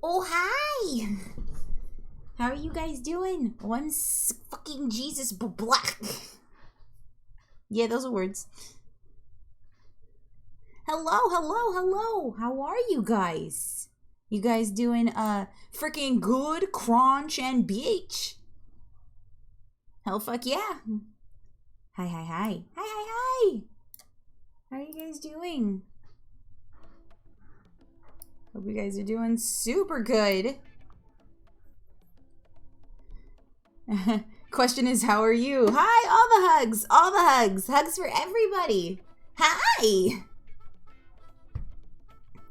Oh, hi! How are you guys doing? One fucking Jesus black. Yeah, those are words. Hello. How are you guys? You guys doing freaking good, crunch and BH? Hell fuck yeah. Hi. How are you guys doing? Hope you guys are doing super good. Question is, how are you? Hi, all the hugs. Hugs for everybody. Hi.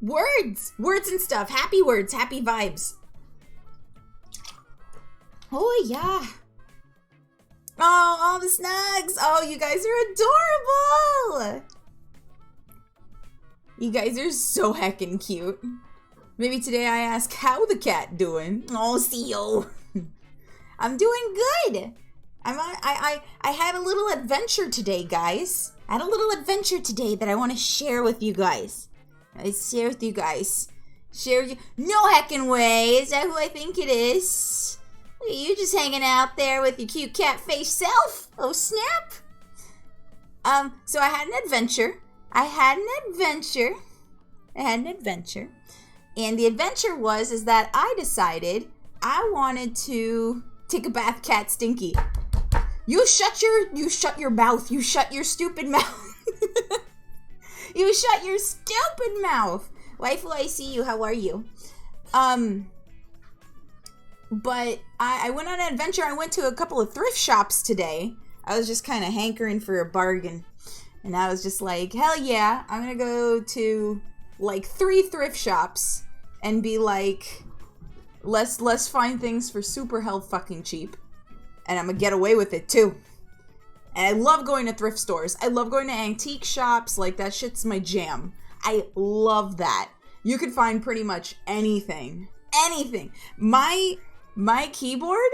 Words and stuff. Happy words, happy vibes. Oh, yeah. Oh, all the snugs. Oh, you guys are adorable. You guys are so heckin' cute. Maybe today I ask how the cat doing. Oh, Theo. I'm doing good. I had a little adventure today, guys. I had a little adventure today that I want to share with you guys. Share you. No heckin' way. Is that who I think it is? Look at you just hanging out there with your cute cat face self. Oh, snap. So I had an adventure. And the adventure is that I decided I wanted to take a bath cat stinky. You shut your mouth. You shut your stupid mouth. You shut your stupid mouth. Waifu, I see you. How are you? But I went on an adventure. I went to a couple of thrift shops today. I was just kind of hankering for a bargain. And I was just like, hell yeah, I'm going to go to like 3 thrift shops and be like, let's find things for super hell fucking cheap. And I'm going to get away with it too. And I love going to thrift stores. I love going to antique shops. Like, that shit's my jam. I love that. You can find pretty much anything. My keyboard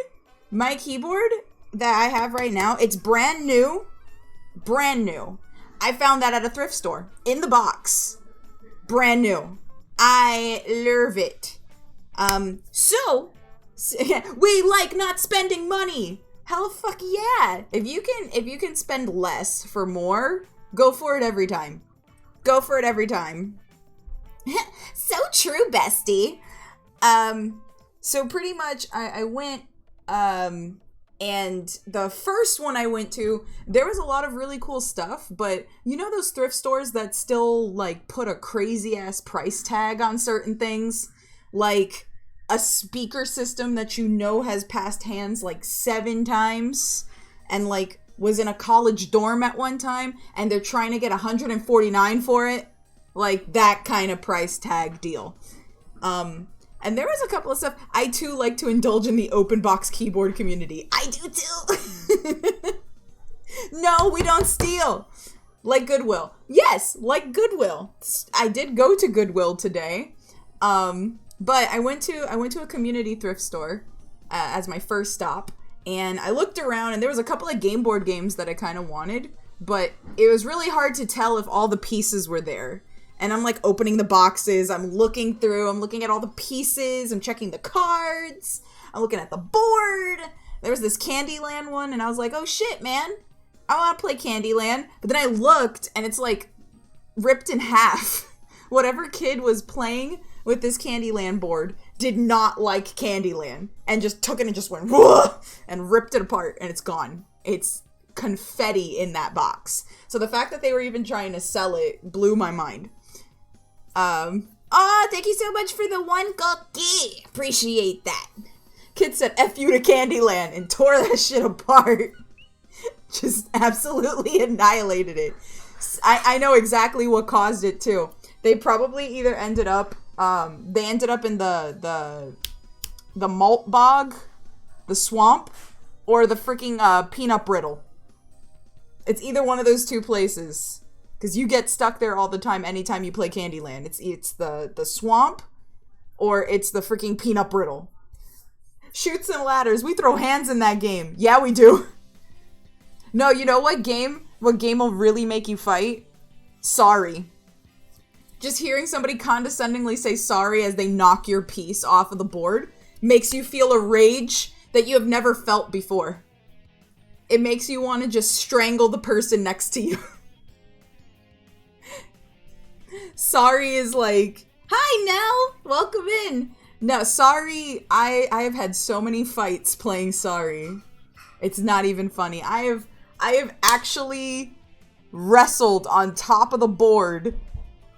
that I have right now, it's brand new. I found that at a thrift store in the box. Brand new. I love it. So we like not spending money. Hell fuck yeah. If you can spend less for more, go for it every time. So true, bestie. So pretty much I went, and the first one I went to, there was a lot of really cool stuff, but you know those thrift stores that still like put a crazy ass price tag on certain things? Like a speaker system that you know has passed hands like 7 times and like was in a college dorm at one time and they're trying to get $149 for it. Like that kind of price tag deal. And there was a couple of stuff. I too like to indulge in the open box keyboard community. I do too. No, we don't steal. Like Goodwill. Yes, like Goodwill. I did go to Goodwill today. But I went to a community thrift store as my first stop, and I looked around and there was a couple of game board games that I kind of wanted, but it was really hard to tell if all the pieces were there. And I'm like opening the boxes, I'm looking at all the pieces, I'm checking the cards, I'm looking at the board. There was this Candyland one, and I was like, oh shit, man, I want to play Candyland. But then I looked, and it's like ripped in half. Whatever kid was playing with this Candyland board did not like Candyland, and just took it and just went, whoa, and ripped it apart, and it's gone. It's confetti in that box. So the fact that they were even trying to sell it blew my mind. Thank you so much for the 1 cookie. Appreciate that. Kid said F you to Candyland and tore that shit apart. Just absolutely annihilated it. I know exactly what caused it too. They probably either ended up in the malt bog, the swamp, or the freaking peanut brittle. It's either one of those 2 places. Because you get stuck there all the time anytime you play Candyland. It's the swamp or it's the freaking peanut brittle. Chutes and ladders. We throw hands in that game. Yeah, we do. No, you know what game will really make you fight? Sorry. Just hearing somebody condescendingly say sorry as they knock your piece off of the board makes you feel a rage that you have never felt before. It makes you want to just strangle the person next to you. Sorry is like, hi Nell, welcome in. No, sorry, I have had so many fights playing sorry. It's not even funny. I have actually wrestled on top of the board,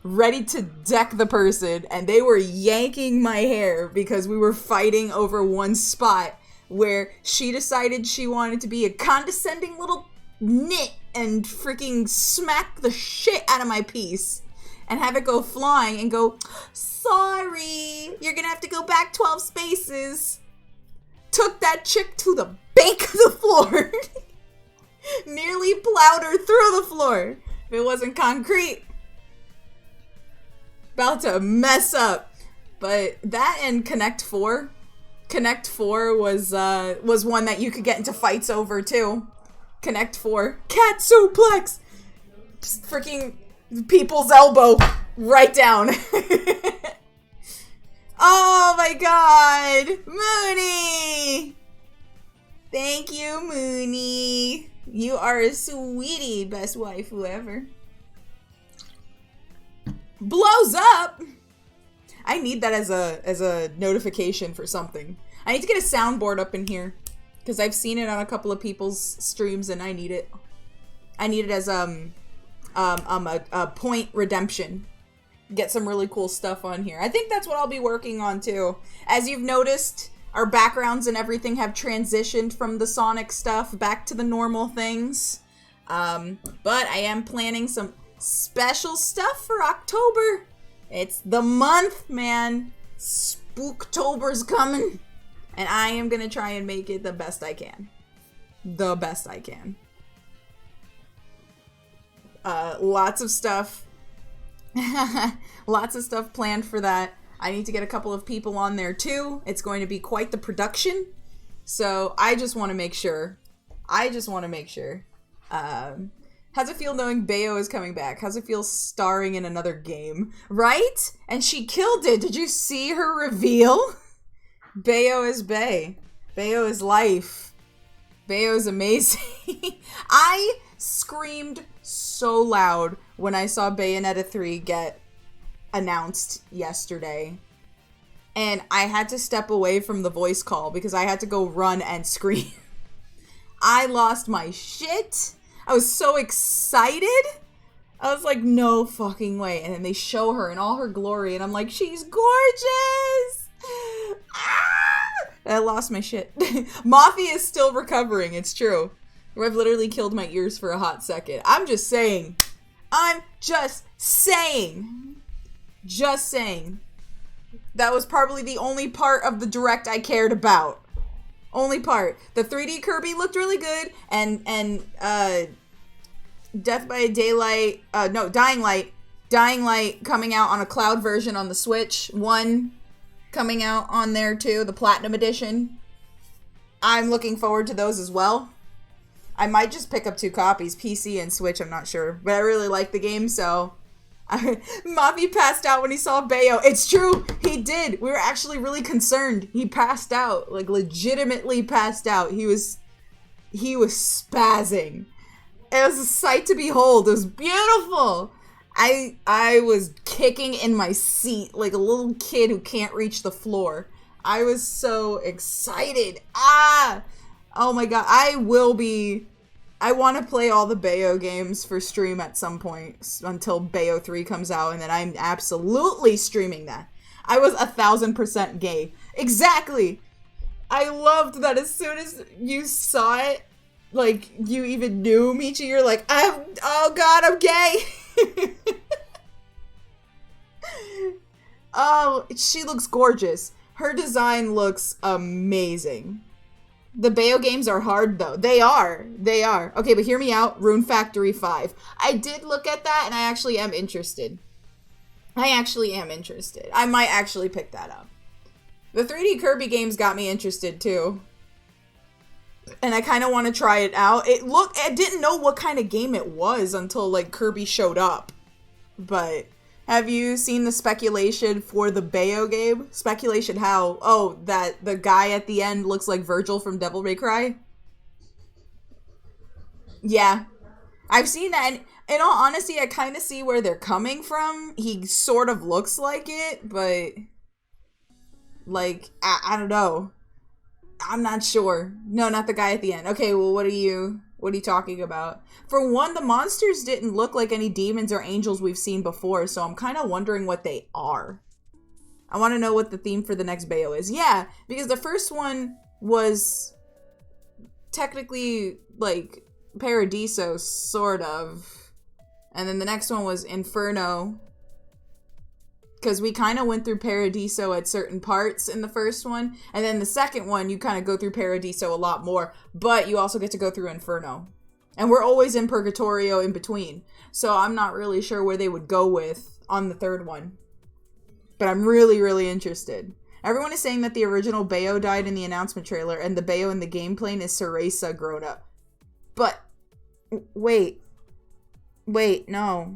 ready to deck the person, and they were yanking my hair because we were fighting over one spot where she decided she wanted to be a condescending little nit and freaking smack the shit out of my piece and have it go flying and go, sorry, you're gonna have to go back 12 spaces. Took that chick to the bank of the floor. Nearly plowed her through the floor. If it wasn't concrete. About to mess up. But that and Connect 4. Connect 4 was one that you could get into fights over too. Connect 4. Cat suplex! Just freaking people's elbow right down. Oh my god! Mooney! Thank you, Mooney. You are a sweetie, best waifu ever. Blows up! I need that as a notification for something. I need to get a soundboard up in here. Because I've seen it on a couple of people's streams and I need it. I need it as a point redemption. Get some really cool stuff on here. I think that's what I'll be working on too. As you've noticed, our backgrounds and everything have transitioned from the Sonic stuff back to the normal things. But I am planning some special stuff for October. It's the month, man. Spooktober's coming. And I am gonna try and make it the best I can. The best I can. Lots of stuff. Lots of stuff planned for that. I need to get a couple of people on there too. It's going to be quite the production. So I just want to make sure. How's it feel knowing Bayo is coming back? How's it feel starring in another game? Right? And she killed it. Did you see her reveal? Bayo is Bay. Bayo is life. Bayo is amazing. I screamed so loud when I saw Bayonetta 3 get announced yesterday. And I had to step away from the voice call because I had to go run and scream. I lost my shit. I was so excited. I was like, no fucking way. And then they show her in all her glory and I'm like, she's gorgeous. Ah! I lost my shit. Mafia is still recovering, it's true. I've literally killed my ears for a hot second. I'm just saying. Just saying. That was probably the only part of the direct I cared about. Only part. The 3D Kirby looked really good, and Dying Light coming out on a cloud version on the Switch. 1 coming out on there too, the Platinum Edition. I'm looking forward to those as well. I might just pick up 2 copies, PC and Switch, I'm not sure. But I really like the game, so... Mavi passed out when he saw Bayo. It's true, he did. We were actually really concerned. He passed out, like legitimately passed out. He was spazzing. It was a sight to behold. It was beautiful. I was kicking in my seat like a little kid who can't reach the floor. I was so excited. Oh my god, I want to play all the Bayo games for stream at some point until Bayo 3 comes out, and then I'm absolutely streaming that. I was 1000% gay. Exactly! I loved that as soon as you saw it, like, you even knew Michi, you're like, oh god, I'm gay! Oh, she looks gorgeous. Her design looks amazing. The Bayo games are hard, though. They are. Okay, but hear me out. Rune Factory 5. I did look at that, and I actually am interested. I might actually pick that up. The 3D Kirby games got me interested, too. And I kind of want to try it out. I didn't know what kind of game it was until, like, Kirby showed up. But Have you seen the speculation for the Bayo game? Speculation how, oh, that the guy at the end looks like Virgil from Devil May Cry? Yeah. I've seen that, and in all honesty, I kind of see where they're coming from. He sort of looks like it, but, like, I don't know. I'm not sure. No, not the guy at the end. Okay, well, what are you talking about? For one, the monsters didn't look like any demons or angels we've seen before, so I'm kind of wondering what they are. I want to know what the theme for the next Bayo is. Yeah, because the first one was technically, like, Paradiso, sort of. And then the next one was Inferno. Because we kind of went through Paradiso at certain parts in the first one. And then the second one, you kind of go through Paradiso a lot more. But you also get to go through Inferno. And we're always in Purgatorio in between. So I'm not really sure where they would go with on the third one. But I'm really, really interested. Everyone is saying that the original Bayo died in the announcement trailer. And the Bayo in the game plane is Cereza grown up. But, wait, no.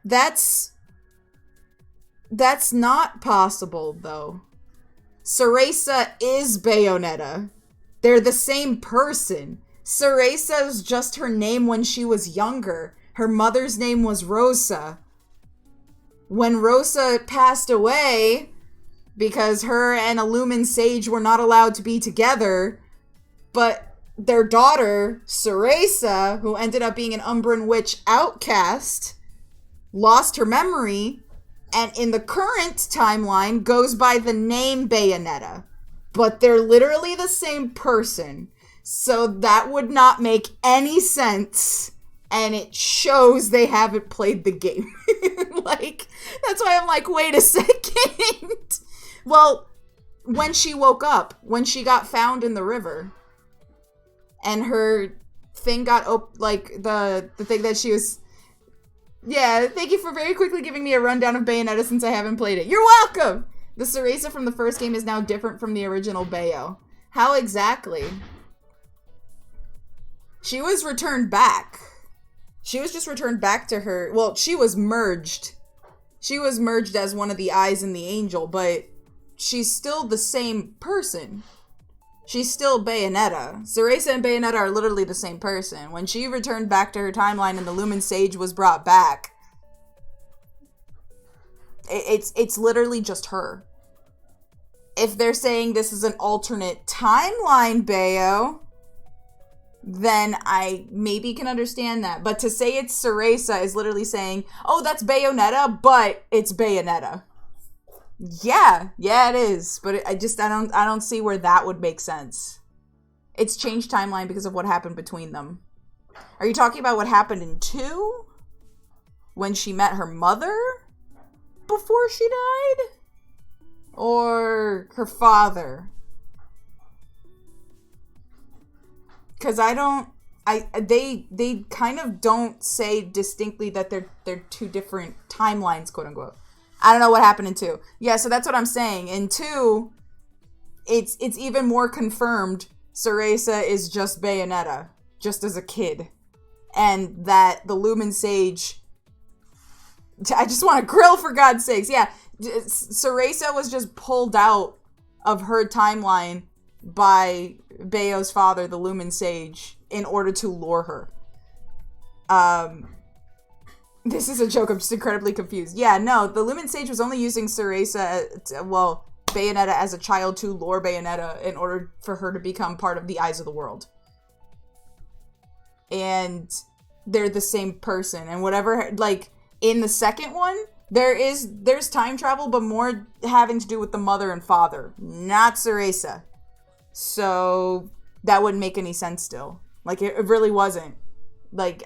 That's not possible, though. Cereza is Bayonetta. They're the same person. Cereza's just her name when she was younger. Her mother's name was Rosa. When Rosa passed away, because her and a Lumen Sage were not allowed to be together, but their daughter, Cereza, who ended up being an Umbran Witch outcast, lost her memory, and in the current timeline goes by the name Bayonetta. But they're literally the same person. So that would not make any sense. And it shows they haven't played the game. Like, that's why I'm like, wait a second. Well, when she woke up, when she got found in the river, and her thing got like the thing that she was. Yeah, thank you for very quickly giving me a rundown of Bayonetta since I haven't played it. You're welcome! The Cereza from the first game is now different from the original Bayo. How exactly? She was returned back. She was just returned back to her. Well, she was merged. She was merged as one of the eyes in the angel, but she's still the same person. She's still Bayonetta. Cereza and Bayonetta are literally the same person. When she returned back to her timeline and the Lumen Sage was brought back, it's literally just her. If they're saying this is an alternate timeline Bayo, then I maybe can understand that. But to say it's Cereza is literally saying, oh, that's Bayonetta, but it's Bayonetta. Yeah, it is. But I don't see where that would make sense. It's changed timeline because of what happened between them. Are you talking about what happened in 2? When she met her mother? Before she died? Or her father? Because they kind of don't say distinctly that they're two different timelines, quote unquote. I don't know what happened in 2. Yeah, so that's what I'm saying. In 2, it's even more confirmed Cereza is just Bayonetta, just as a kid. And that the Lumen Sage... I just want to grill, for God's sakes. Yeah, Cereza was just pulled out of her timeline by Bayo's father, the Lumen Sage, in order to lure her. This is a joke. I'm just incredibly confused. Yeah, no, the Lumen Sage was only using Bayonetta as a child to lure Bayonetta in order for her to become part of the Eyes of the World. And they're the same person. And whatever, like, in the second one, there's time travel, but more having to do with the mother and father, not Cereza. So that wouldn't make any sense still. Like, it really wasn't. Like,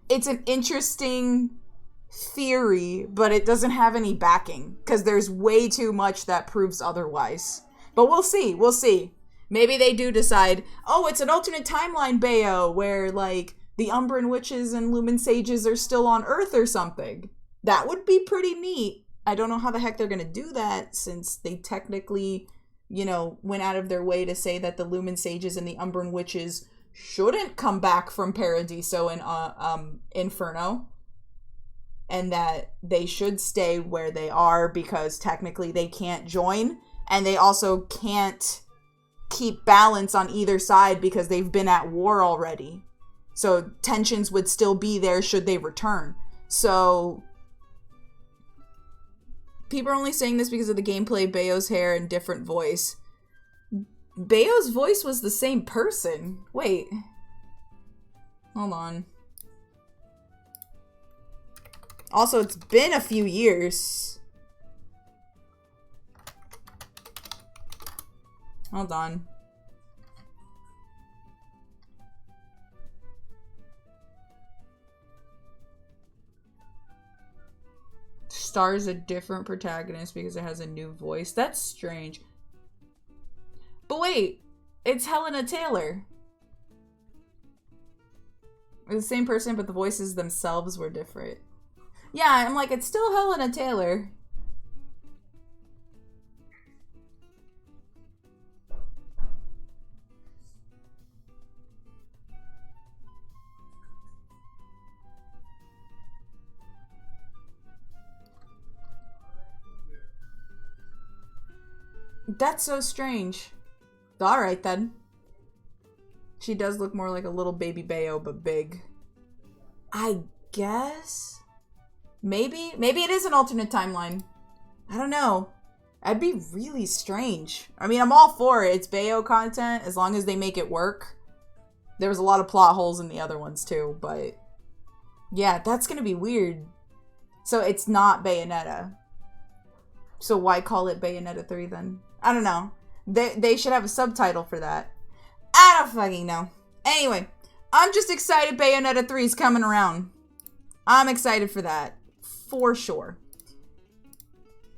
it's an interesting theory, but it doesn't have any backing, because there's way too much that proves otherwise. But we'll see. Maybe they do decide, oh, it's an alternate timeline Bayo, where, like, the Umbran Witches and Lumen Sages are still on Earth or something. That would be pretty neat. I don't know how the heck they're gonna do that, since they technically, went out of their way to say that the Lumen Sages and the Umbran Witches shouldn't come back from Paradiso and Inferno. and that they should stay where they are because technically they can't join, and they also can't keep balance on either side because they've been at war already. So tensions would still be there should they return. So people are only saying this because of the gameplay, Bayo's hair, and different voice. Bayo's voice was the same person. Wait. Hold on. Also, it's been a few years. Hold on. Stars a different protagonist because it has a new voice. That's strange. But wait, it's Helena Taylor. It's the same person, but the voices themselves were different. Yeah, I'm like, it's still Helena Taylor. That's so strange. Alright then. She does look more like a little baby Bayo, but big. I guess? Maybe it is an alternate timeline. I don't know. That'd be really strange. I mean, I'm all for it. It's Bayo content, as long as they make it work. There was a lot of plot holes in the other ones too, but... yeah, that's gonna be weird. So it's not Bayonetta. So why call it Bayonetta 3 then? I don't know. They should have a subtitle for that. I don't fucking know. Anyway, I'm just excited Bayonetta 3 is coming around. I'm excited for that. For sure.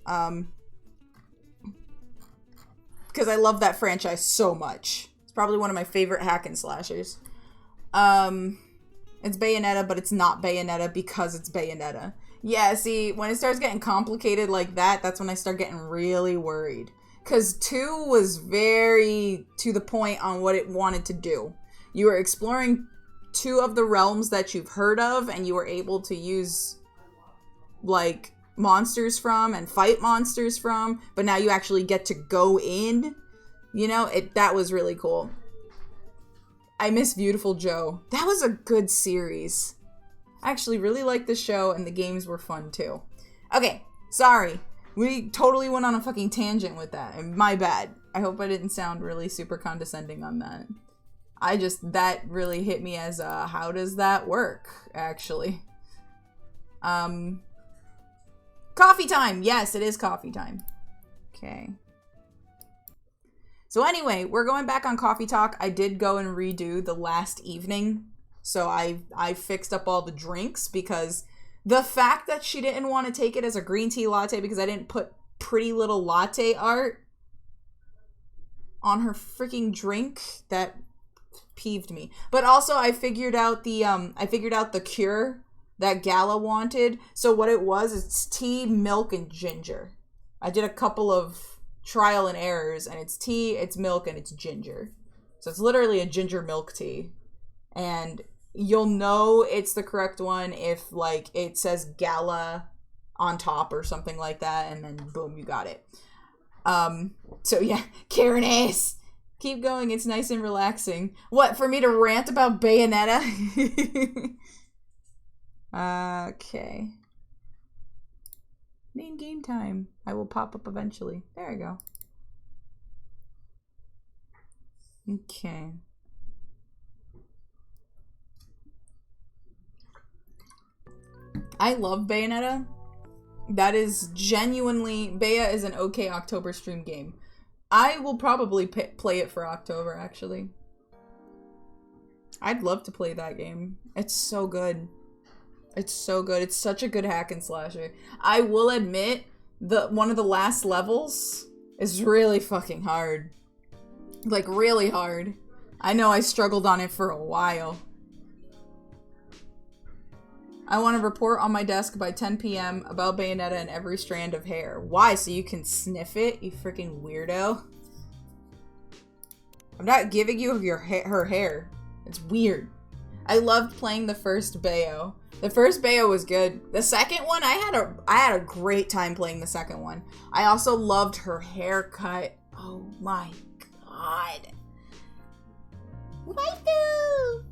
Because I love that franchise so much. It's probably one of my favorite hack and slashers. It's Bayonetta, but it's not Bayonetta because it's Bayonetta. Yeah, see, when it starts getting complicated like that, that's when I start getting really worried. Because 2 was very to the point on what it wanted to do. You were exploring 2 of the realms that you've heard of, and you were able to use, like, monsters from and fight monsters from, but now you actually get to go in. You know, that was really cool. I miss Beautiful Joe. That was a good series. I actually really liked the show, and the games were fun too. Okay, sorry. We totally went on a fucking tangent with that, and my bad. I hope I didn't sound really super condescending on that. That really hit me as how does that work, actually? Coffee time! Yes, it is coffee time. Okay. So anyway, we're going back on Coffee Talk. I did go and redo the last evening. So I fixed up all the drinks because the fact that she didn't want to take it as a green tea latte because I didn't put pretty little latte art on her freaking drink, that peeved me. But also I figured out the cure that Gala wanted. So what it was, it's tea, milk, and ginger. I did a couple of trial and errors, and it's tea, it's milk, and it's ginger. So it's literally a ginger milk tea. And you'll know it's the correct one if, like, it says Gala on top or something like that, and then boom, you got it. So yeah, Karen ass. Keep going, it's nice and relaxing. What, for me to rant about Bayonetta? Okay. Main game time. I will pop up eventually. There we go. Okay. I love Bayonetta. That is genuinely... Baya is an okay October stream game. I will probably play it for October, actually. I'd love to play that game. It's so good. It's so good. It's such a good hack and slasher. I will admit, one of the last levels is really fucking hard. Like, really hard. I know I struggled on it for a while. I want to report on my desk by 10 p.m. about Bayonetta and every strand of hair. Why? So you can sniff it, you freaking weirdo? I'm not giving you her hair. It's weird. I loved playing the first Bayo. The first Bayo was good. The second one, I had a great time playing the second one. I also loved her haircut. Oh my god. Waifu!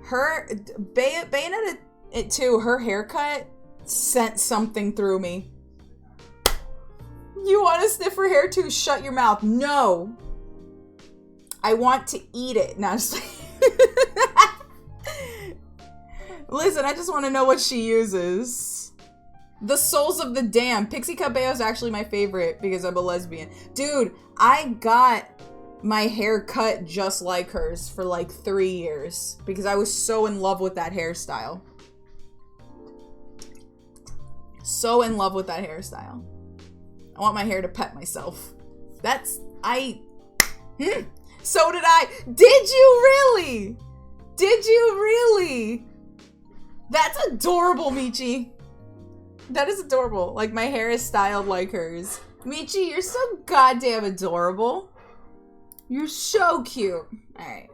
Her Bayonetta it too, her haircut sent something through me. You want to sniff her hair too? Shut your mouth. No. I want to eat it. Now just listen, I just want to know what she uses. The Souls of the Damned. Pixie Cut Bayo is actually my favorite because I'm a lesbian. Dude, I got my hair cut just like hers for like 3 years because I was so in love with that hairstyle. So in love with that hairstyle. I want my hair to pet myself. So did I. Did you really? Did you really? That's adorable, Michi. That is adorable. Like, my hair is styled like hers. Michi, you're so goddamn adorable. You're so cute. Alright.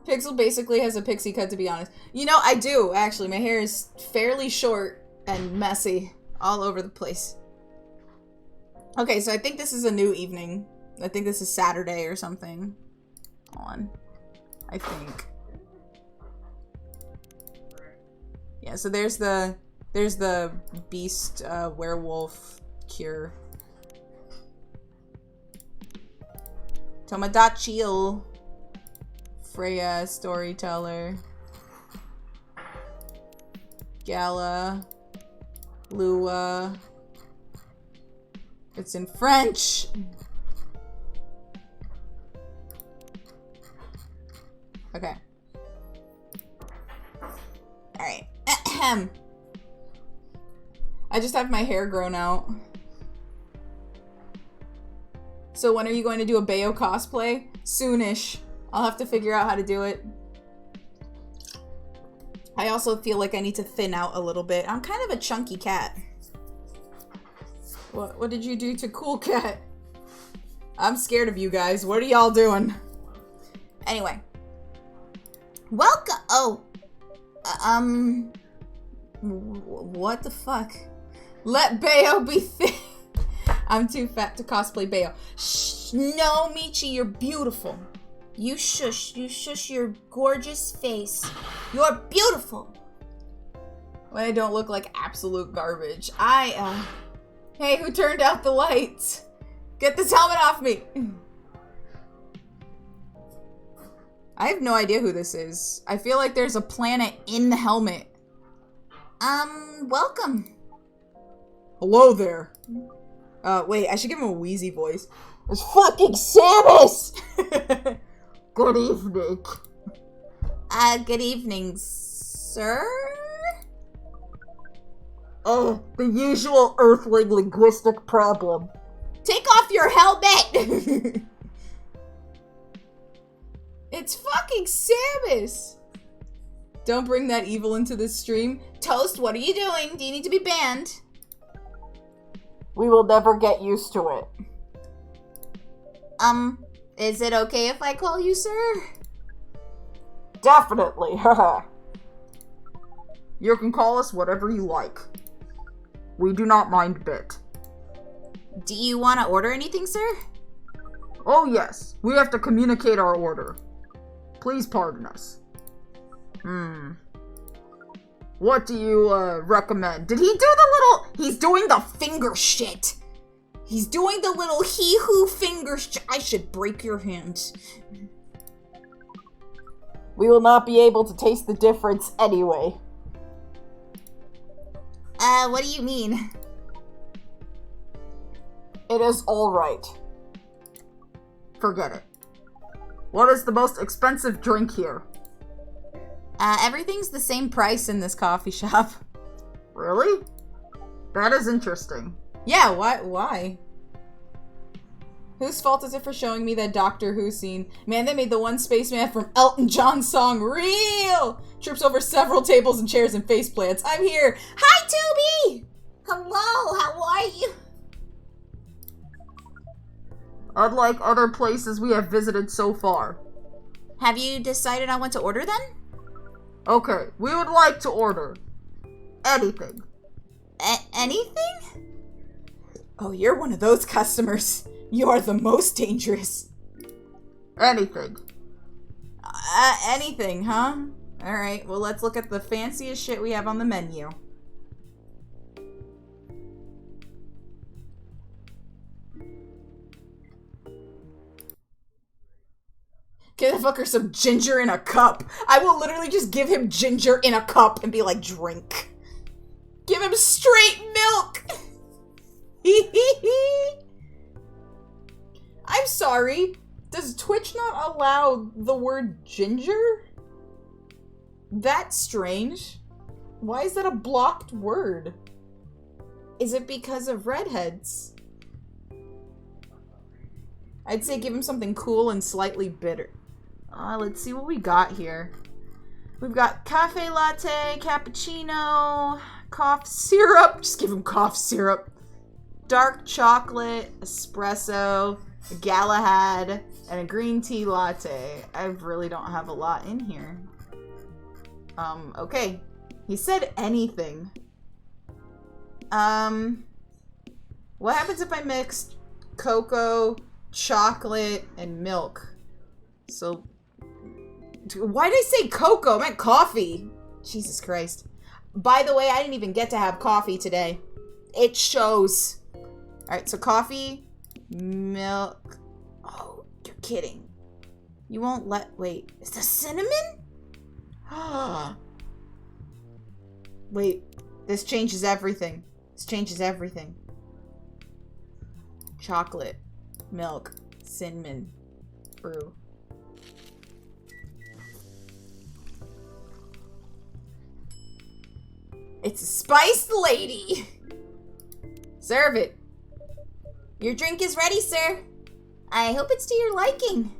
Pixel basically has a pixie cut, to be honest. You know, I do, actually. My hair is fairly short and messy all over the place. Okay, so I think this is a new evening. I think this is Saturday or something. Hold on. I think. Yeah, so there's the beast werewolf cure. Tomodachi, Freya, storyteller, Gala, Lua. It's in French. Okay. Alright. Ahem. I just have my hair grown out. So when are you going to do a Bayo cosplay? Soonish. I'll have to figure out how to do it. I also feel like I need to thin out a little bit. I'm kind of a chunky cat. What did you do to Cool Cat? I'm scared of you guys. What are y'all doing? Anyway. Welcome. Oh. What the fuck? Let Bayo be thin. I'm too fat to cosplay Bayo. Shh. No, Michi, you're beautiful. You shush. You shush your gorgeous face. You're beautiful. When I don't look like absolute garbage. Hey, who turned out the lights? Get this helmet off me. I have no idea who this is. I feel like there's a planet in the helmet. Welcome. Hello there. Wait, I should give him a wheezy voice. It's fucking Samus! Good evening. Good evening, sir? Oh, the usual Earthling linguistic problem. Take off your helmet! It's fucking Samus! Don't bring that evil into this stream. Toast, what are you doing? Do you need to be banned? We will never get used to it. Is it okay if I call you sir? Definitely, haha. You can call us whatever you like. We do not mind a bit. Do you want to order anything, sir? Oh yes, we have to communicate our order. Please pardon us. What do you, recommend? Did he do the little... He's doing the finger shit. He's doing the little hee-hoo finger shit. I should break your hands. We will not be able to taste the difference anyway. What do you mean? It is alright. Forget it. What is the most expensive drink here? Everything's the same price in this coffee shop. Really? That is interesting. Yeah, why? Whose fault is it for showing me that Doctor Who scene? Man, they made the one spaceman from Elton John's song real! Trips over several tables and chairs and faceplants. I'm here! Hi, Toby! Hello, how are you? Unlike other places we have visited so far. Have you decided on what to order then? Okay, we would like to order anything. Anything? Oh, you're one of those customers. You are the most dangerous. Anything. Anything, huh? Alright, well, let's look at the fanciest shit we have on the menu. Give the fucker some ginger in a cup. I will literally just give him ginger in a cup and be like, drink. Give him straight milk. I'm sorry. Does Twitch not allow the word ginger? That's strange. Why is that a blocked word? Is it because of redheads? I'd say give him something cool and slightly bitter. Let's see what we got here. We've got cafe latte, cappuccino, cough syrup. Just give him cough syrup. Dark chocolate, espresso, a Galahad, and a green tea latte. I really don't have a lot in here. Okay. He said anything. What happens if I mixed cocoa, chocolate, and milk? So, why did I say cocoa? I meant coffee. Jesus Christ. By the way, I didn't even get to have coffee today. It shows. Alright, so coffee, milk. Oh, you're kidding. You won't wait, is this cinnamon? Wait, this changes everything. This changes everything. Chocolate, milk, cinnamon, brew. It's a spiced lady. Serve it. Your drink is ready, sir. I hope it's to your liking.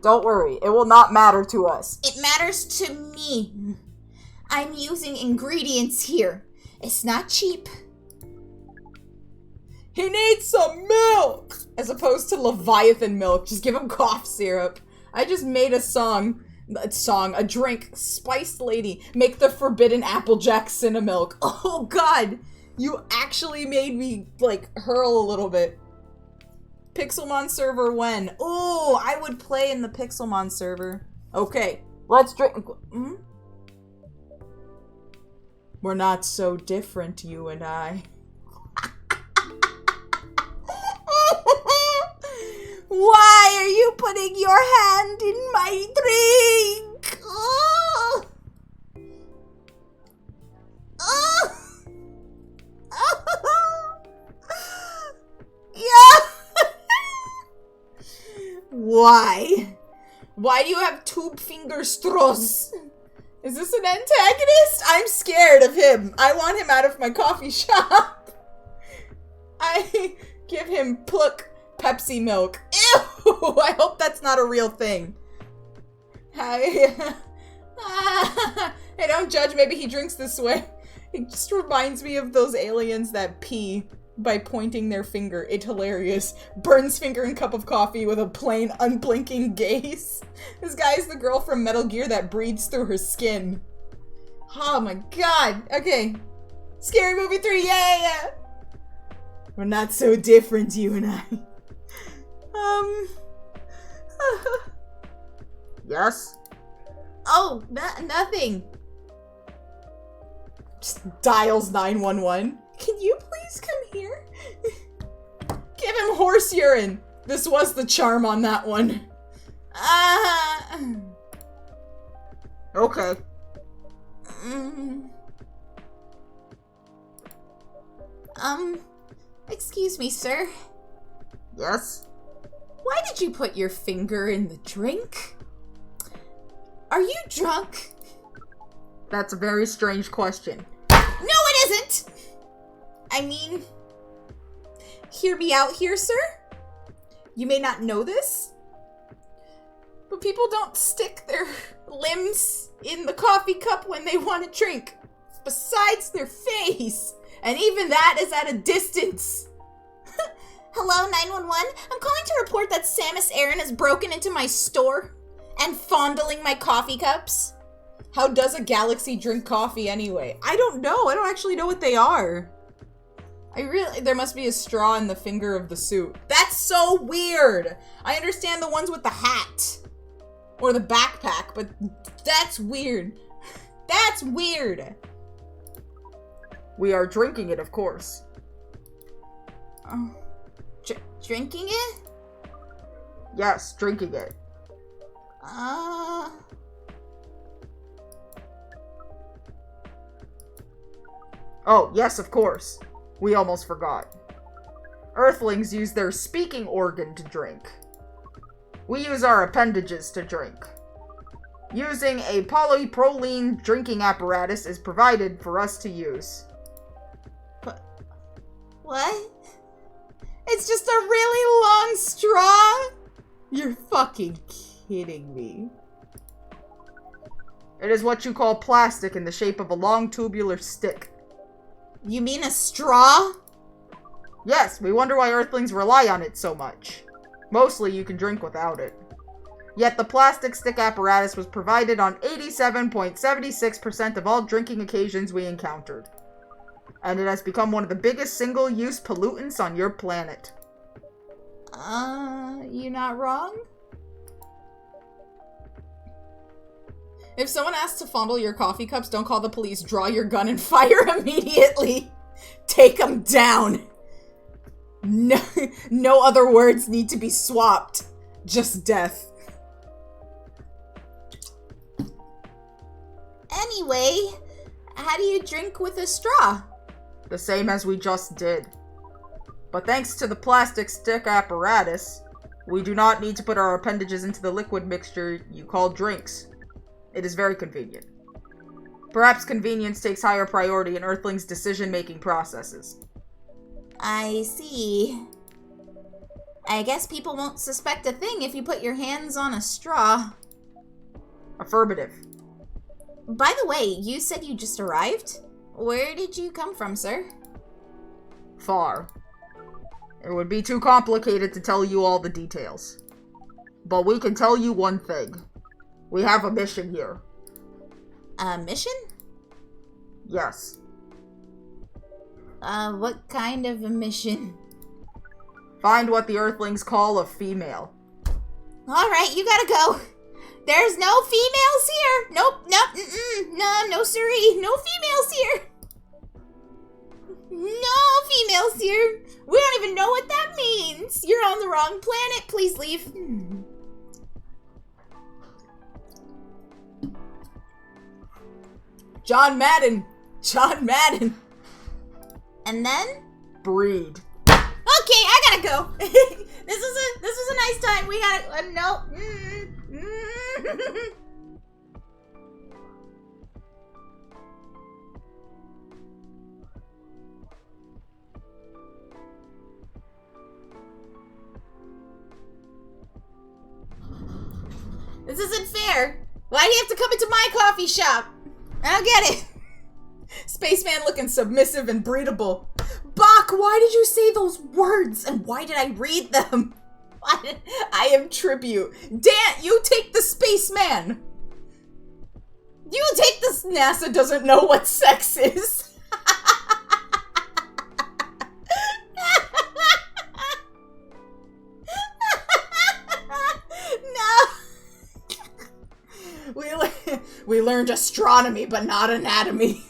Don't worry, it will not matter to us. It matters to me. I'm using ingredients here. It's not cheap. He needs some milk! As opposed to Leviathan milk. Just give him cough syrup. I just made a drink. Spiced lady. Make the forbidden Applejack Cinnamilk. Oh god! You actually made me, like, hurl a little bit. Pixelmon server when? Oh, I would play in the Pixelmon server. Okay, let's drink. We're not so different, you and I. Why are you putting your hand in my drink? Oh. Oh. Oh. Yeah. Why? Why do you have tube finger straws? Is this an antagonist? I'm scared of him. I want him out of my coffee shop. I give him Pluck Pepsi milk. Ew! I hope that's not a real thing. Hey, don't judge. Maybe he drinks this way. It just reminds me of those aliens that pee by pointing their finger. It's hilarious. Burns finger in cup of coffee with a plain, unblinking gaze. This guy's the girl from Metal Gear that breathes through her skin. Oh my god. Okay. Scary Movie 3, yeah! We're not so different, you and I. Yes? Oh, nothing. Just dials 911. Can you please come here? Give him horse urine. This was the charm on that one. Okay. Excuse me, sir. Yes? Why did you put your finger in the drink? Are you drunk? That's a very strange question. No, it isn't! I mean, hear me out here, sir. You may not know this, but people don't stick their limbs in the coffee cup when they want to drink, besides their face. And even that is at a distance. Hello, 911. I'm calling to report that Samus Aran has broken into my store and fondling my coffee cups. How does a galaxy drink coffee anyway? I don't know. I don't actually know what they are. There must be a straw in the finger of the suit. That's so weird. I understand the ones with the hat. Or the backpack, but that's weird. That's weird. We are drinking it, of course. Drinking it? Yes, drinking it. Oh, yes, of course. We almost forgot. Earthlings use their speaking organ to drink. We use our appendages to drink. Using a polyproline drinking apparatus is provided for us to use. What? It's just a really long straw? You're fucking kidding me. It is what you call plastic in the shape of a long tubular stick. You mean a straw? Yes, we wonder why Earthlings rely on it so much. Mostly you can drink without it. Yet the plastic stick apparatus was provided on 87.76% of all drinking occasions we encountered. And it has become one of the biggest single-use pollutants on your planet. You're not wrong? If someone asks to fondle your coffee cups, don't call the police. Draw your gun and fire immediately. Take them down. No other words need to be swapped. Just death. Anyway, how do you drink with a straw? The same as we just did. But thanks to the plastic stick apparatus, we do not need to put our appendages into the liquid mixture you call drinks. It is very convenient. Perhaps convenience takes higher priority in Earthlings' decision-making processes. I see. I guess people won't suspect a thing if you put your hands on a straw. Affirmative. By the way, you said you just arrived? Where did you come from, sir? Far. It would be too complicated to tell you all the details. But we can tell you one thing. We have a mission here. A mission? Yes. What kind of a mission? Find what the Earthlings call a female. Alright, you gotta go. There's no females here. Nope, no siree. No females here. No females here. We don't even know what that means. You're on the wrong planet. Please leave. John Madden. And then? Breed. Okay, I gotta go. This was a nice time. We gotta, no. This isn't fair. Why do you have to come into my coffee shop? I don't get it. Spaceman looking submissive and breedable. Bach, why did you say those words? And why did I read them? I am tribute. Dan, you take the spaceman. You take this. NASA doesn't know what sex is. No. We learned astronomy, but not anatomy.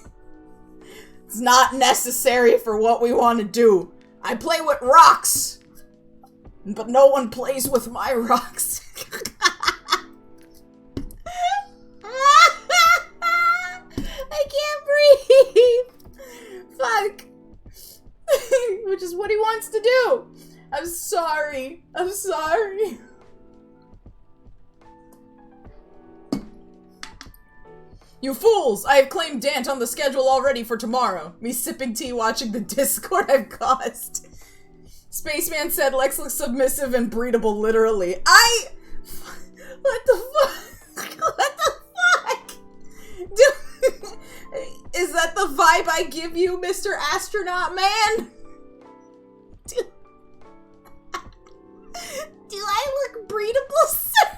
It's not necessary for what we want to do. I play with rocks, but no one plays with my rocks. I can't breathe. Fuck. Which is what he wants to do. I'm sorry. You fools! I have claimed Dant on the schedule already for tomorrow. Me sipping tea watching the Discord I've caused. Spaceman said Lex looks submissive and breedable, literally. What the fuck? What the fuck? Is that the vibe I give you, Mr. Astronaut Man? Do I look breedable, sir?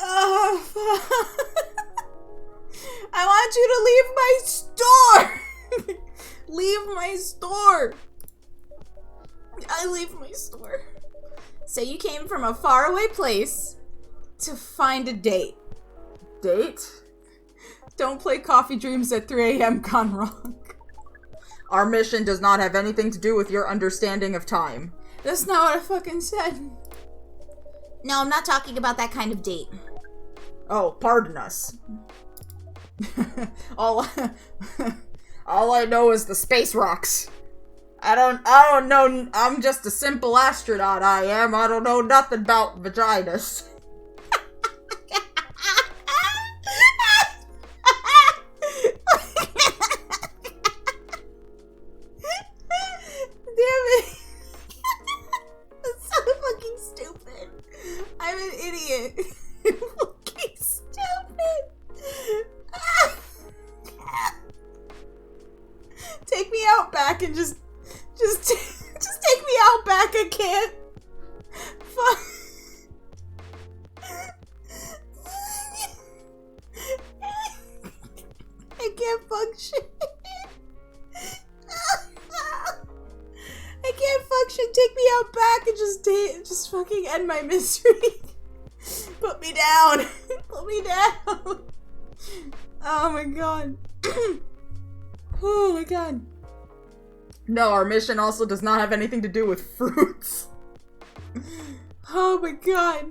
I want you to leave my store. Leave my store. I leave my store. So you came from a faraway place to find a date. Date? Don't play Coffee Dreams at 3 a.m. gone wrong. Our mission does not have anything to do with your understanding of time. That's not what I fucking said. No, I'm not talking about that kind of date. Oh, pardon us. all I know is the space rocks. I don't know. I'm just a simple astronaut. I am. I don't know nothing about vaginas. Damn it. That's so fucking stupid. I'm an idiot. Fucking stupid. Take me out back and just take me out back. I can't. Fuck. I can't function. I can't function. Take me out back and just fucking end my misery. Put me down. Put me down. Oh my god. Oh my god. No, our mission also does not have anything to do with fruits. Oh my god.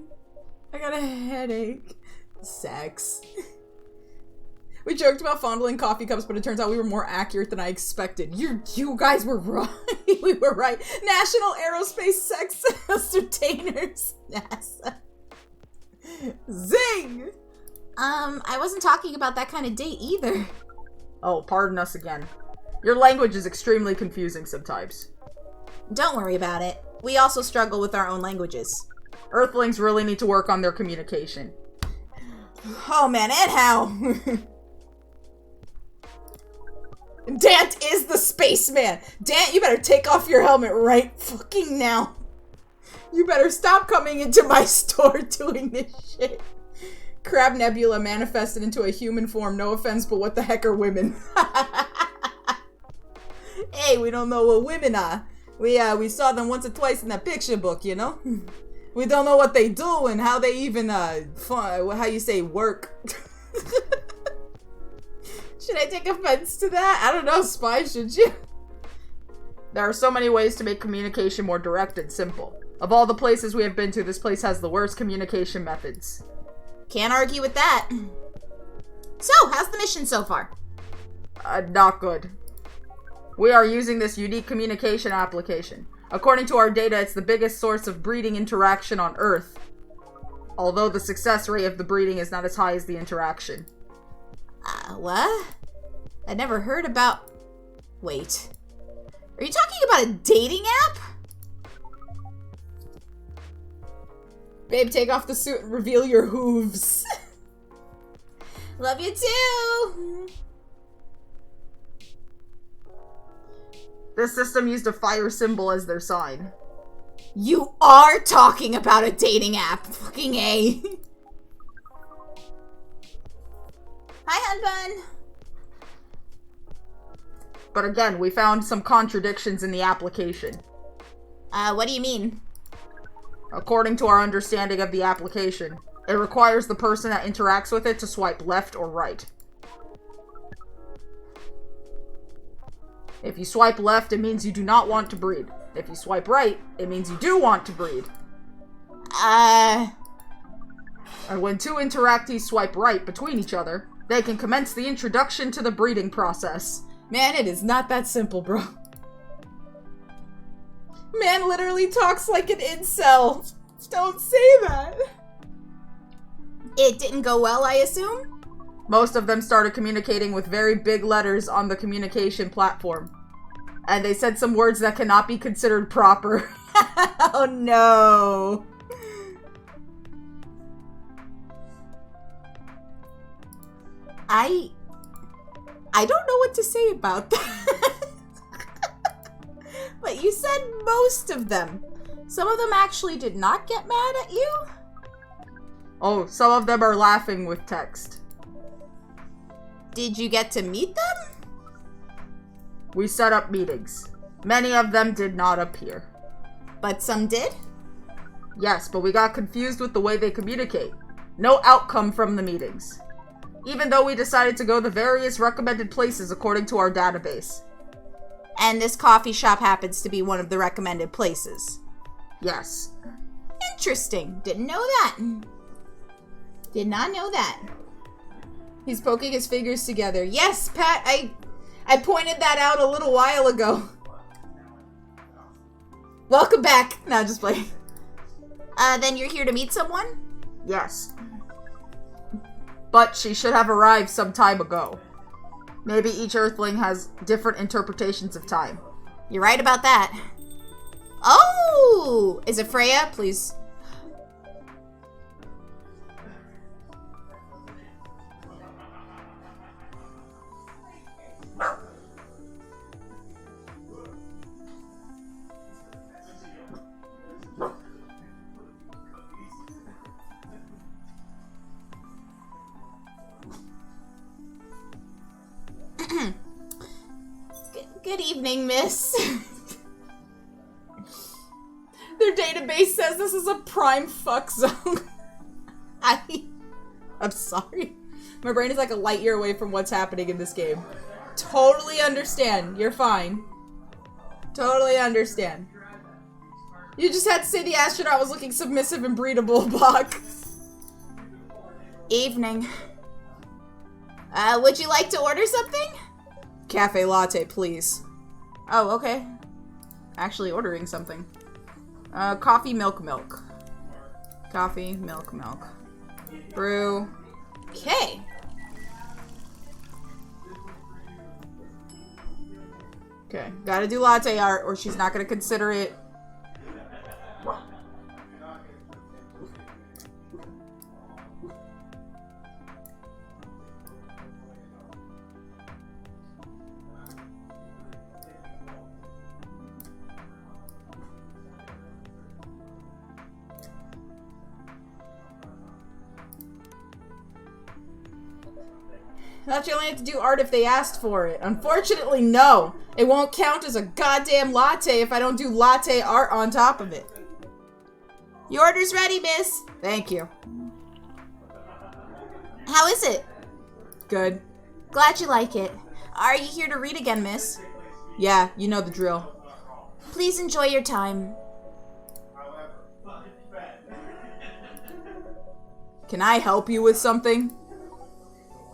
I got a headache. Sex. We joked about fondling coffee cups, but it turns out we were more accurate than I expected. You guys were right. We were right. National Aerospace Sex Ascertainers. NASA. Zing! I wasn't talking about that kind of date either. Oh, pardon us again. Your language is extremely confusing sometimes. Don't worry about it. We also struggle with our own languages. Earthlings really need to work on their communication. Oh man, and how? Dant is the spaceman! Dant, you better take off your helmet right fucking now. You better stop coming into my store doing this shit. Crab Nebula manifested into a human form. No offense, but what the heck are women? Hey, we don't know what women are. We saw them once or twice in that picture book, you know? We don't know what they do and how they even, how you say, work. Should I take offense to that? I don't know, Spy, should you? There are so many ways to make communication more direct and simple. Of all the places we have been to, this place has the worst communication methods. Can't argue with that. So, how's the mission so far? Not good. We are using this unique communication application. According to our data, it's the biggest source of breeding interaction on Earth. Although the success rate of the breeding is not as high as the interaction. What? I never heard about... Wait. Are you talking about a dating app? Babe, take off the suit and reveal your hooves. Love you too! This system used a fire symbol as their sign. You are talking about a dating app. Fucking A. Hi, Hun Bun. But again, we found some contradictions in the application. What do you mean? According to our understanding of the application, it requires the person that interacts with it to swipe left or right. If you swipe left, it means you do not want to breed. If you swipe right, it means you do want to breed. And when two interactees swipe right between each other, they can commence the introduction to the breeding process. Man, it is not that simple, bro. Man literally talks like an incel. Don't say that. It didn't go well, I assume? Most of them started communicating with very big letters on the communication platform. And they said some words that cannot be considered proper. Oh no. I don't know what to say about that. But you said most of them. Some of them actually did not get mad at you? Oh, some of them are laughing with text. Did you get to meet them? We set up meetings. Many of them did not appear. But some did? Yes, but we got confused with the way they communicate. No outcome from the meetings. Even though we decided to go the various recommended places according to our database. And this coffee shop happens to be one of the recommended places. Yes. Interesting. Didn't know that. Did not know that. He's poking his fingers together. Yes, Pat, I pointed that out a little while ago. Welcome back. No, just playing. Then you're here to meet someone? Yes. But she should have arrived some time ago. Maybe each Earthling has different interpretations of time. You're right about that. Oh! Is it Freya? Please. Good evening, miss. Their database says this is a prime fuck zone. I'm sorry. My brain is like a light year away from what's happening in this game. Totally understand. You're fine. Totally understand. You just had to say the astronaut was looking submissive and breedable, Bach. Evening. Would you like to order something? Cafe latte, please. Oh, okay. Actually ordering something. Coffee, milk, milk. Coffee, milk, milk. Brew. Okay. Okay, gotta do latte art or she's not gonna consider it. I thought you only had to do art if they asked for it. Unfortunately, no. It won't count as a goddamn latte if I don't do latte art on top of it. Your order's ready, miss. Thank you. How is it? Good. Glad you like it. Are you here to read again, miss? Yeah, you know the drill. Please enjoy your time. Can I help you with something?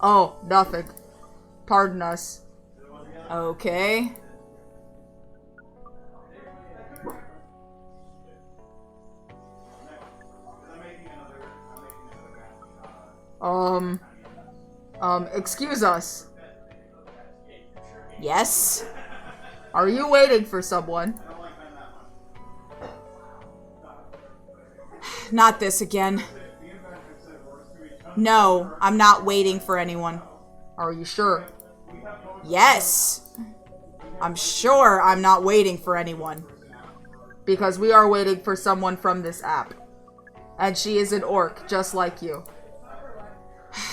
Oh, nothing. Pardon us. Okay. Excuse us. Yes? Are you waiting for someone? Not this again. No, I'm not waiting for anyone. Are you sure? Yes. I'm sure I'm not waiting for anyone. Because we are waiting for someone from this app. And she is an orc, just like you.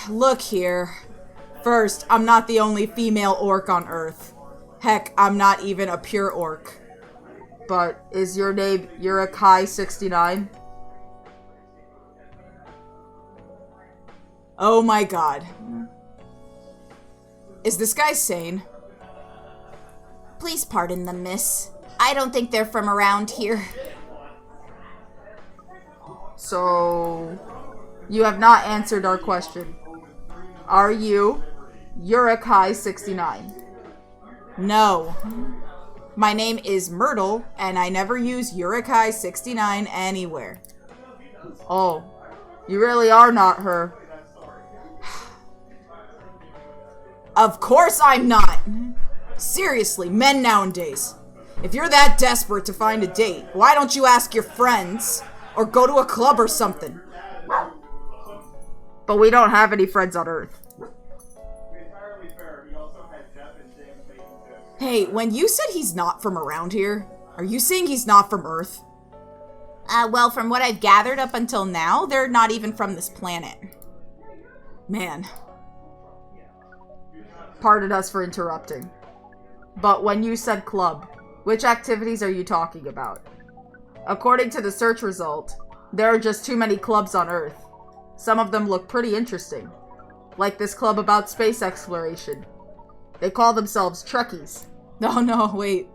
Look here. First, I'm not the only female orc on Earth. Heck, I'm not even a pure orc. But is your name Yurakai69? Oh my god. Is this guy sane? Please pardon them, miss. I don't think they're from around here. So, you have not answered our question. Are you Yurakai69? No. My name is Myrtle, and I never use Yurakai69 anywhere. Oh, you really are not her. Of course I'm not! Seriously, men nowadays. If you're that desperate to find a date, why don't you ask your friends? Or go to a club or something? But we don't have any friends on Earth. Hey, when you said he's not from around here, are you saying he's not from Earth? Well, from what I've gathered up until now, they're not even from this planet. Man. Pardon us for interrupting. But when you said club, which activities are you talking about? According to the search result, there are just too many clubs on Earth. Some of them look pretty interesting. Like this club about space exploration. They call themselves Trekkies. No, wait.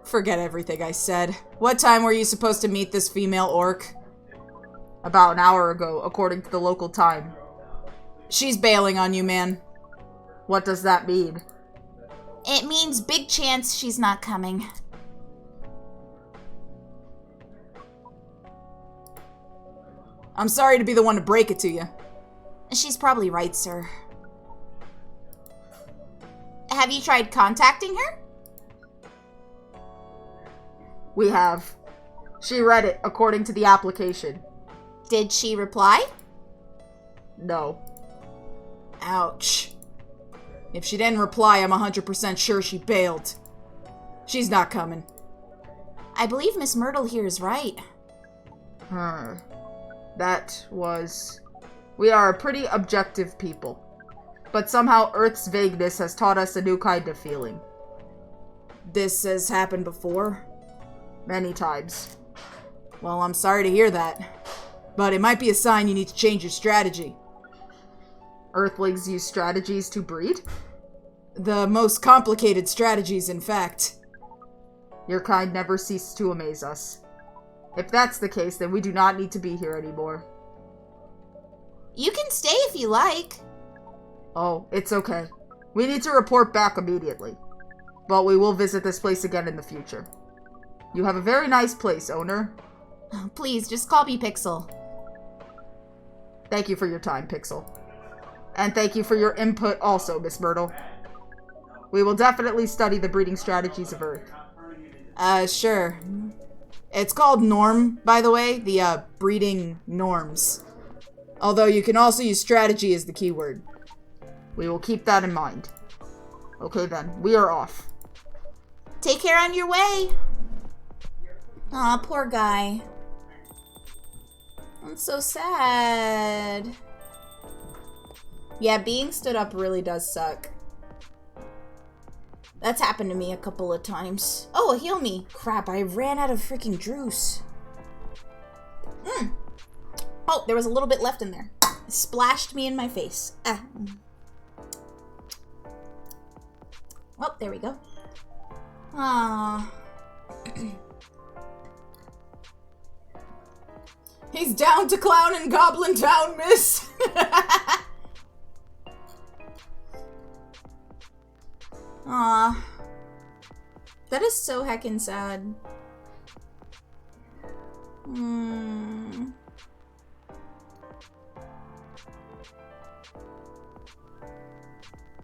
Forget everything I said. What time were you supposed to meet this female orc? About an hour ago, according to the local time. She's bailing on you, man. What does that mean? It means big chance she's not coming. I'm sorry to be the one to break it to you. She's probably right, sir. Have you tried contacting her? We have. She read it according to the application. Did she reply? No. Ouch. If she didn't reply, I'm 100% sure she bailed. She's not coming. I believe Miss Myrtle here is right. We are a pretty objective people. But somehow Earth's vagueness has taught us a new kind of feeling. This has happened before? Many times. Well, I'm sorry to hear that. But it might be a sign you need to change your strategy. Earthlings use strategies to breed? The most complicated strategies, in fact. Your kind never ceases to amaze us. If that's the case, then we do not need to be here anymore. You can stay if you like. Oh, it's okay. We need to report back immediately. But we will visit this place again in the future. You have a very nice place, owner. Please, just call me Pixel. Thank you for your time, Pixel. And thank you for your input also, Miss Myrtle. We will definitely study the breeding strategies of Earth. Sure. It's called norm, by the way, the, breeding norms. Although you can also use strategy as the keyword. We will keep that in mind. Okay then, we are off. Take care on your way. Aw, poor guy. I'm so sad. Yeah, being stood up really does suck. That's happened to me a couple of times. Oh, heal me. Crap, I ran out of freaking juice. Oh, there was a little bit left in there. It splashed me in my face. Oh, there we go. Ah. He's down to Clown and Goblin Town, miss. Aw. That is so heckin' sad.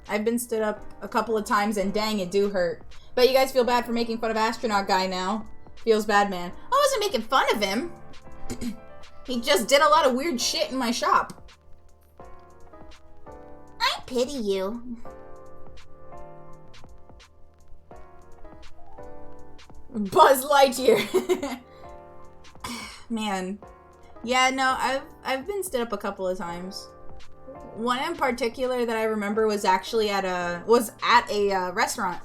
I've been stood up a couple of times and dang, it do hurt. But you guys feel bad for making fun of astronaut guy now. Feels bad, man. I wasn't making fun of him. He just did a lot of weird shit in my shop. I pity you. Buzz Lightyear. Man. Yeah, no, I've been stood up a couple of times. One in particular that I remember was actually at a restaurant.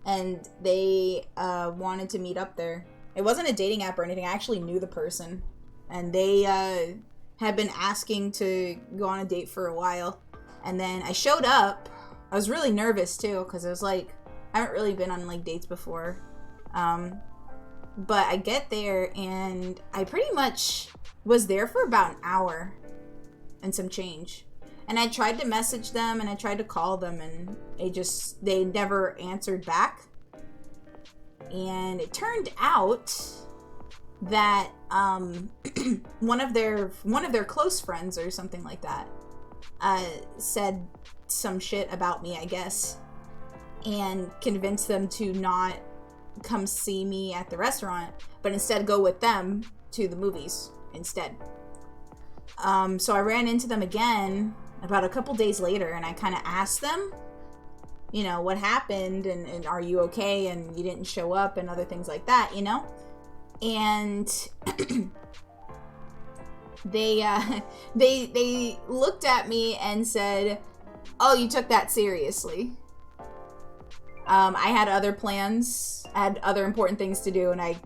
And they wanted to meet up there. It wasn't a dating app or anything. I actually knew the person. And they had been asking to go on a date for a while. And then I showed up. I was really nervous too, because I was like, I haven't really been on like dates before. But I get there and I pretty much was there for about an hour and some change. And I tried to message them and I tried to call them and they never answered back. And it turned out that one of their close friends or something like that said some shit about me, I guess, and convinced them to not come see me at the restaurant, but instead go with them to the movies instead. So I ran into them again about a couple days later, and I kind of asked them you know, what happened and are you okay and you didn't show up and other things like that, you know? And they looked at me and said, "Oh, you took that seriously." I had other plans, I had other important things to do, and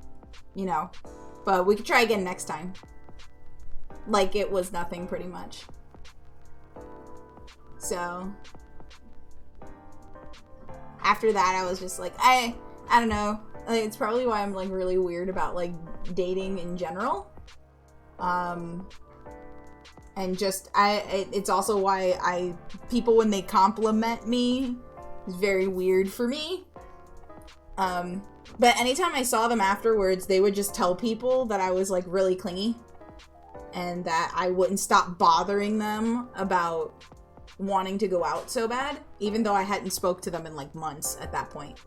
you know, but we could try again next time. Like it was nothing, pretty much. So after that, I was just like, I don't know. Like, it's probably why I'm like really weird about like dating in general. And just it's also why people when they compliment me is very weird for me. But anytime I saw them afterwards, they would just tell people that I was like really clingy and that I wouldn't stop bothering them about wanting to go out so bad, even though I hadn't spoke to them in like months at that point.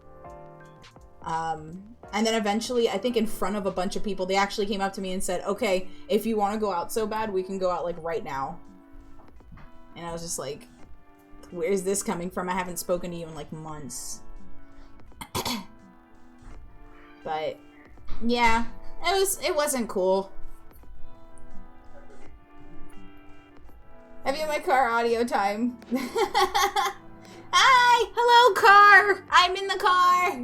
And then eventually, I think in front of a bunch of people, they actually came up to me and said, "Okay, if you want to go out so bad, we can go out like right now." And I was just like, where's this coming from? I haven't spoken to you in like months. But yeah, it wasn't cool. Have you my car audio time? Hi! Hello, car! I'm in the car!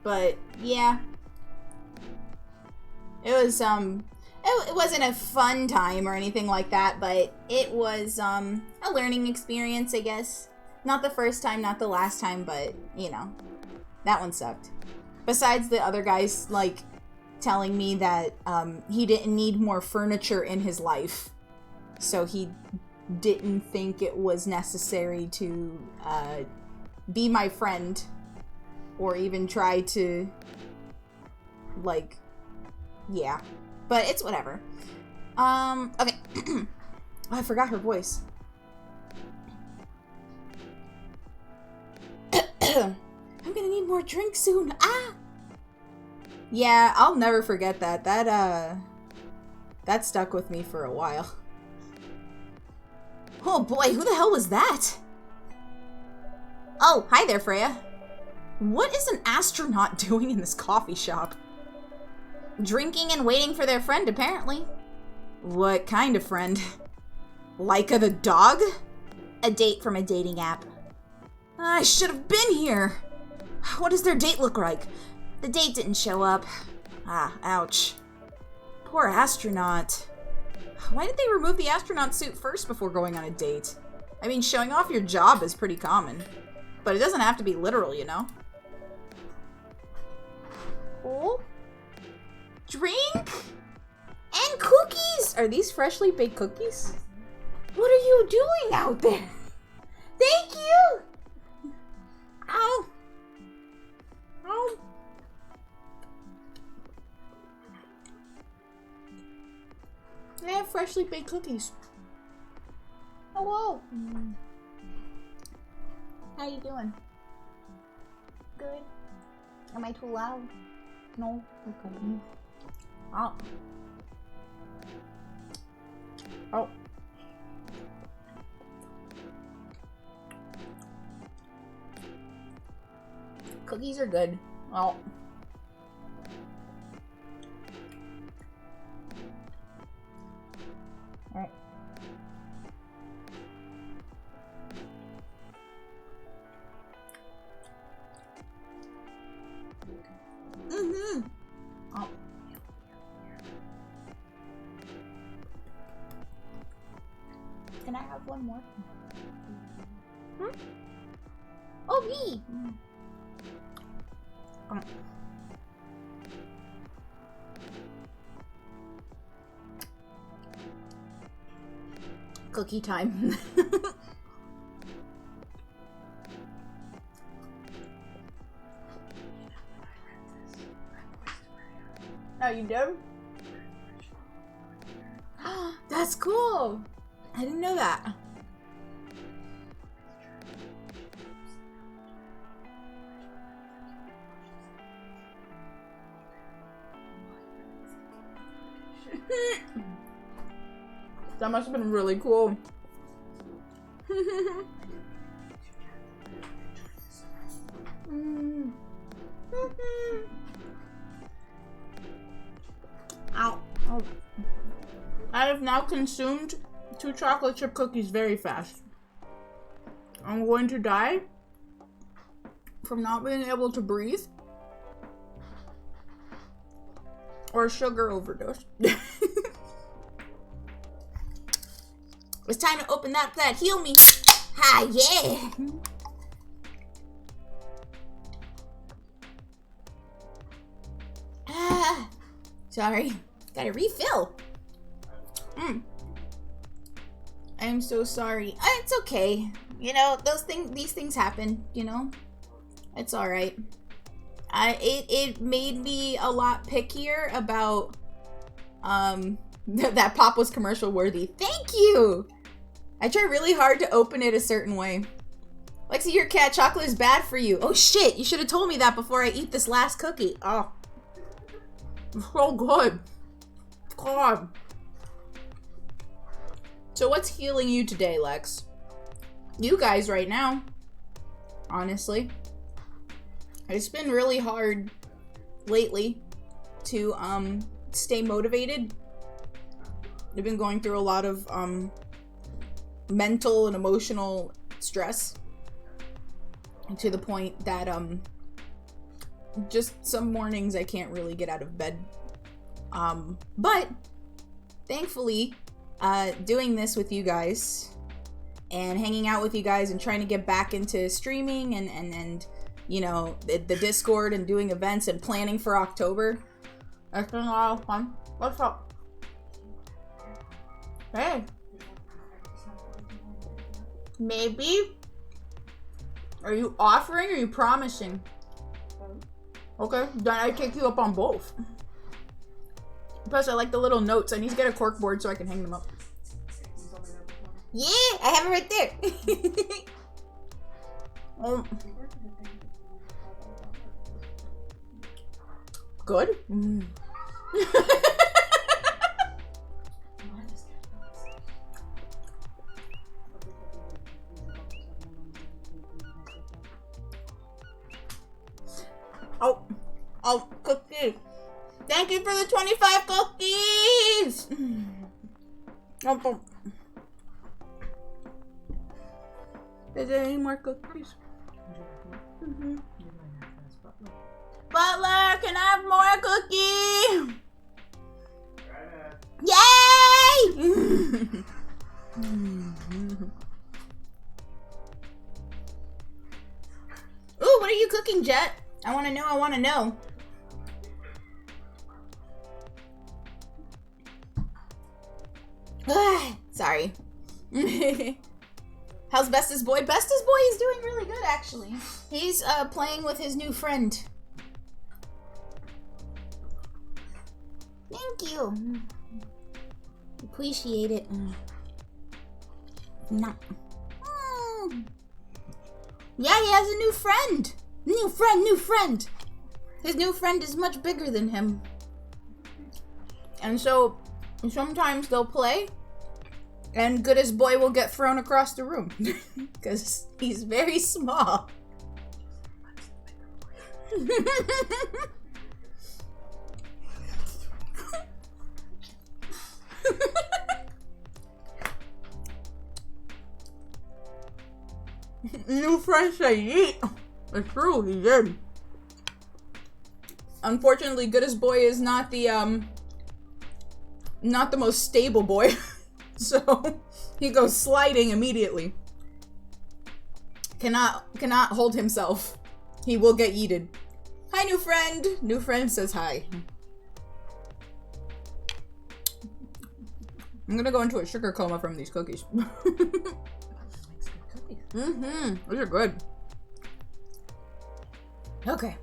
But yeah. It was, it wasn't a fun time or anything like that, but it was, a learning experience, I guess. Not the first time, not the last time, but, you know, that one sucked. Besides the other guys, like, telling me that, he didn't need more furniture in his life. So he didn't think it was necessary to, be my friend. Or even try to, like, yeah. But it's whatever. Okay. Oh, I forgot her voice. I'm gonna need more drink soon. Ah! Yeah, I'll never forget that. That stuck with me for a while. Oh boy, who the hell was that? Oh, hi there, Freya. What is an astronaut doing in this coffee shop? Drinking and waiting for their friend, apparently. What kind of friend? Laika the dog? A date from a dating app. I should have been here. What does their date look like? The date didn't show up. Ah, ouch. Poor astronaut. Why did they remove the astronaut suit first before going on a date? I mean, showing off your job is pretty common. But it doesn't have to be literal, you know? Oh? Drink? And cookies? Are these freshly baked cookies? What are you doing out there? Thank you! Ow. Ow. I have freshly baked cookies. Hello. How you doing? Good. Am I too loud? No? Okay. Oh. Oh. Cookies are good. Oh. Alright. Mm-hmm. Oh. Can I have one more? Hmm? Oh, me! Cookie time. Oh, you did? That's cool! I didn't know that. That must have been really cool. Ow. Oh. I have now consumed 2 chocolate chip cookies very fast. I'm going to die from not being able to breathe or sugar overdose. It's time to open that heal me. Ha, yeah. Ah, sorry. Gotta refill. I'm so sorry. It's okay. You know, these things happen, you know? It's alright. It made me a lot pickier about, that pop was commercial worthy. Thank you! I try really hard to open it a certain way. Lexi, your cat chocolate is bad for you. Oh shit, you should have told me that before I eat this last cookie. Oh. So good. God. So what's healing you today, Lex? You guys right now. Honestly. It's been really hard lately to stay motivated. I've been going through a lot of mental and emotional stress to the point that just some mornings I can't really get out of bed. But thankfully, doing this with you guys and hanging out with you guys and trying to get back into streaming and you know, the Discord and doing events and planning for October. It's been a lot of fun. What's up? Hey. Maybe? Are you offering or are you promising? Okay, then I take you up on both. Plus, I like the little notes. I need to get a cork board so I can hang them up. Yeah, I have it right there. Good. Oh, cookies. Thank you for the 25 cookies. Is there any more cookies? Butler, can I have more cookies? Yay! Ooh, what are you cooking, Jet? I want to know. Sorry. How's Bestest Boy? Bestest Boy is doing really good, actually. He's playing with his new friend. Thank you. Appreciate it. No. Yeah, he has a new friend. New friend. His new friend is much bigger than him. And so, sometimes they'll play, and Goodest Boy will get thrown across the room. Because he's very small. New friend say yeet. It's true, he did. Unfortunately, Goodest Boy is not the most stable boy. So he goes sliding immediately. Cannot hold himself. He will get yeeted. Hi, new friend. New friend says hi. I'm gonna go into a sugar coma from these cookies. These are good. Okay.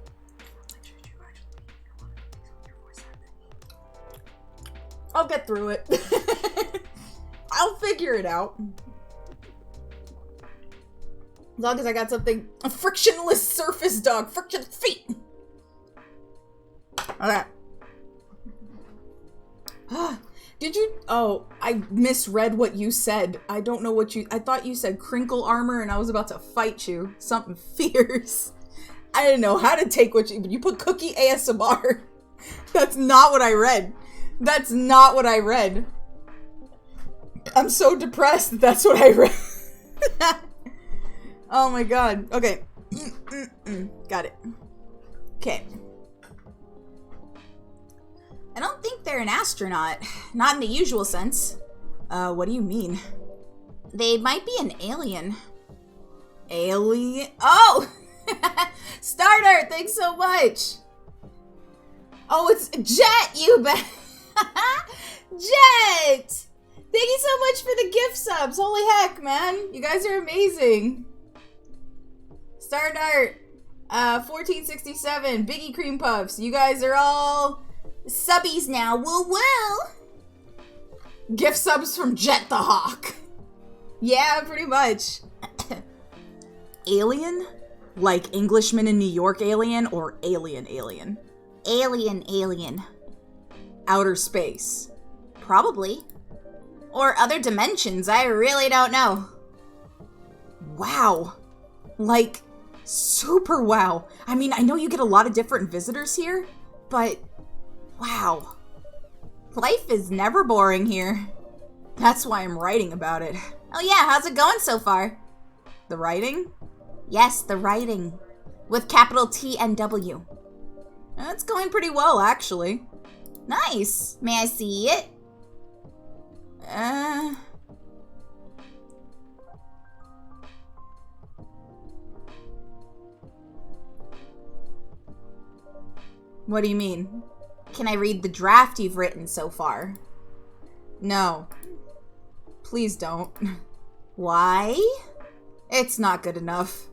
I'll get through it. I'll figure it out. As long as I got something, a frictionless surface dog, friction feet. Okay. Dude, Did you? Oh, I misread what you said. I don't know what you... I thought you said crinkle armor and I was about to fight you. Something fierce. I didn't know how to take what you put cookie ASMR. That's not what I read. That's not what I read. I'm so depressed. That's what I read. Oh my god. Okay. Got it. Okay. I don't think they're an astronaut. Not in the usual sense. What do you mean? They might be an alien. Alien? Oh! Starter, thanks so much! Oh, it's Jet, you bet! Jet! Thank you so much for the gift subs. Holy heck, man. You guys are amazing. Stardart, 1467, Biggie Cream Puffs. You guys are all subbies now. Woo woo! Gift subs from Jet the Hawk. Yeah, pretty much. Alien? Like Englishman in New York alien or alien alien? Alien. Outer space. Probably. Or other dimensions, I really don't know. Wow. Like, super wow. I mean, I know you get a lot of different visitors here, but wow. Life is never boring here. That's why I'm writing about it. Oh yeah, how's it going so far? The writing? Yes, the writing. With capital T and W. That's going pretty well, actually. Nice. May I see it? What do you mean? Can I read the draft you've written so far? No. Please don't. Why? It's not good enough.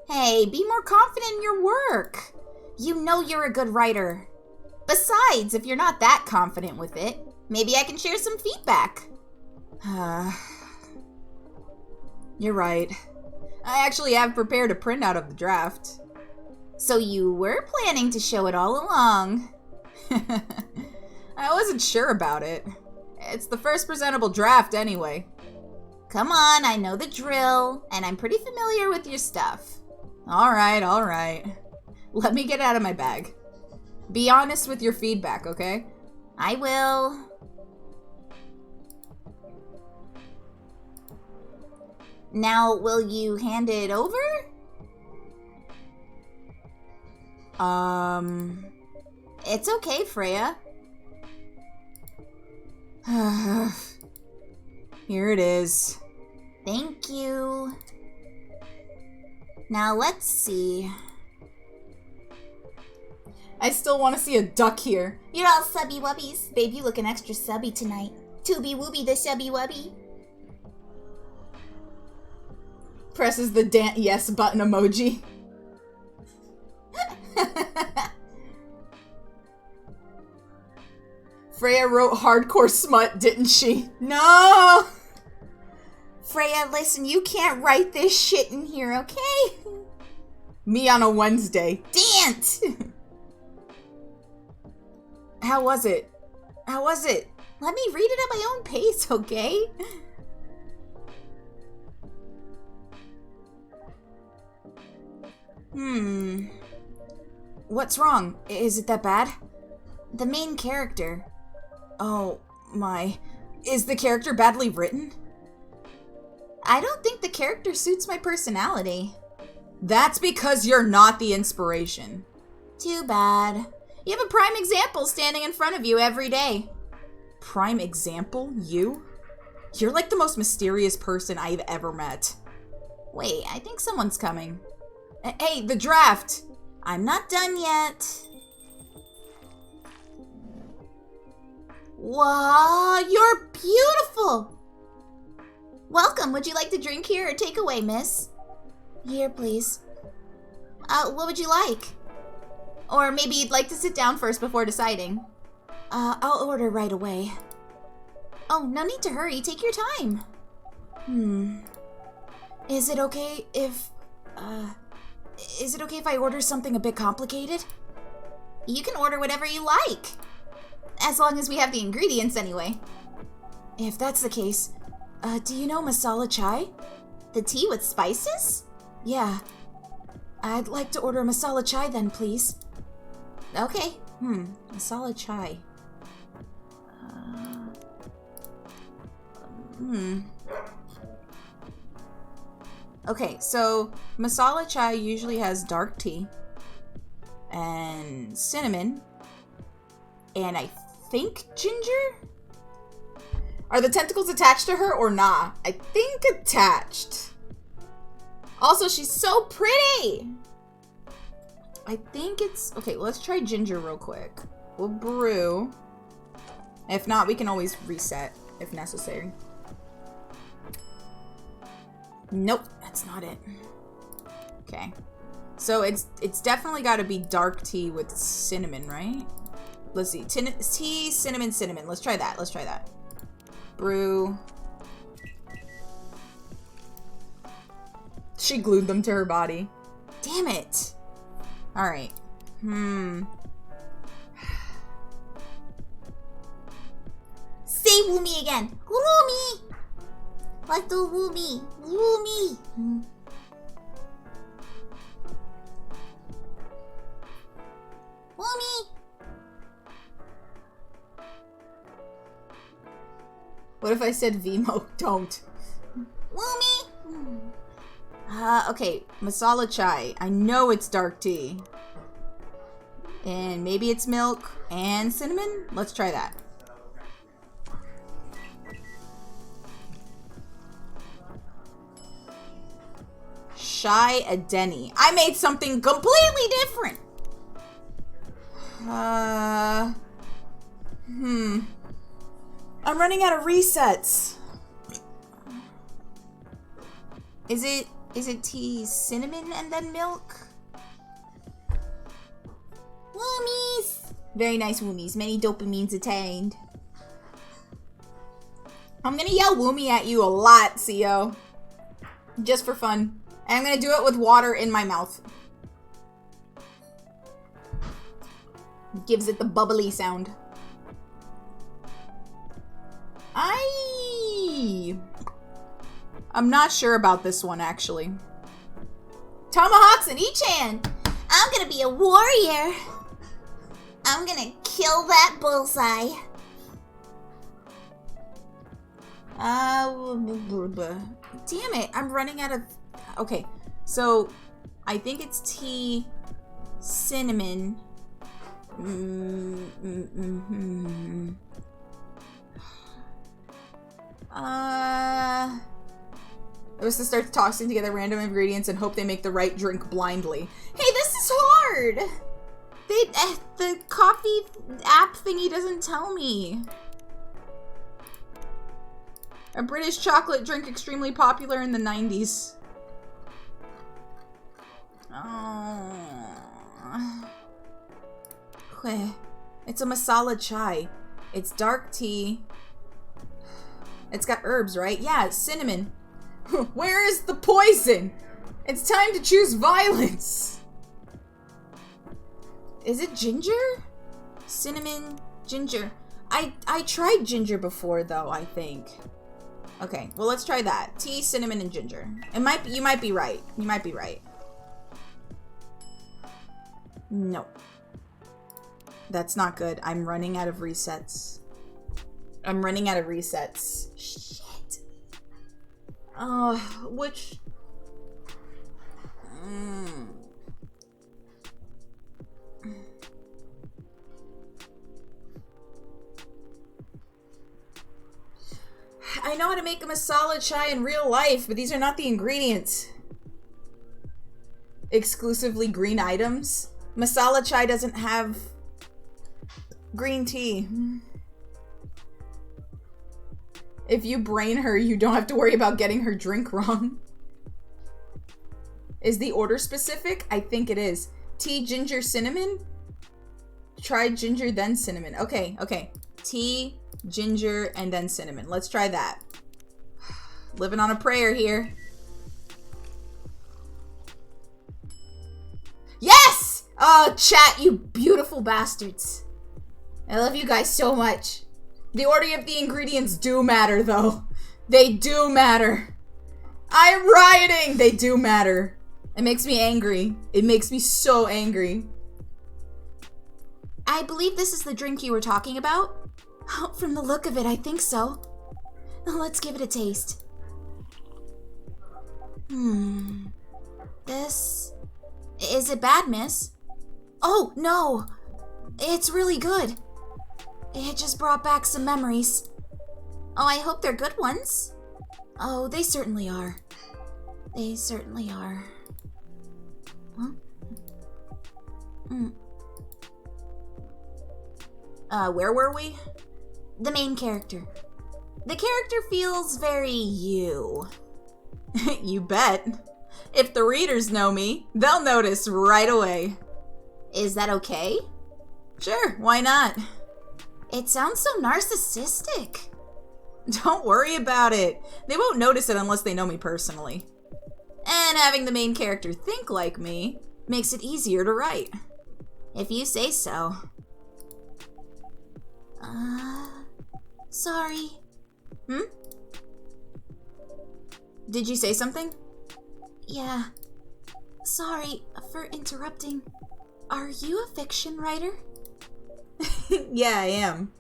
Hey, be more confident in your work. You know you're a good writer. Besides, if you're not that confident with it, maybe I can share some feedback. You're right. I actually have prepared a printout of the draft. So you were planning to show it all along. I wasn't sure about it. It's the first presentable draft anyway. Come on, I know the drill, and I'm pretty familiar with your stuff. All right. Let me get out of my bag. Be honest with your feedback, okay? I will. Now, will you hand it over? It's okay, Freya. Here it is. Thank you. Now, let's see. I still want to see a duck here. You're all subby wubbies. Babe, you looking extra subby tonight. Tooby wooby the subby wubby. Presses the yes button emoji. Freya wrote hardcore smut, didn't she? No! Freya, listen, you can't write this shit in here, okay? Me on a Wednesday. Dance! How was it? Let me read it at my own pace, okay? What's wrong? Is it that bad? The main character. Oh, my. Is the character badly written? I don't think the character suits my personality. That's because you're not the inspiration. Too bad. You have a prime example standing in front of you every day. Prime example? You? You're like the most mysterious person I've ever met. Wait, I think someone's coming. Hey, the draft! I'm not done yet. Wow, you're beautiful! Welcome, would you like to drink here or take away, miss? Here, please. What would you like? Or maybe you'd like to sit down first before deciding. I'll order right away. Oh, no need to hurry, take your time. Is it okay if I order something a bit complicated? You can order whatever you like. As long as we have the ingredients anyway. If that's the case, do you know masala chai? The tea with spices? Yeah. I'd like to order a masala chai then, please. Okay. Masala chai. Okay, so masala chai usually has dark tea and cinnamon and I think ginger? Are the tentacles attached to her or not? I think attached. Also, she's so pretty! I think it's... Okay, let's try ginger real quick. We'll brew. If not, we can always reset if necessary. Nope, that's not it. Okay. So it's definitely got to be dark tea with cinnamon, right? Let's see. Tea, cinnamon, cinnamon. Let's try that. Let's try that. Brew. She glued them to her body. Damn it. All right. Say Woomy again. Woomy. Like the Woomy. Woomy. Woomy. What if I said Vimo? Don't. Woomy. Okay. Masala chai. I know it's dark tea. And maybe it's milk and cinnamon? Let's try that. Shy Adeni. I made something completely different. I'm running out of resets. Is it tea, cinnamon, and then milk? Woomies! Very nice woomies. Many dopamines attained. I'm gonna yell woomie at you a lot, CO. Just for fun. And I'm gonna do it with water in my mouth. Gives it the bubbly sound. I'm not sure about this one, actually. Tomahawks in each hand. I'm gonna be a warrior. I'm gonna kill that bullseye. Damn it, I'm running out of... Okay, so I think it's tea, cinnamon. It was to start tossing together random ingredients and hope they make the right drink blindly. Hey, this is hard! The coffee app thingy doesn't tell me. A British chocolate drink extremely popular in the 90s. Oh. It's a masala chai. It's dark tea. It's got herbs, right? Yeah, it's cinnamon. Where is the poison? It's time to choose violence. Is it ginger? Cinnamon, ginger. I tried ginger before though, I think. Okay, well let's try that. Tea, cinnamon, and ginger. You might be right. You might be right. No. That's not good. I'm running out of resets. I'm running out of resets. Shit. Which... I know how to make a masala chai in real life, but these are not the ingredients. Exclusively green items. Masala chai doesn't have green tea. If you brain her, you don't have to worry about getting her drink wrong. Is the order specific? I think it is. Tea, ginger, cinnamon? Try ginger, then cinnamon. Okay, okay. Tea, ginger, and then cinnamon. Let's try that. Living on a prayer here. Yes! Oh, chat, you beautiful bastards. I love you guys so much. The order of the ingredients do matter, though. They do matter. I'm rioting! They do matter. It makes me angry. It makes me so angry. I believe this is the drink you were talking about. Oh, from the look of it, I think so. Let's give it a taste. This... Is it bad, miss? Oh, no. It's really good. It just brought back some memories. Oh, I hope they're good ones. Oh, they certainly are. They certainly are. Huh? Where were we? The main character. The character feels very you. You bet. If the readers know me, they'll notice right away. Is that okay? Sure, why not? It sounds so narcissistic. Don't worry about it. They won't notice it unless they know me personally. And having the main character think like me makes it easier to write. If you say so. Sorry. Did you say something? Yeah. Sorry for interrupting. Are you a fiction writer? Yeah, I am.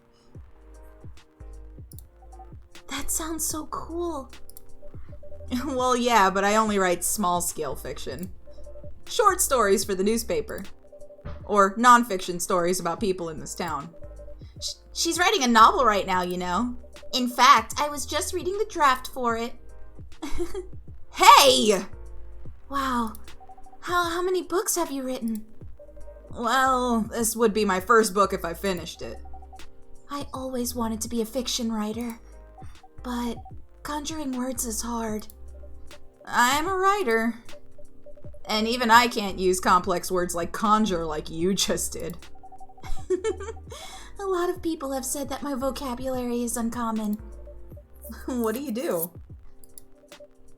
That sounds so cool. Well, yeah, but I only write small-scale fiction. Short stories for the newspaper. Or non-fiction stories about people in this town. She's writing a novel right now, you know. In fact, I was just reading the draft for it. Hey! Wow. How many books have you written? Well, this would be my first book if I finished it. I always wanted to be a fiction writer. But conjuring words is hard. I'm a writer. And even I can't use complex words like conjure like you just did. A lot of people have said that my vocabulary is uncommon. What do you do?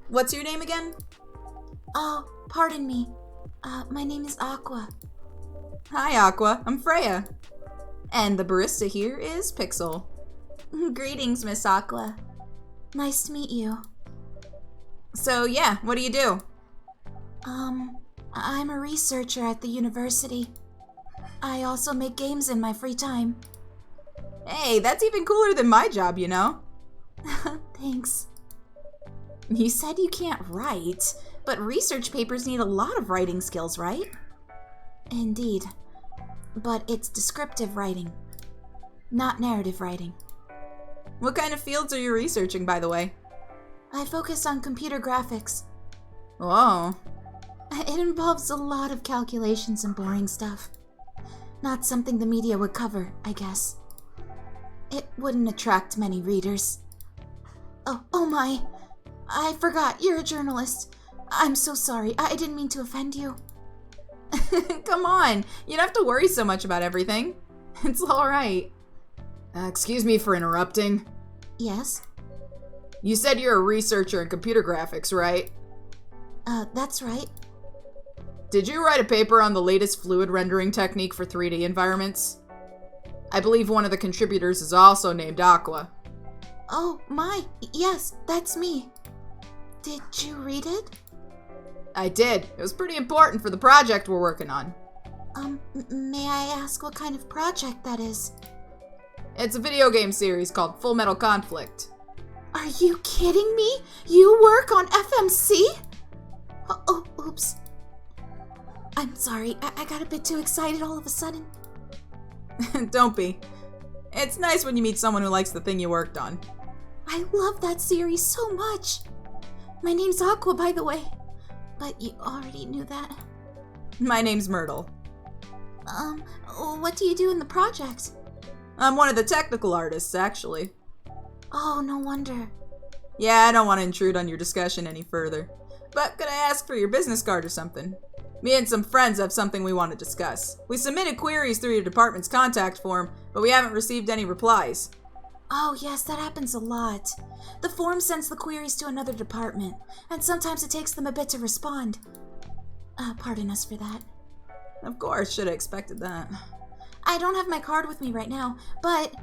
What's your name again? Oh, pardon me. My name is Aqua. Hi, Aqua. I'm Freya. And the barista here is Pixel. Greetings, Miss Aqua. Nice to meet you. So, yeah, what do you do? I'm a researcher at the university. I also make games in my free time. Hey, that's even cooler than my job, you know? Thanks. You said you can't write, but research papers need a lot of writing skills, right? Indeed. But it's descriptive writing, not narrative writing. What kind of fields are you researching, by the way? I focus on computer graphics. Oh. It involves a lot of calculations and boring stuff. Not something the media would cover, I guess. It wouldn't attract many readers. Oh my. I forgot, you're a journalist. I'm so sorry, I didn't mean to offend you. Come on, you don't have to worry so much about everything. It's alright. Excuse me for interrupting. Yes? You said you're a researcher in computer graphics, right? That's right. Did you write a paper on the latest fluid rendering technique for 3D environments? I believe one of the contributors is also named Aqua. Oh my, yes, that's me. Did you read it? I did. It was pretty important for the project we're working on. May I ask what kind of project that is? It's a video game series called Full Metal Conflict. Are you kidding me? You work on FMC? Oh, oops. I'm sorry, I got a bit too excited all of a sudden. Don't be. It's nice when you meet someone who likes the thing you worked on. I love that series so much. My name's Aqua, by the way. But you already knew that. My name's Myrtle. What do you do in the project? I'm one of the technical artists, actually. Oh, no wonder. Yeah, I don't want to intrude on your discussion any further. But could I ask for your business card or something? Me and some friends have something we want to discuss. We submitted queries through your department's contact form, but we haven't received any replies. Oh, yes, that happens a lot. The form sends the queries to another department, and sometimes it takes them a bit to respond. Pardon us for that. Of course, should have expected that. I don't have my card with me right now, but,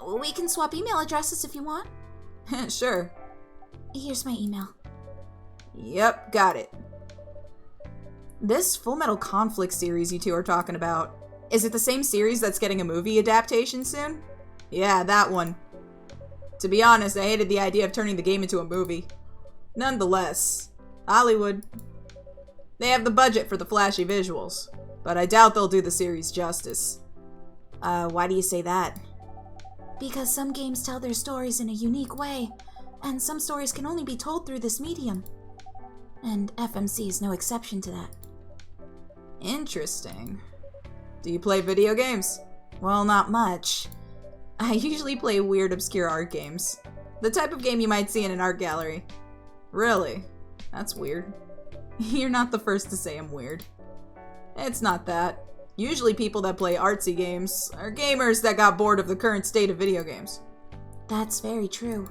We can swap email addresses if you want. Sure. Here's my email. Yep, got it. This Full Metal Conflict series you two are talking about, is it the same series that's getting a movie adaptation soon? Yeah, that one. To be honest, I hated the idea of turning the game into a movie. Nonetheless, Hollywood. They have the budget for the flashy visuals, but I doubt they'll do the series justice. Why do you say that? Because some games tell their stories in a unique way, and some stories can only be told through this medium. And FMC is no exception to that. Interesting. Do you play video games? Well, not much. I usually play weird, obscure art games. The type of game you might see in an art gallery. Really? That's weird. You're not the first to say I'm weird. It's not that. Usually people that play artsy games are gamers that got bored of the current state of video games. That's very true.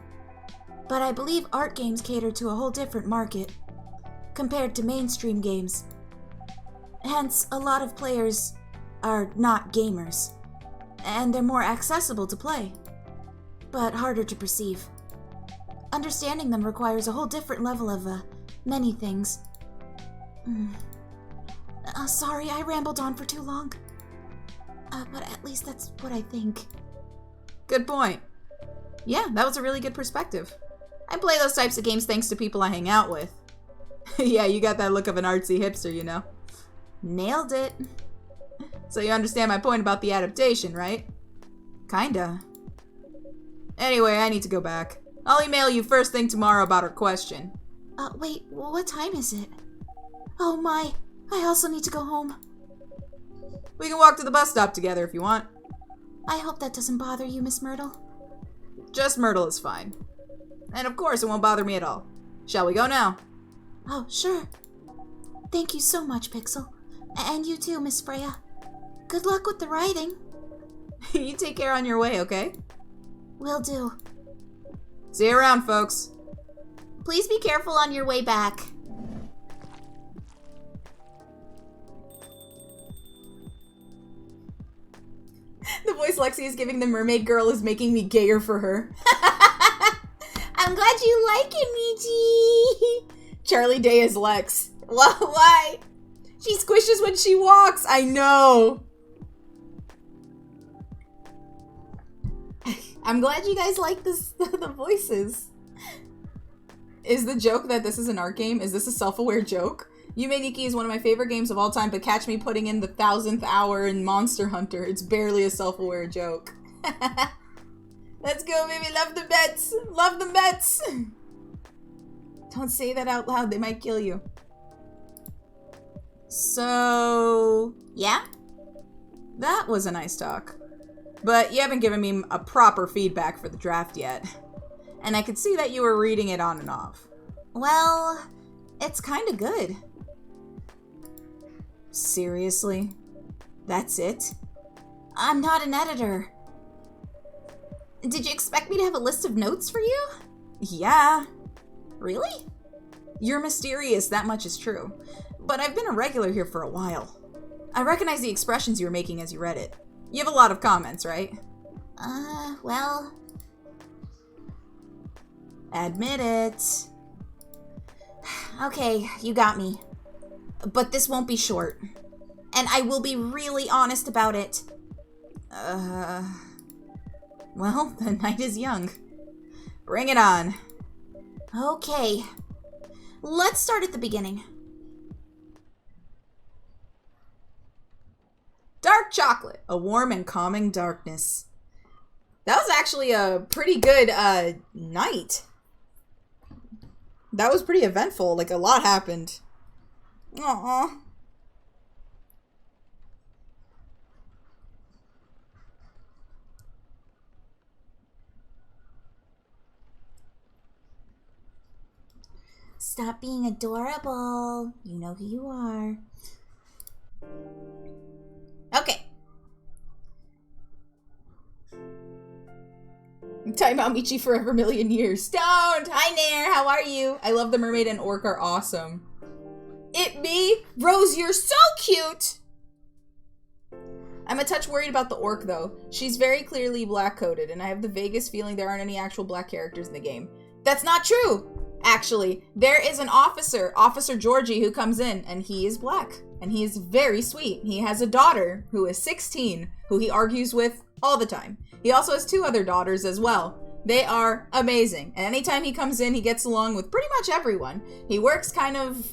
But I believe art games cater to a whole different market, compared to mainstream games. Hence, a lot of players are not gamers, and they're more accessible to play, but harder to perceive. Understanding them requires a whole different level of, many things. Sorry, I rambled on for too long. But at least that's what I think. Good point. Yeah, that was a really good perspective. I play those types of games thanks to people I hang out with. Yeah, you got that look of an artsy hipster, you know? Nailed it. So you understand my point about the adaptation, right? Kinda. Anyway, I need to go back. I'll email you first thing tomorrow about our question. Wait, what time is it? Oh my, I also need to go home. We can walk to the bus stop together if you want. I hope that doesn't bother you, Miss Myrtle. Just Myrtle is fine. And of course, it won't bother me at all. Shall we go now? Oh, sure. Thank you so much, Pixel. And you too, Miss Freya. Good luck with the writing. You take care on your way, okay? Will do. See you around, folks. Please be careful on your way back. The voice Lexi is giving the mermaid girl is making me gayer for her. I'm glad you like it, Michi. Charlie Day is Lex. Why? She squishes when she walks. I know. I'm glad you guys like this, the voices. Is the joke that this is an art game? Is this a self-aware joke? Yume Nikki is one of my favorite games of all time, but catch me putting in the 1000th hour in Monster Hunter. It's barely a self-aware joke. Let's go, baby. Love the bets. Love the bets. Don't say that out loud. They might kill you. So, yeah? That was a nice talk. But you haven't given me a proper feedback for the draft yet. And I could see that you were reading it on and off. Well, it's kinda good. Seriously? That's it? I'm not an editor. Did you expect me to have a list of notes for you? Yeah. Really? You're mysterious, that much is true. But I've been a regular here for a while. I recognize the expressions you were making as you read it. You have a lot of comments, right? Well... Admit it. Okay, you got me. But this won't be short. And I will be really honest about it. Well, the night is young. Bring it on. Okay. Let's start at the beginning. Dark chocolate. A warm and calming darkness. That was actually a pretty good night. That was pretty eventful. Like, a lot happened. Aww. Stop being adorable. You know who you are. Okay. Time out, Michi, forever million years. Don't! Hi, Nair. How are you? I love the mermaid and orc are awesome. It me? Rose, you're so cute! I'm a touch worried about the orc, though. She's very clearly black-coded, and I have the vaguest feeling there aren't any actual black characters in the game. That's not true! Actually, there is an officer, Officer Georgie, who comes in, and he is black. And he is very sweet. He has a daughter who is 16, who he argues with all the time. He also has 2 other daughters as well. They are amazing. And anytime he comes in, he gets along with pretty much everyone. He works kind of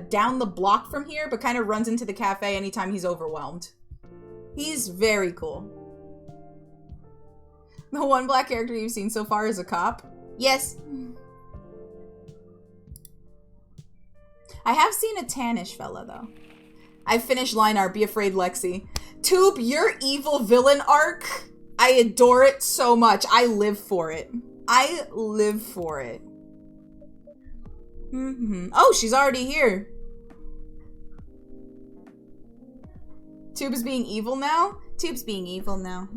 down the block from here, but kind of runs into the cafe anytime he's overwhelmed. He's very cool. The one black character you've seen so far is a cop? Yes. I have seen a tannish fella, though. I've finished line art, Be Afraid, Lexi. Tube, your evil villain arc, I adore it so much. I live for it. I live for it. Oh, she's already here. Tube is being evil now? Tube's being evil now.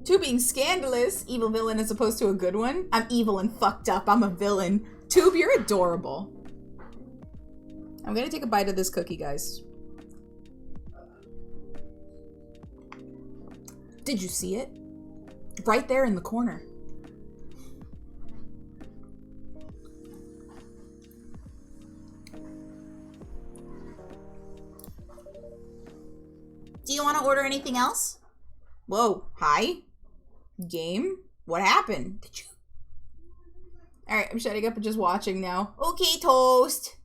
Tube being scandalous. Evil villain as opposed to a good one. I'm evil and fucked up. I'm a villain. Tube, you're adorable. I'm gonna take a bite of this cookie, guys. Did you see it? Right there in the corner. Do you want to order anything else? Whoa, hi? Game? What happened? Did you? Alright, I'm shutting up and just watching now. Okay, toast.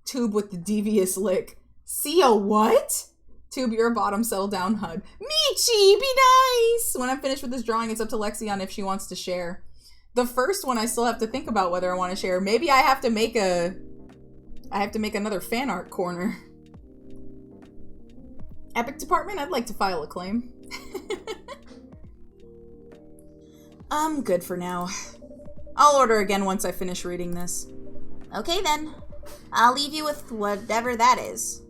Tube with the devious lick. See a what? Tube, you're a bottom, settle down, HUD. Michi, be nice! When I'm finished with this drawing, it's up to Lexi on if she wants to share. The first one, I still have to think about whether I want to share. Maybe I have to make another fan art corner. Epic department, I'd like to file a claim. I'm good for now. I'll order again once I finish reading this. Okay then. I'll leave you with whatever that is.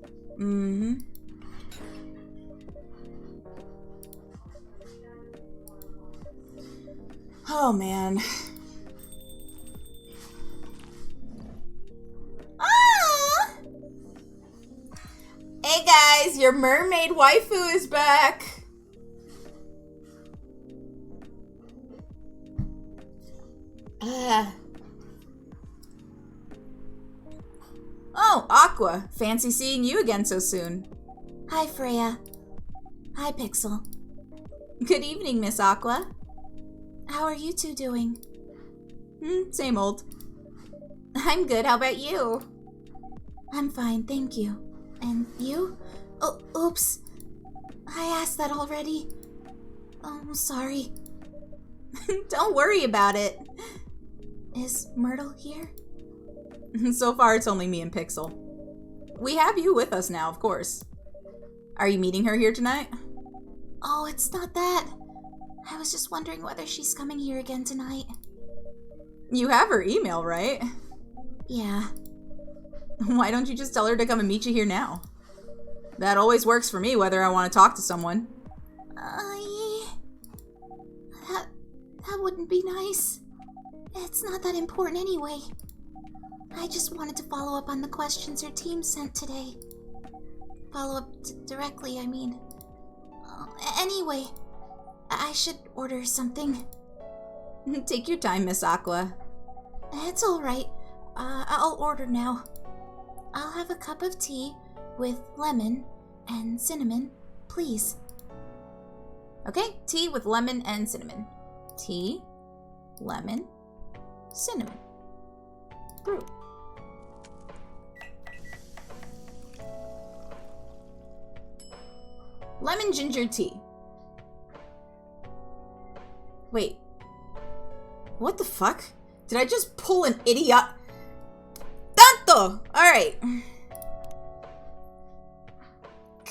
Oh man. Ah! Hey guys, your mermaid waifu is back. Oh, Aqua. Fancy seeing you again so soon. Hi, Freya. Hi, Pixel. Good evening, Miss Aqua. How are you two doing? Same old. I'm good. How about you? I'm fine, thank you. And you? Oh, oops. I asked that already. Oh, sorry. Don't worry about it. Is Myrtle here? So far, it's only me and Pixel. We have you with us now, of course. Are you meeting her here tonight? Oh, it's not that. I was just wondering whether she's coming here again tonight. You have her email, right? Yeah. Why don't you just tell her to come and meet you here now? That always works for me, whether I want to talk to someone. That wouldn't be nice. It's not that important anyway. I just wanted to follow up on the questions her team sent today. Follow up directly, I mean. Anyway, I should order something. Take your time, Miss Aqua. It's alright. I'll order now. I'll have a cup of tea with lemon and cinnamon, please. Okay, tea with lemon and cinnamon. Tea, lemon, cinnamon. Brew. Lemon ginger tea. Wait. What the fuck? Did I just pull an idiot? Tanto! Alright.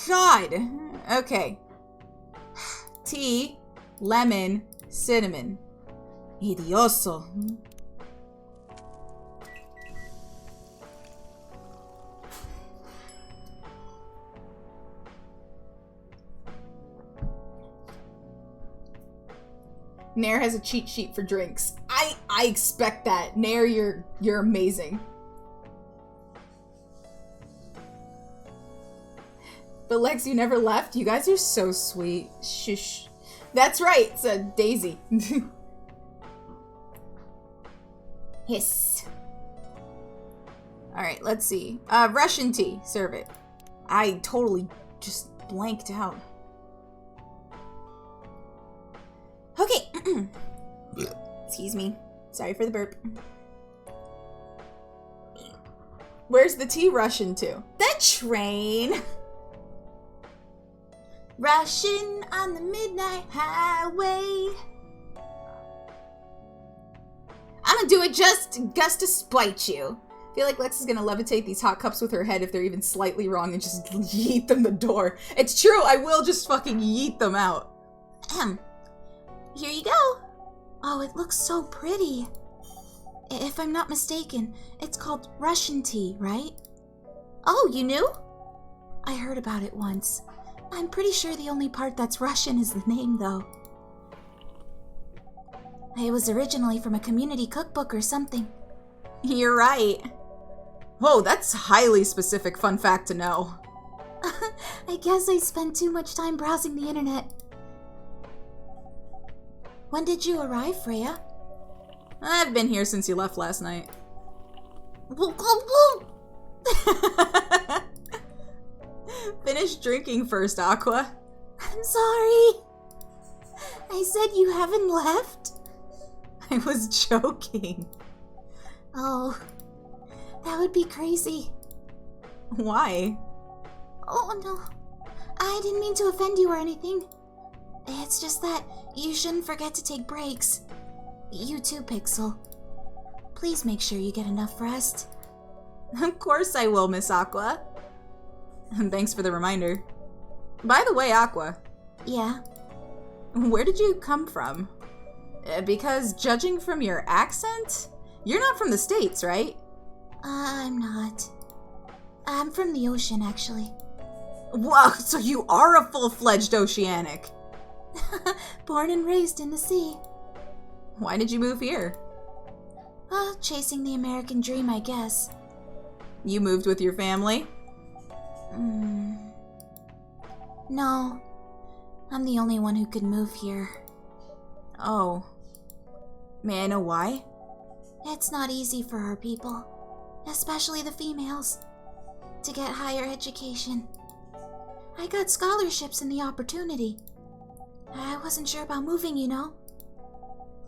God. Okay. Tea, lemon, cinnamon. Idioso. Nair has a cheat sheet for drinks. I expect that. Nair, you're amazing. But Lex, you never left? You guys are so sweet. Shush. That's right, it's a Daisy. Hiss. Alright, let's see. Russian tea. Serve it. I totally just blanked out. Okay. Excuse me. Sorry for the burp. Where's the tea rushing to? The train. Rushing on the midnight highway. I'm gonna do it just to spite you. I feel like Lex is gonna levitate these hot cups with her head if they're even slightly wrong and just yeet them the door. It's true, I will just fucking yeet them out. Here you go. Oh, it looks so pretty. If I'm not mistaken, it's called Russian tea, right? Oh, you knew? I heard about it once. I'm pretty sure the only part that's Russian is the name, though. It was originally from a community cookbook or something. You're right. Whoa, that's highly specific fun fact to know. I guess I spent too much time browsing the internet. When did you arrive, Freya? I've been here since you left last night. Finish drinking first, Aqua. I'm sorry. I said you haven't left? I was joking. Oh, that would be crazy. Why? Oh, no. I didn't mean to offend you or anything. It's just that you shouldn't forget to take breaks. You too, Pixel. Please make sure you get enough rest. Of course I will, Miss Aqua. And thanks for the reminder. By the way, Aqua. Yeah? Where did you come from? Because judging from your accent, you're not from the States, right? I'm not. I'm from the ocean, actually. Wow, so you are a full-fledged oceanic. Born and raised in the sea. Why did you move here? Chasing the American dream, I guess. You moved with your family? No. I'm the only one who could move here. Oh. May I know why? It's not easy for our people, especially the females, to get higher education. I got scholarships and the opportunity. I wasn't sure about moving, you know,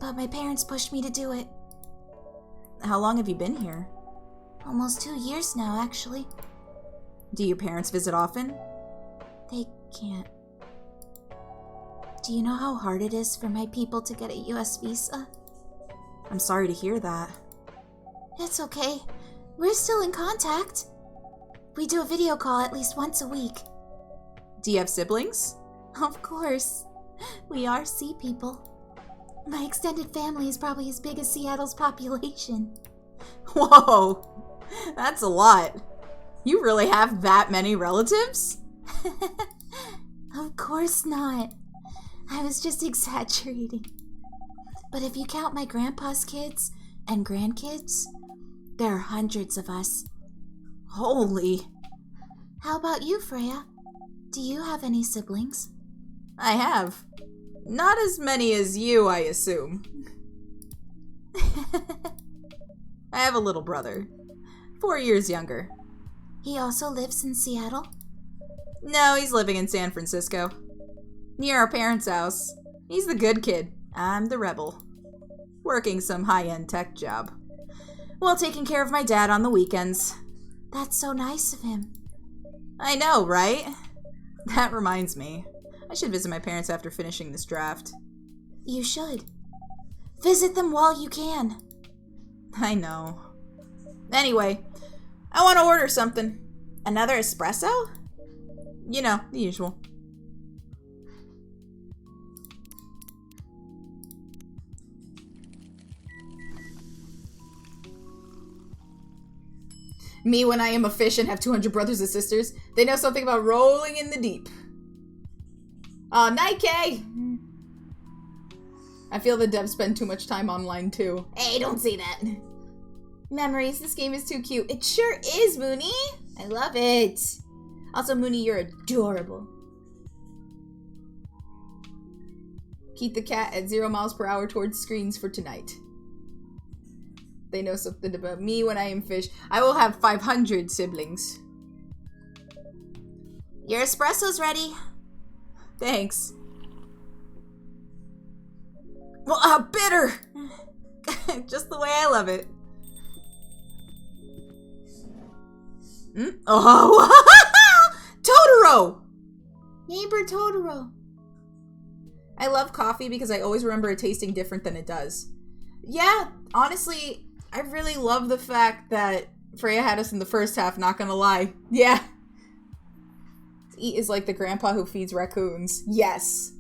but my parents pushed me to do it. How long have you been here? Almost 2 years now, actually. Do your parents visit often? They can't. Do you know how hard it is for my people to get a US visa? I'm sorry to hear that. It's okay. We're still in contact. We do a video call at least once a week. Do you have siblings? Of course. We are sea people. My extended family is probably as big as Seattle's population. Whoa! That's a lot. You really have that many relatives? Of course not. I was just exaggerating. But if you count my grandpa's kids and grandkids, there are hundreds of us. Holy. How about you, Freya? Do you have any siblings? I have. Not as many as you, I assume. I have a little brother. 4 years younger. He also lives in Seattle? No, he's living in San Francisco. Near our parents' house. He's the good kid. I'm the rebel. Working some high-end tech job. While taking care of my dad on the weekends. That's so nice of him. I know, right? That reminds me. I should visit my parents after finishing this draft. You should. Visit them while you can. I know. Anyway, I want to order something. Another espresso? You know, the usual. Me when I am a fish and have 200 brothers and sisters. They know something about rolling in the deep. Nike! I feel the devs spend too much time online too. Hey, don't say that. Memories, this game is too cute. It sure is, Mooney. I love it. Also, Mooney, you're adorable. Keep the cat at 0 miles per hour towards screens for tonight. They know something about me when I am fish. I will have 500 siblings. Your espresso's ready. Thanks. Well, bitter! Just the way I love it. Oh! Totoro! Neighbor Totoro. I love coffee because I always remember it tasting different than it does. Yeah, honestly, I really love the fact that Freya had us in the first half, not gonna lie. Yeah. Eat is like the grandpa who feeds raccoons. Yes.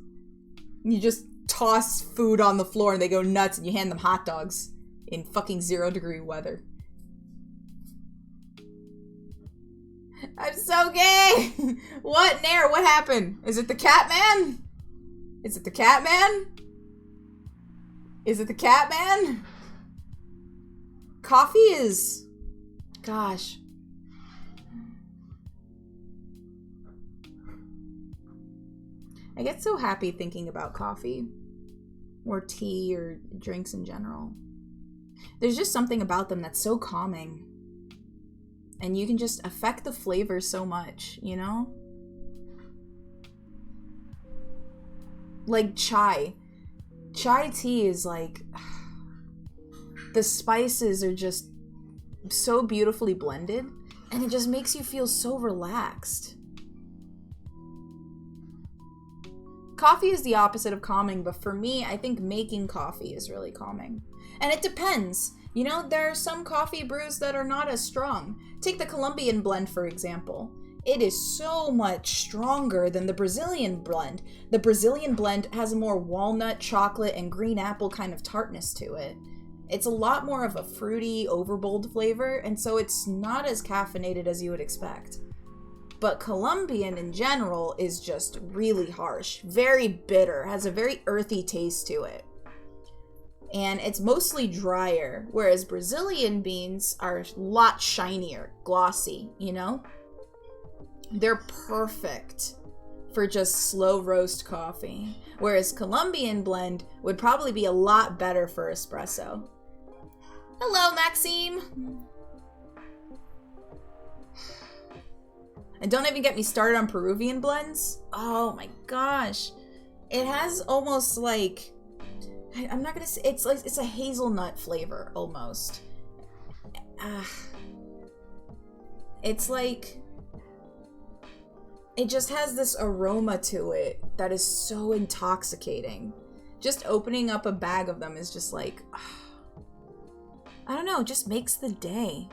You just toss food on the floor and they go nuts and you hand them hot dogs in fucking 0-degree weather. I'm so gay! What, Nair? What happened? Is it the cat man? Is it the cat man? Is it the cat man? Coffee is... Gosh. I get so happy thinking about coffee. Or tea or drinks in general. There's just something about them that's so calming. And you can just affect the flavor so much, you know? Like chai. Chai tea is like... The spices are just so beautifully blended. And it just makes you feel so relaxed. Coffee is the opposite of calming, but for me, I think making coffee is really calming. And it depends. You know, there are some coffee brews that are not as strong. Take the Colombian blend, for example. It is so much stronger than the Brazilian blend. The Brazilian blend has a more walnut, chocolate, and green apple kind of tartness to it. It's a lot more of a fruity, overbold flavor, and so it's not as caffeinated as you would expect. But Colombian in general is just really harsh, very bitter, has a very earthy taste to it. And it's mostly drier, whereas Brazilian beans are a lot shinier, glossy, you know? They're perfect for just slow roast coffee, whereas Colombian blend would probably be a lot better for espresso. Hello, Maxime! And don't even get me started on Peruvian blends. Oh my gosh. It has almost like... I'm not gonna say... It's a hazelnut flavor, almost. It's like... It just has this aroma to it that is so intoxicating. Just opening up a bag of them is just like... I don't know, it just makes the day.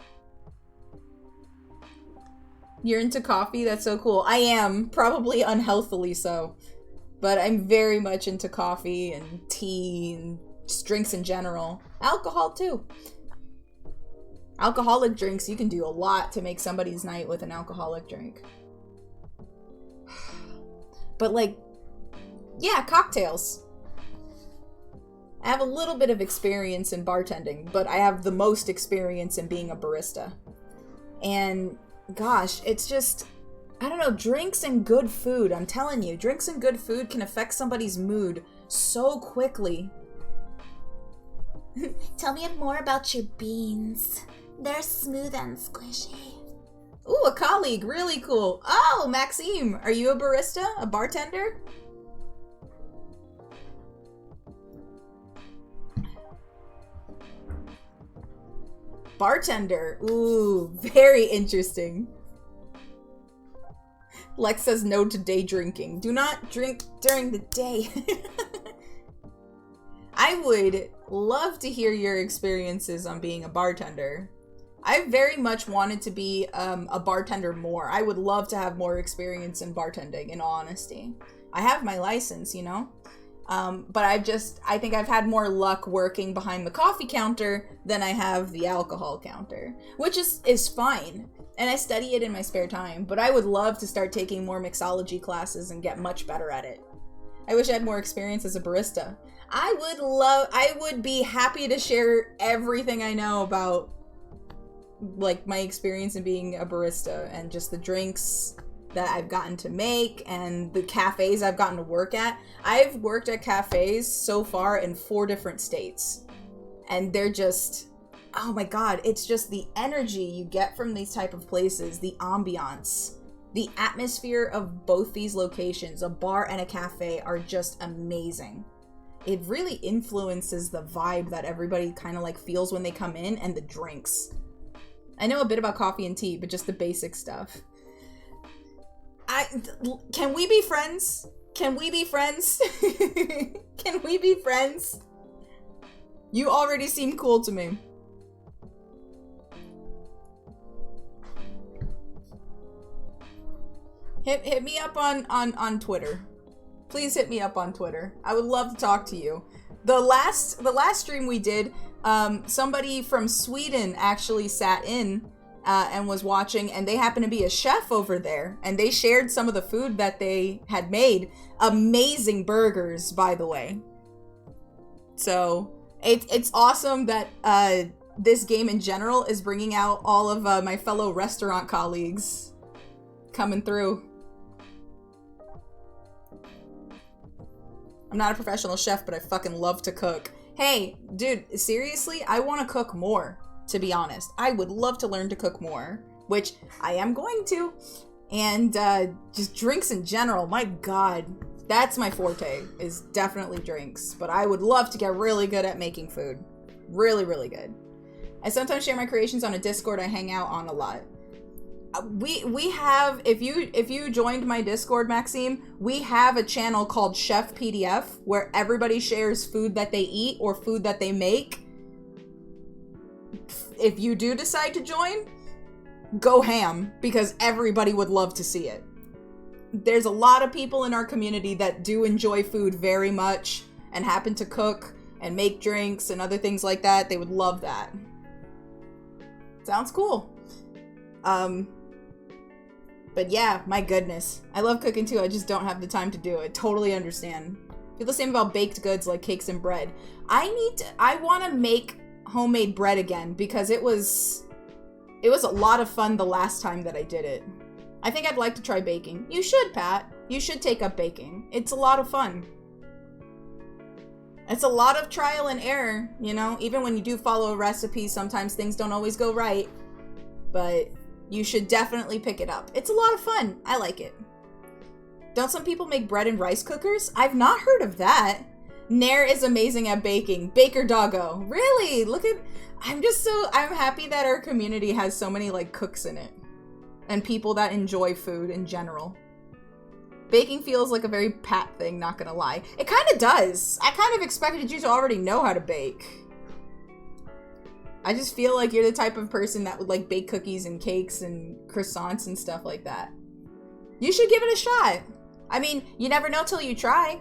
You're into coffee? That's so cool. I am. Probably unhealthily so. But I'm very much into coffee and tea and just drinks in general. Alcohol, too. Alcoholic drinks, you can do a lot to make somebody's night with an alcoholic drink. But, like, yeah, cocktails. I have a little bit of experience in bartending, but I have the most experience in being a barista. And... gosh, it's just, I don't know, drinks and good food. I'm telling you, drinks and good food can affect somebody's mood so quickly. Tell me more about your beans. They're smooth and squishy. Ooh, a colleague, really cool. Oh, Maxime, are you a barista? A bartender? Bartender. Ooh, very interesting. Lex says no to day drinking. Do not drink during the day. I would love to hear your experiences on being a bartender. I very much wanted to be a bartender more. I would love to have more experience in bartending, in all honesty. I have my license, you know? But I think I've had more luck working behind the coffee counter than I have the alcohol counter, which is fine. And I study it in my spare time, but I would love to start taking more mixology classes and get much better at it. I wish I had more experience as a barista. I would be happy to share everything I know about, like, my experience in being a barista and just the drinks that I've gotten to make and the cafes I've gotten to work at. I've worked at cafes so far in 4 different states. And they're just, oh my god, it's just the energy you get from these type of places, the ambiance, the atmosphere of both these locations, a bar and a cafe, are just amazing. It really influences the vibe that everybody kind of like feels when they come in, and the drinks. I know a bit about coffee and tea, but just the basic stuff. Can we be friends? Can we be friends? Can we be friends? You already seem cool to me. Hit me up on Twitter. Please hit me up on Twitter. I would love to talk to you. The last stream we did, somebody from Sweden actually sat in and was watching, and they happened to be a chef over there, and they shared some of the food that they had made. Amazing burgers, by the way. So it's awesome that this game in general is bringing out all of my fellow restaurant colleagues coming through. I'm not a professional chef, but I fucking love to cook. Hey, dude, seriously, I want to cook more, to be honest. I would love to learn to cook more, which I am going to. And just drinks in general, my god. That's my forte, is definitely drinks. But I would love to get really good at making food. Really, really good. I sometimes share my creations on a Discord I hang out on a lot. We have, if you joined my Discord, Maxime, we have a channel called Chef PDF where everybody shares food that they eat or food that they make. If you do decide to join, go ham, because everybody would love to see it. There's a lot of people in our community that do enjoy food very much and happen to cook and make drinks and other things like that. They would love that. Sounds cool. But yeah, my goodness. I love cooking too, I just don't have the time to do it. Totally understand. Feel the same about baked goods like cakes and bread. I want to make homemade bread again because it was a lot of fun the last time that I did it. I think I'd like to try baking. You should, Pat. You should take up baking. It's a lot of fun. It's a lot of trial and error, you know? Even when you do follow a recipe, sometimes things don't always go right. But you should definitely pick it up. It's a lot of fun. I like it. Don't some people make bread in rice cookers? I've not heard of that. Nair is amazing at baking. Baker Doggo. Really? Look at... I'm happy that our community has so many, like, cooks in it. And people that enjoy food in general. Baking feels like a very Pat thing, not gonna lie. It kind of does. I kind of expected you to already know how to bake. I just feel like you're the type of person that would like bake cookies and cakes and croissants and stuff like that. You should give it a shot. I mean, you never know till you try.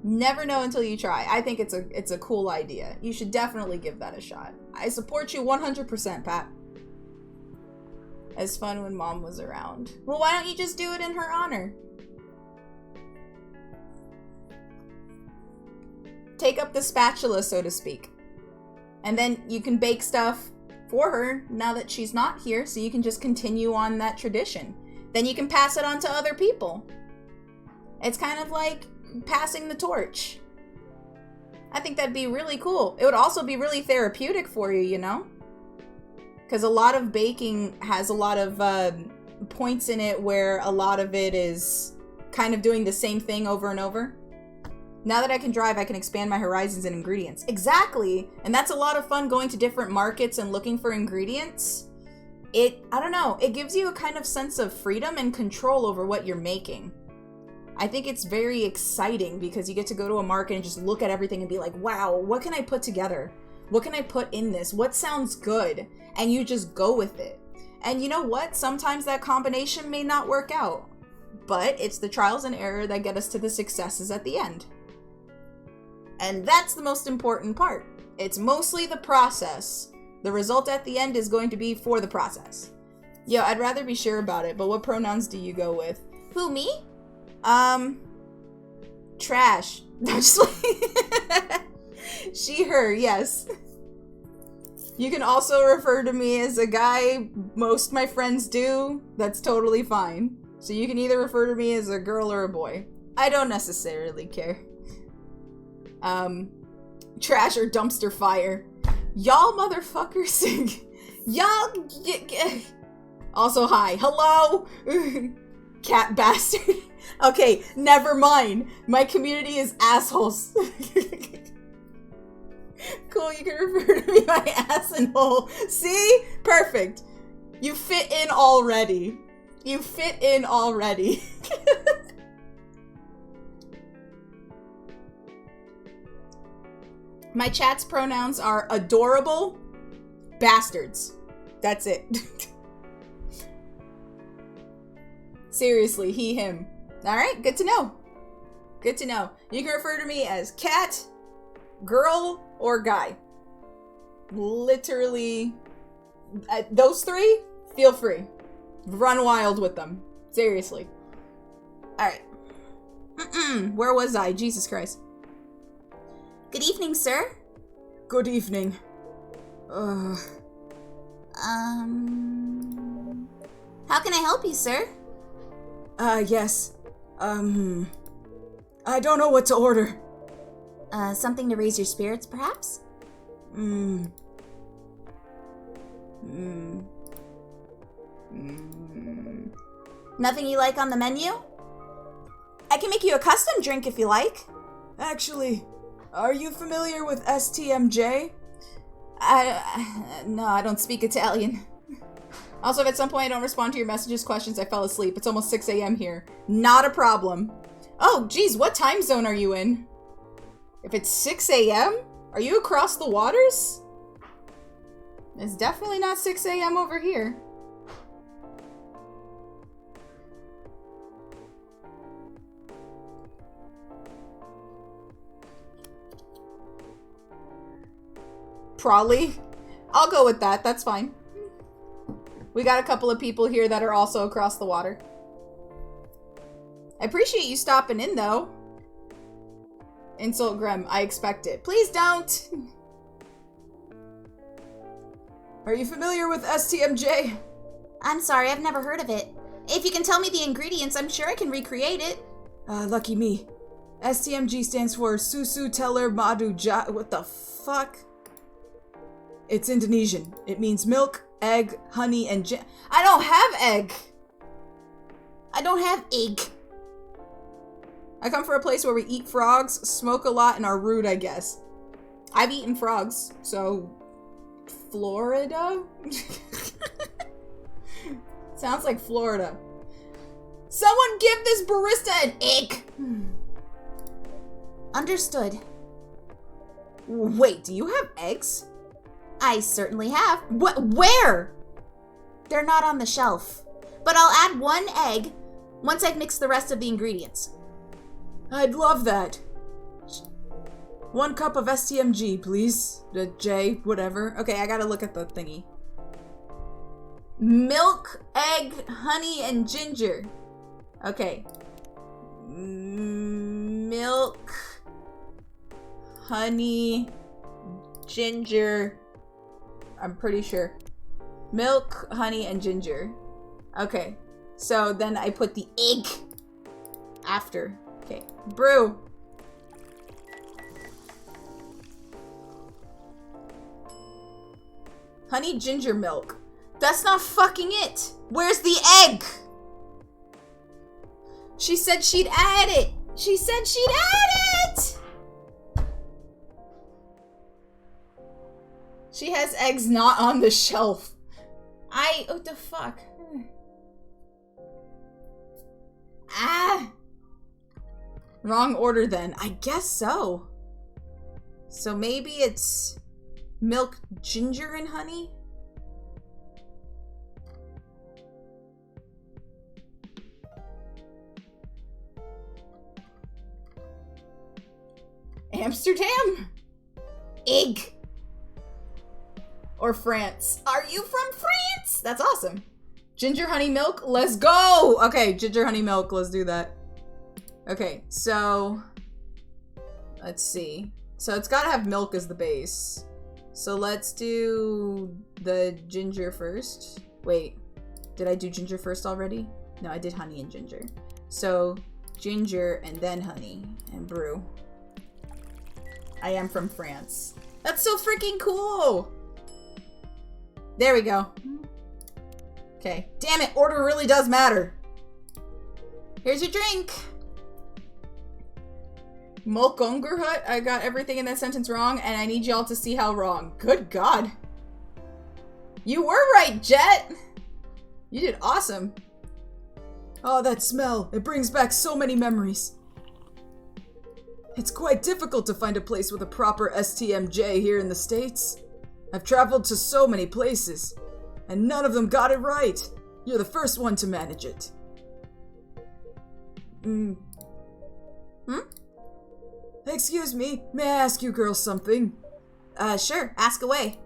Never know until you try. I think it's a cool idea. You should definitely give that a shot. I support you 100%, Pat. It's fun when Mom was around. Well, why don't you just do it in her honor? Take up the spatula, so to speak. And then you can bake stuff for her now that she's not here, so you can just continue on that tradition. Then you can pass it on to other people. It's kind of like passing the torch. I think that'd be really cool. It would also be really therapeutic for you, you know? Because a lot of baking has a lot of points in it where a lot of it is kind of doing the same thing over and over. Now that I can drive, I can expand my horizons and ingredients. Exactly! And that's a lot of fun, going to different markets and looking for ingredients. I don't know, it gives you a kind of sense of freedom and control over what you're making. I think it's very exciting because you get to go to a market and just look at everything and be like, wow, what can I put together? What can I put in this? What sounds good? And you just go with it. And you know what? Sometimes that combination may not work out. But it's the trials and error that get us to the successes at the end. And that's the most important part. It's mostly the process. The result at the end is going to be for the process. Yo, I'd rather be sure about it, but what pronouns do you go with? Who, me? Trash. No, just like she, her, yes. You can also refer to me as a guy most my friends do. That's totally fine. So you can either refer to me as a girl or a boy. I don't necessarily care. Trash or dumpster fire. Y'all motherfuckers. Y'all also, hi. Hello? Cat bastard. Okay, never mind. My community is assholes. Cool, you can refer to me my ass and hole. See? Perfect. You fit in already. You fit in already. My chat's pronouns are adorable, bastards. That's it. Seriously, he, him. Alright, good to know. Good to know. You can refer to me as cat, girl, or guy. Literally, those three, feel free. Run wild with them. Seriously. Alright. Where was I? Jesus Christ. Good evening, sir. Good evening. How can I help you, sir? Yes. I don't know what to order. Something to raise your spirits, perhaps? Nothing you like on the menu? I can make you a custom drink if you like. Actually, are you familiar with STMJ? No, I don't speak Italian. Also, if at some point I don't respond to your messages, questions, I fell asleep. It's almost 6 a.m. here. Not a problem. Oh, geez, what time zone are you in? If it's 6 a.m.? Are you across the waters? It's definitely not 6 a.m. over here. Probably. I'll go with that. That's fine. We got a couple of people here that are also across the water. I appreciate you stopping in, though. Insult Grem. I expect it. Please don't! Are you familiar with STMJ? I'm sorry, I've never heard of it. If you can tell me the ingredients, I'm sure I can recreate it. Lucky me. STMG stands for Susu Teller Madu Ja... What the fuck? It's Indonesian. It means milk, egg, honey, and I don't have egg! I don't have egg. I come from a place where we eat frogs, smoke a lot, and are rude, I guess. I've eaten frogs, so... Florida? Sounds like Florida. Someone give this barista an egg! Understood. Wait, do you have eggs? I certainly have. Where? They're not on the shelf. But I'll add one egg once I've mixed the rest of the ingredients. I'd love that. 1 cup of STMG, please. The J, whatever. Okay, I gotta look at the thingy. Milk, egg, honey, and ginger. Okay. Milk, honey, ginger. I'm pretty sure. Milk, honey, and ginger. Okay. So then I put the egg after. Okay. Brew. Honey ginger milk. That's not fucking it. Where's the egg? She said she'd add it. She said she'd add it. She has eggs not on the shelf. What the fuck? Ah. Wrong order then. I guess so. So maybe it's milk, ginger, and honey? Amsterdam? Egg. Or France. Are you from France? That's awesome. Ginger honey milk, let's go! Okay, ginger honey milk, let's do that. Okay, so let's see. So it's gotta have milk as the base. So let's do the ginger first. Wait, did I do ginger first already? No, I did honey and ginger. So ginger and then honey and brew. I am from France. That's so freaking cool! There we go. Okay. Damn it, order really does matter. Here's your drink. Molkungerhut, I got everything in that sentence wrong, and I need y'all to see how wrong. Good God. You were right, Jet! You did awesome. Oh, that smell. It brings back so many memories. It's quite difficult to find a place with a proper STMJ here in the States. I've traveled to so many places, and none of them got it right. You're the first one to manage it. Excuse me, may I ask you girls something? Sure, ask away.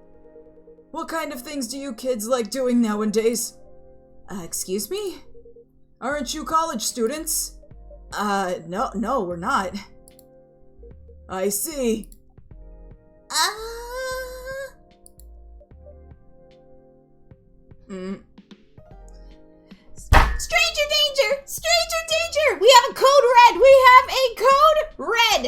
What kind of things do you kids like doing nowadays? Excuse me? Aren't you college students? No, we're not. I see. Stranger danger! Stranger danger! We have a code red! We have a code red!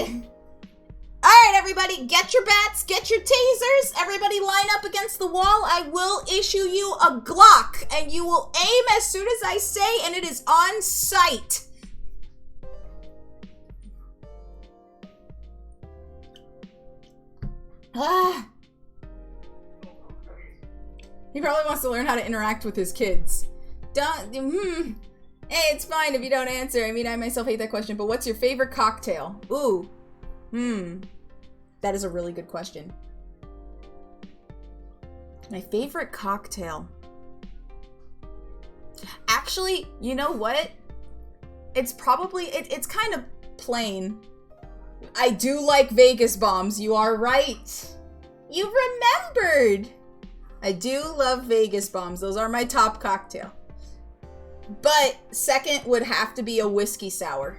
Alright, everybody, get your bats, get your tasers. Everybody line up against the wall. I will issue you a Glock, and you will aim as soon as I say, and it is on sight. He probably wants to learn how to interact with his kids. Hey, it's fine if you don't answer. I mean, I myself hate that question, but what's your favorite cocktail? Ooh. That is a really good question. My favorite cocktail. Actually, you know what? It's probably, it's kind of plain. I do like Vegas bombs. You are right. You remembered. I do love Vegas bombs. Those are my top cocktail. But second would have to be a whiskey sour.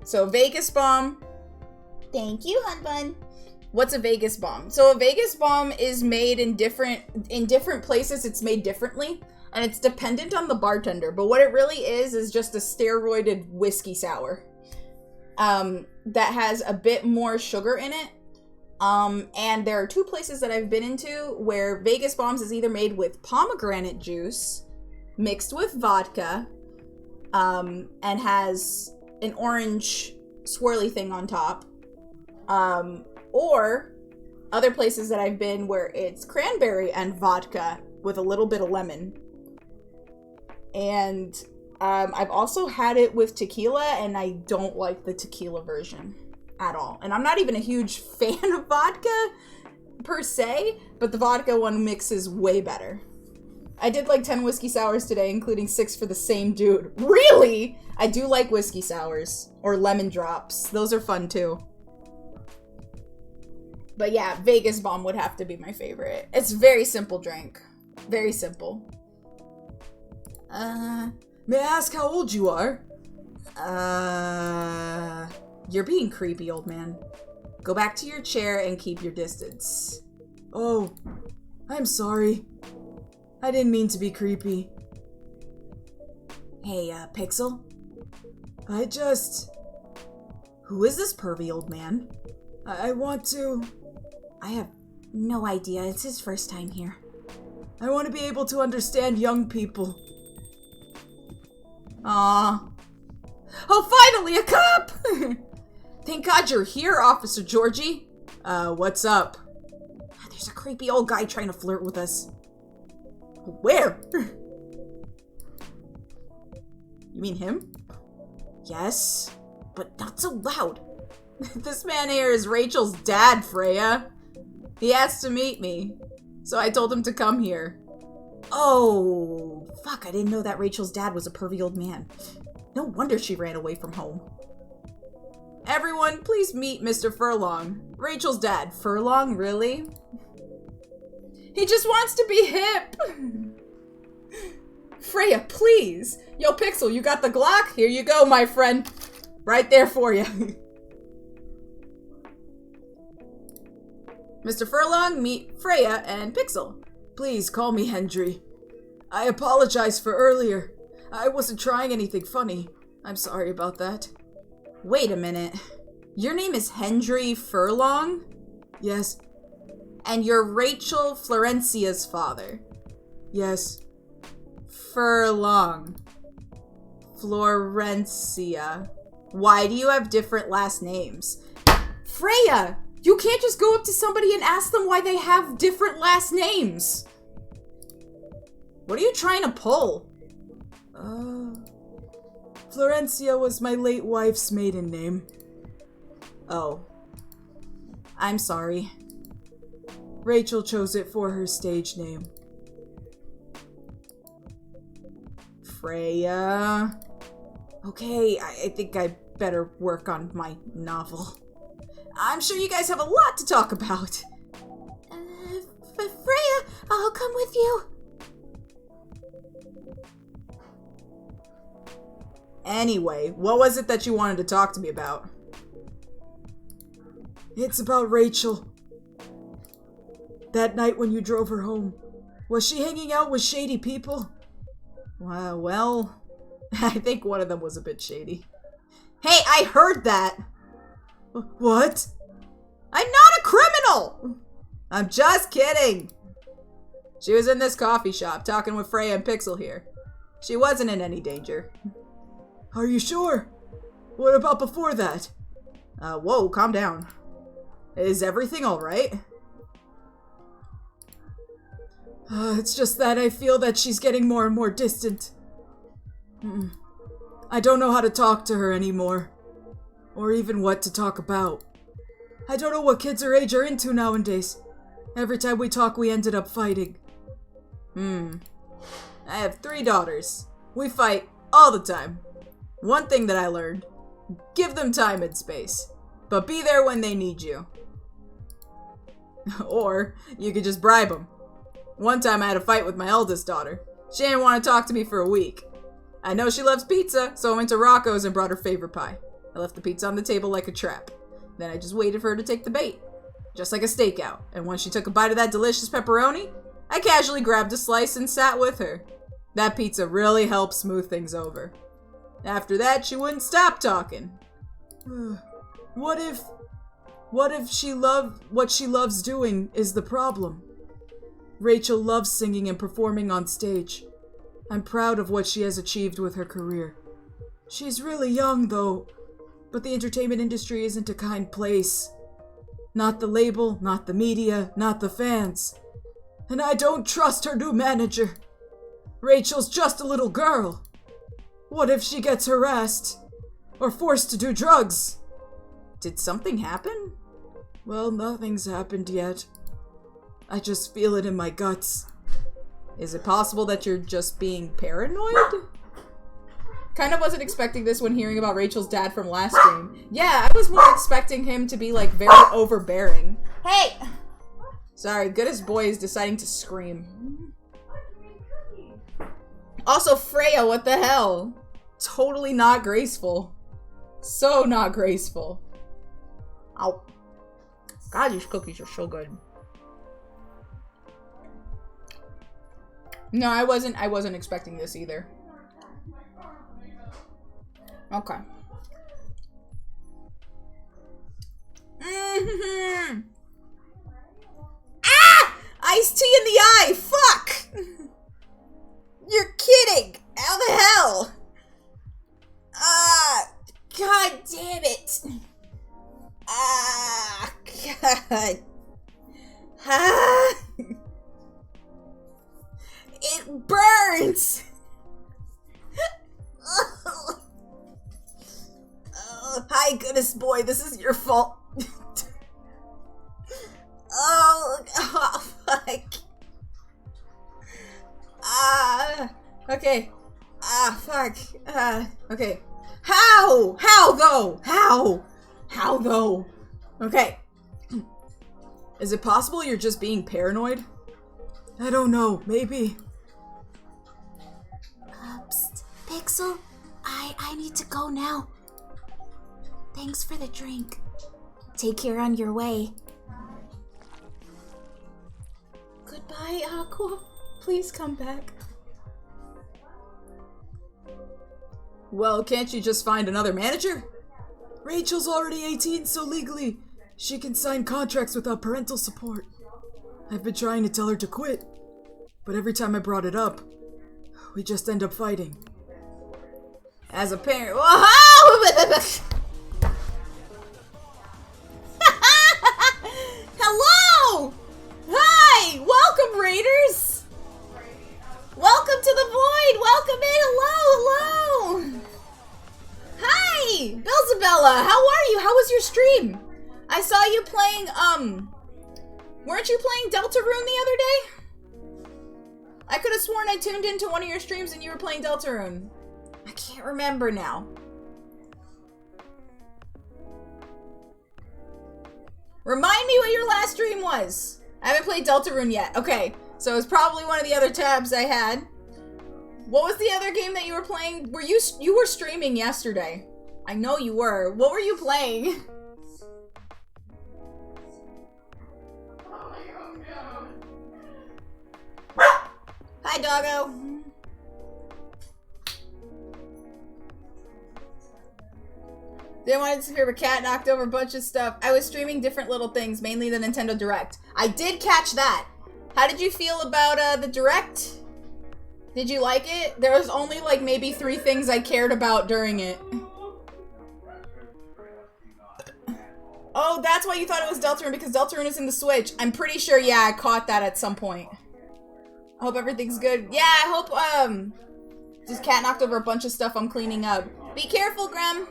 So Vegas bomb. Thank you, hun bun. What's a Vegas bomb? So a Vegas bomb is made in different places. It's made differently, and it's dependent on the bartender. But what it really is just a steroided whiskey sour that has a bit more sugar in it. And there are two places that I've been into where Vegas bombs is either made with pomegranate juice mixed with vodka, and has an orange swirly thing on top. Or other places that I've been where it's cranberry and vodka with a little bit of lemon. And I've also had it with tequila, and I don't like the tequila version at all. And I'm not even a huge fan of vodka per se, but the vodka one mixes way better. I did like 10 whiskey sours today, including 6 for the same dude. Really? I do like whiskey sours or lemon drops. Those are fun too. But yeah, Vegas bomb would have to be my favorite. It's a very simple drink. Very simple. May I ask how old you are? You're being creepy, old man. Go back to your chair and keep your distance. Oh, I'm sorry. I didn't mean to be creepy. Hey, Pixel? Who is this pervy old man? I want to... I have no idea. It's his first time here. I want to be able to understand young people. Aww. Oh, finally, a cop! Thank God you're here, Officer Georgie. What's up? There's a creepy old guy trying to flirt with us. Where? You mean him? Yes, but not so loud. This man here is Rachel's dad, Freya. He asked to meet me, so I told him to come here. Oh, fuck, I didn't know that Rachel's dad was a pervy old man. No wonder she ran away from home. Everyone, please meet Mr. Furlong. Rachel's dad. Furlong, really? He just wants to be hip. Freya, please! Yo, Pixel, you got the Glock? Here you go, my friend. Right there for you. Mr. Furlong, meet Freya and Pixel. Please call me Hendry. I apologize for earlier. I wasn't trying anything funny. I'm sorry about that. Wait a minute. Your name is Hendry Furlong? Yes. And you're Rachel Florencia's father? Yes. Furlong. Florencia. Why do you have different last names? Freya! You can't just go up to somebody and ask them why they have different last names. What are you trying to pull? Florencia was my late wife's maiden name. Oh. I'm sorry. Rachel chose it for her stage name. Freya. Okay, I think I better work on my novel. I'm sure you guys have a lot to talk about. Freya, I'll come with you. Anyway, what was it that you wanted to talk to me about? It's about Rachel. That night when you drove her home, was she hanging out with shady people? Well, I think one of them was a bit shady. Hey, I heard that! What? I'm not a criminal! I'm just kidding! She was in this coffee shop talking with Freya and Pixel here. She wasn't in any danger. Are you sure? What about before that? Whoa, calm down. Is everything alright? It's just that I feel that she's getting more and more distant. I don't know how to talk to her anymore. Or even what to talk about. I don't know what kids her age are into nowadays. Every time we talk, we ended up fighting. I have 3 daughters. We fight all the time. One thing that I learned, give them time and space, but be there when they need you. Or you could just bribe them. One time I had a fight with my eldest daughter. She didn't want to talk to me for a week. I know she loves pizza, so I went to Rocco's and brought her favorite pie. I left the pizza on the table like a trap. Then I just waited for her to take the bait. Just like a stakeout. And when she took a bite of that delicious pepperoni, I casually grabbed a slice and sat with her. That pizza really helped smooth things over. After that, she wouldn't stop talking. What if what she loves doing is the problem? Rachel loves singing and performing on stage. I'm proud of what she has achieved with her career. She's really young, though, but the entertainment industry isn't a kind place. Not the label, not the media, not the fans. And I don't trust her new manager. Rachel's just a little girl. What if she gets harassed? Or forced to do drugs? Did something happen? Well, nothing's happened yet. I just feel it in my guts. Is it possible that you're just being paranoid? Kind of wasn't expecting this when hearing about Rachel's dad from last stream. Yeah, I was more expecting him to be, like, very overbearing. Hey! Sorry, goodest boy is deciding to scream. Also, Freya, what the hell? Totally not graceful. So not graceful. Ow. God, these cookies are so good. No, I wasn't expecting this either. Okay. Ah! Iced tea in the eye! Fuck! You're kidding! How the hell? God damn it! God. It burns! Hi, goodness boy, this is your fault. Oh, fuck. Okay. Fuck. Okay. How? How though? How? How though? Okay. Is it possible you're just being paranoid? I don't know, maybe. Axel, I need to go now. Thanks for the drink. Take care on your way. Goodbye, Aqua. Please come back. Well, can't you just find another manager? Rachel's already 18, so legally, she can sign contracts without parental support. I've been trying to tell her to quit, but every time I brought it up, we just end up fighting. As a parent... Hello! Hi! Welcome, Raiders! Welcome to the void! Welcome in! Hello! Hi! Belzabella, how are you? How was your stream? I saw you playing, weren't you playing Deltarune the other day? I could have sworn I tuned into one of your streams and you were playing Deltarune. I can't remember now. Remind me what your last stream was. I haven't played Deltarune yet. Okay, so it's probably one of the other tabs I had. What was the other game that you were playing? You were streaming yesterday. I know you were. What were you playing? Hi, doggo. Didn't want to disappear, but Cat knocked over a bunch of stuff. I was streaming different little things, mainly the Nintendo Direct. I did catch that. How did you feel about the Direct? Did you like it? There was only like maybe 3 things I cared about during it. Oh, that's why you thought it was Deltarune, because Deltarune is in the Switch. I'm pretty sure, yeah, I caught that at some point. I hope everything's good. Yeah, I hope, just Cat knocked over a bunch of stuff I'm cleaning up. Be careful, Graham.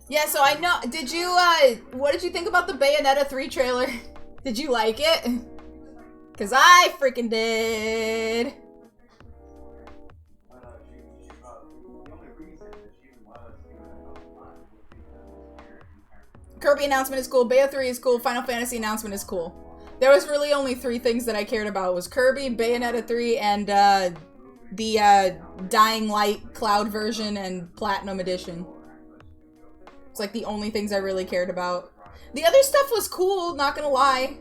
Yeah, so I know, did you, what did you think about the Bayonetta 3 trailer? Did you like it? Cause I freaking did. Kirby announcement is cool, Bayo 3 is cool, Final Fantasy announcement is cool. There was really only 3 things that I cared about. It was Kirby, Bayonetta 3, and the Dying Light Cloud version and Platinum Edition. It's like the only things I really cared about. The other stuff was cool, not gonna lie.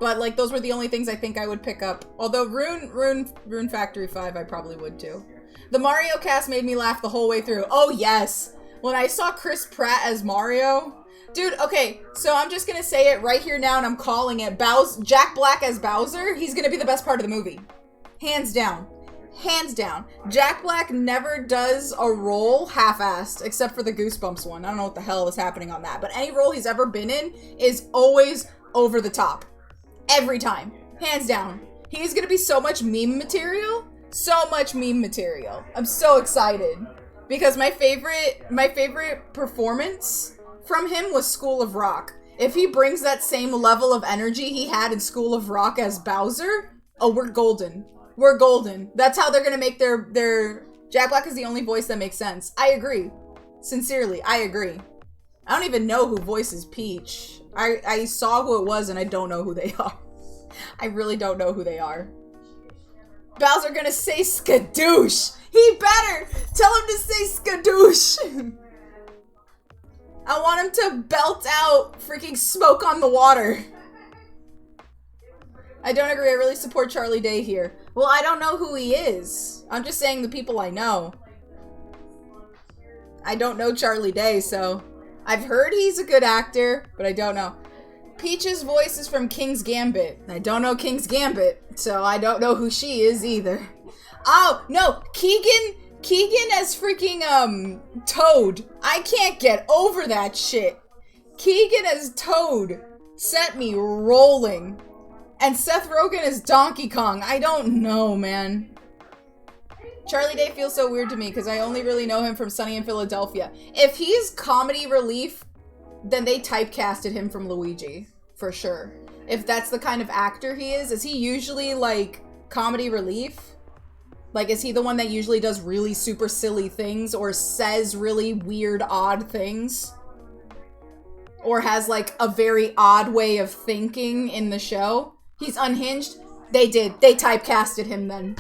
But like those were the only things I think I would pick up. Although Rune Factory 5 I probably would too. The Mario cast made me laugh the whole way through. Oh yes! When I saw Chris Pratt as Mario. Dude, okay, so I'm just gonna say it right here now and I'm calling it. Jack Black as Bowser, he's gonna be the best part of the movie. Hands down. Hands down. Jack Black never does a role half-assed, except for the Goosebumps one. I don't know what the hell was happening on that. But any role he's ever been in is always over the top. Every time. Hands down. He's gonna be so much meme material. So much meme material. I'm so excited. Because my favorite performance from him was School of Rock. If he brings that same level of energy he had in School of Rock as Bowser, oh, we're golden. We're golden. That's how they're gonna make their... Jack Black is the only voice that makes sense. I agree. Sincerely, I agree. I don't even know who voices Peach. I saw who it was and I don't know who they are. I really don't know who they are. Bowser gonna say skadoosh. He better! Tell him to say skadoosh. I want him to belt out freaking smoke on the water. I don't agree. I really support Charlie Day here. Well, I don't know who he is. I'm just saying the people I know. I don't know Charlie Day, so... I've heard he's a good actor, but I don't know. Peach's voice is from King's Gambit. I don't know King's Gambit, so I don't know who she is either. Oh, no! Keegan as freaking, Toad. I can't get over that shit. Keegan as Toad set me rolling. And Seth Rogen as Donkey Kong. I don't know, man. Charlie Day feels so weird to me because I only really know him from Sunny in Philadelphia. If he's comedy relief, then they typecasted him from Luigi. For sure. If that's the kind of actor he is he usually, like, comedy relief? Like, is he the one that usually does really super silly things or says really weird, odd things? Or has, like, a very odd way of thinking in the show? He's unhinged? They did. They typecasted him then.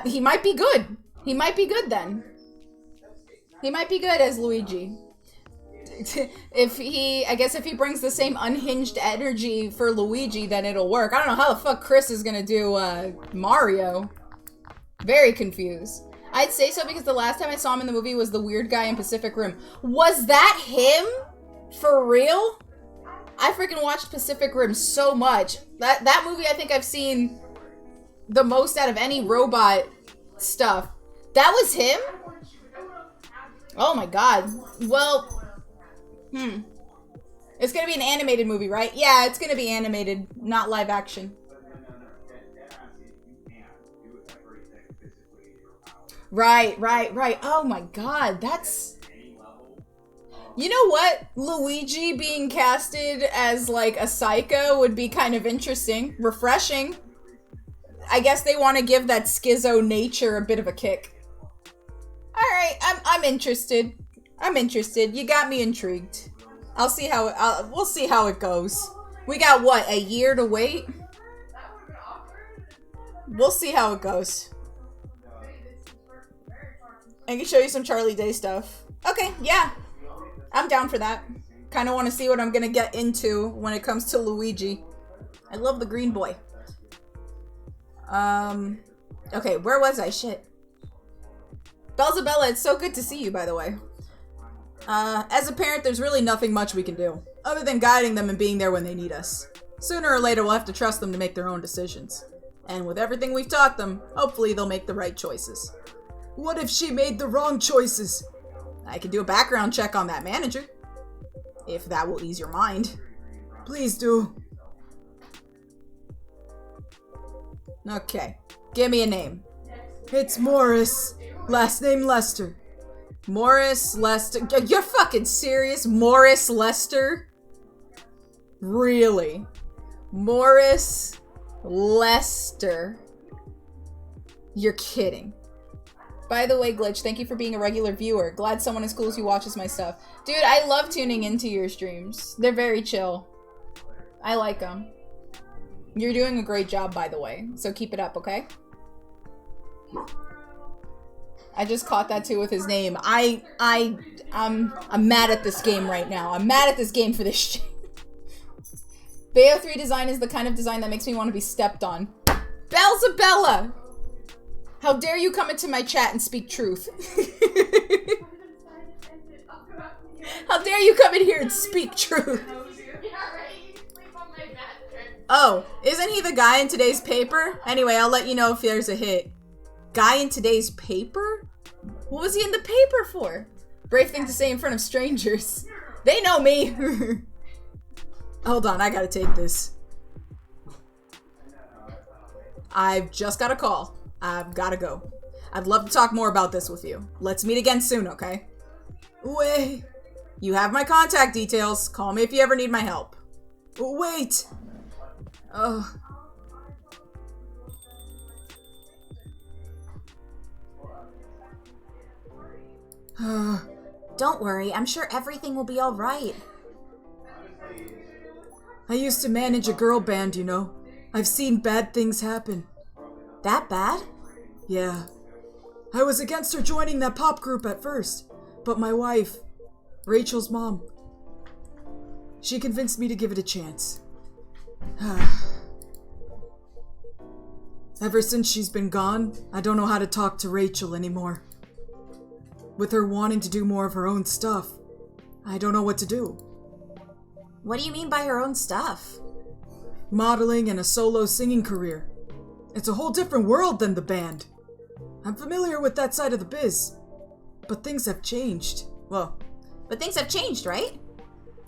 He might be good. He might be good then. He might be good as Luigi. I guess if he brings the same unhinged energy for Luigi, then it'll work. I don't know how the fuck Chris is gonna do Mario. Very confused. I'd say so because the last time I saw him in the movie was the weird guy in Pacific Rim. Was that him? For real? I freaking watched Pacific Rim so much. That movie I think I've seen the most out of any robot stuff. That was him? Oh my god. Well, it's gonna be an animated movie, right? Yeah, it's gonna be animated, not live action. Right. Oh my god, that's... You know what? Luigi being casted as, like, a psycho would be kind of interesting. Refreshing. I guess they want to give that schizo nature a bit of a kick. Alright, I'm interested. I'm interested. You got me intrigued. I'll see how we'll see how it goes. We got, what, a year to wait? We'll see how it goes. I can show you some Charlie Day stuff. Okay, yeah. I'm down for that. Kind of want to see what I'm going to get into when it comes to Luigi. I love the green boy. Okay, where was I? Shit. Belzabella, it's so good to see you, by the way. As a parent, there's really nothing much we can do, other than guiding them and being there when they need us. Sooner or later, we'll have to trust them to make their own decisions. And with everything we've taught them, hopefully they'll make the right choices. What if she made the wrong choices? I can do a background check on that manager, if that will ease your mind. Please do. Okay, give me a name. It's Morris. Last name Lester. Morris Lester. You're fucking serious? Morris Lester? Really? Morris Lester. You're kidding. By the way, Glitch, thank you for being a regular viewer. Glad someone as cool as you watches my stuff. Dude, I love tuning into your streams. They're very chill. I like them. You're doing a great job, by the way. So keep it up, okay? I just caught that too with his name. I'm mad at this game right now. I'm mad at this game for this shit. Bayo 3 design is the kind of design that makes me want to be stepped on. Belzabella! How dare you come into my chat and speak truth? How dare you come in here and speak truth? Oh, isn't he the guy in today's paper? Anyway, I'll let you know if there's a hit. Guy in today's paper? What was he in the paper for? Brave thing to say in front of strangers. They know me. Hold on, I gotta take this. I've just got a call. I've gotta go. I'd love to talk more about this with you. Let's meet again soon, okay? Wait. You have my contact details. Call me if you ever need my help. Wait. Don't worry, I'm sure everything will be alright. I used to manage a girl band, you know. I've seen bad things happen. That bad? Yeah. I was against her joining that pop group at first, but my wife, Rachel's mom, she convinced me to give it a chance. Ever since she's been gone, I don't know how to talk to Rachel anymore. With her wanting to do more of her own stuff, I don't know what to do. What do you mean by her own stuff? Modeling and a solo singing career. It's a whole different world than the band. I'm familiar with that side of the biz. But things have changed. Well, but things have changed, right?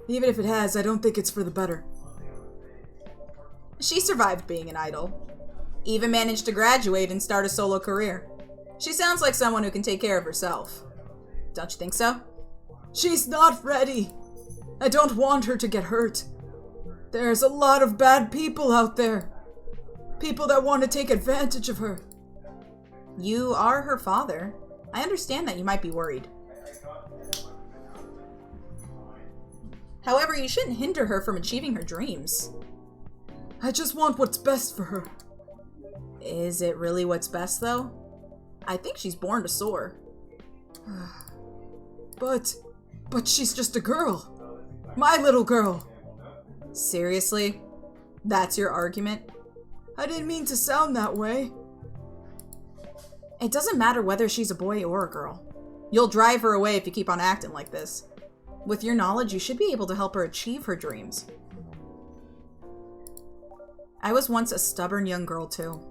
Even if it has, I don't think it's for the better. She survived being an idol. Even managed to graduate and start a solo career. She sounds like someone who can take care of herself. Don't you think so? She's not ready. I don't want her to get hurt. There's a lot of bad people out there. People that want to take advantage of her. You are her father. I understand that you might be worried. However, you shouldn't hinder her from achieving her dreams. I just want what's best for her. Is it really what's best, though? I think she's born to soar. But she's just a girl. My little girl. Seriously? That's your argument? I didn't mean to sound that way. It doesn't matter whether she's a boy or a girl. You'll drive her away if you keep on acting like this. With your knowledge, you should be able to help her achieve her dreams. I was once a stubborn young girl, too.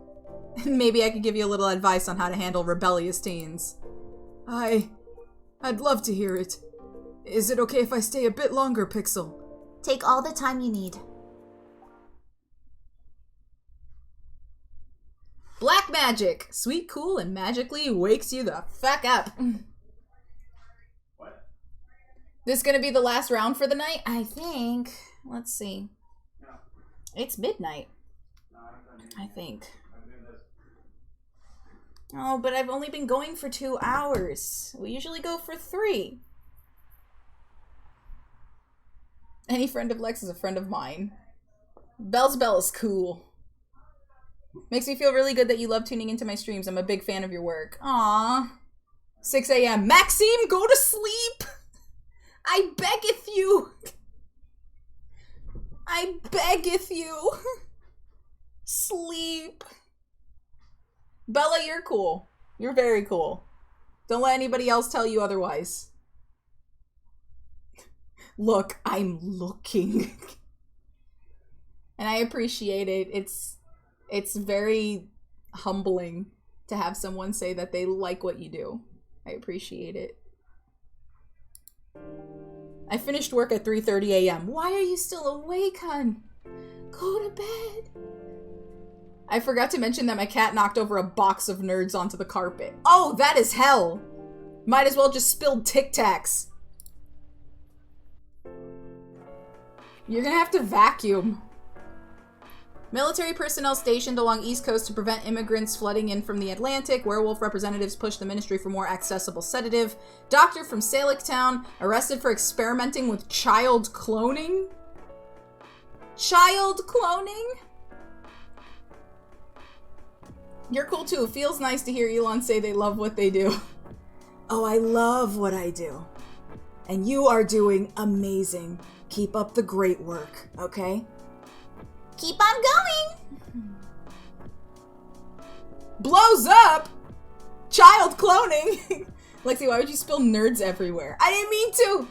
Maybe I could give you a little advice on how to handle rebellious teens. I'd love to hear it. Is it okay if I stay a bit longer, Pixel? Take all the time you need. Black magic! Sweet, cool, and magically wakes you the fuck up. What? This gonna be the last round for the night? I think. Let's see. No. It's midnight. No, I'm done. I think. I'm doing this. Oh, but I've only been going for 2 hours. We usually go for 3. Any friend of Lex is a friend of mine. Bell's Bell is cool. Makes me feel really good that you love tuning into my streams. I'm a big fan of your work. Aww. 6 a.m. Maxime, go to sleep! I beggeth you! I beggeth you! Sleep. Bella, you're cool. You're very cool. Don't let anybody else tell you otherwise. Look, I'm looking. And I appreciate it. It's very humbling to have someone say that they like what you do. I appreciate it. I finished work at 3:30 a.m. Why are you still awake, hun? Go to bed. I forgot to mention that my cat knocked over a box of nerds onto the carpet. Oh, that is hell. Might as well just spill Tic Tacs. You're gonna have to vacuum. Military personnel stationed along East Coast to prevent immigrants flooding in from the Atlantic. Werewolf representatives push the ministry for more accessible sedative. Doctor from Salic Town arrested for experimenting with child cloning. Child cloning? You're cool too. It feels nice to hear Elon say they love what they do. Oh, I love what I do. And you are doing amazing. Keep up the great work, okay? Keep on going! Blows up! Child cloning! Lexi, why would you spill nerds everywhere? I didn't mean to!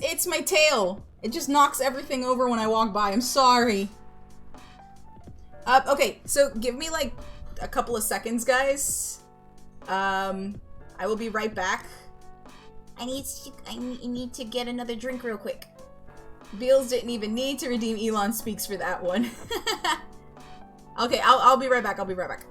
It's my tail. It just knocks everything over when I walk by. I'm sorry. Okay, so give me like a couple of seconds, guys. I will be right back. I need to get another drink real quick. Beals didn't even need to redeem Elon Speaks for that one. Okay, I'll be right back. I'll be right back.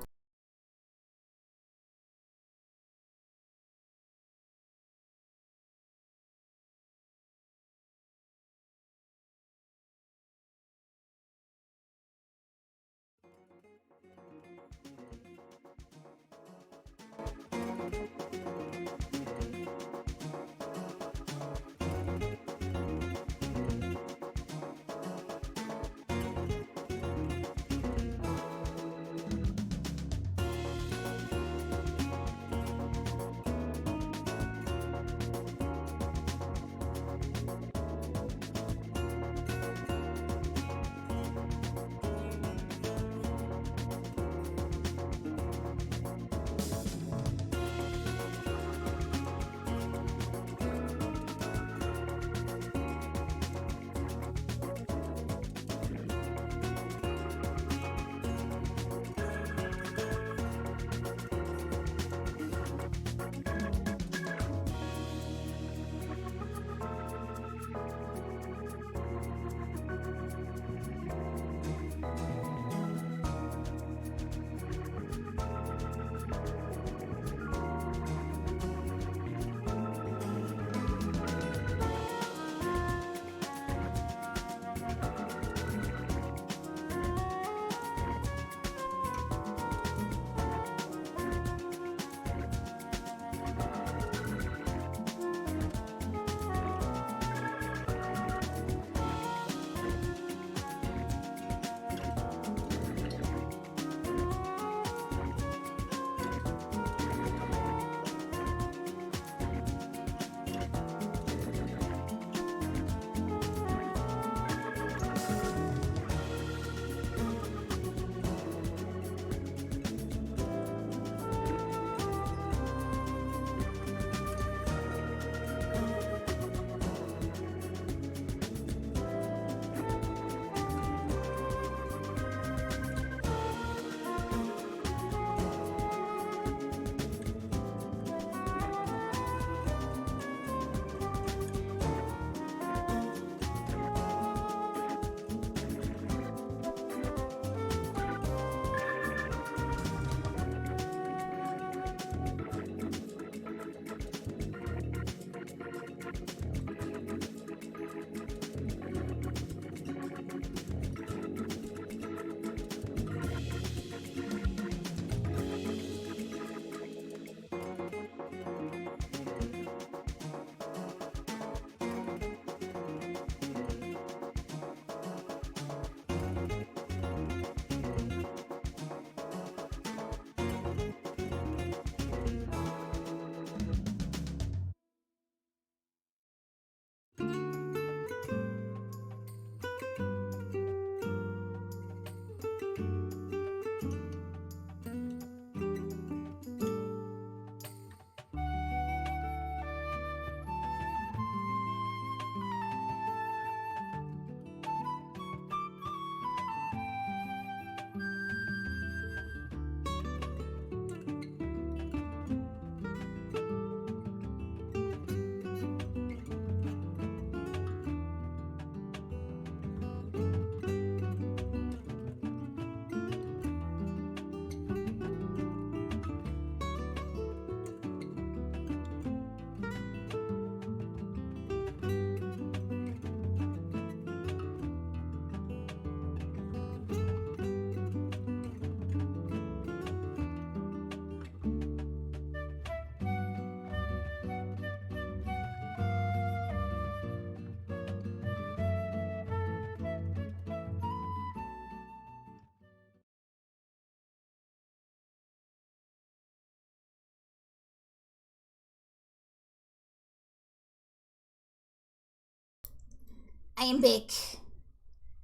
I am back.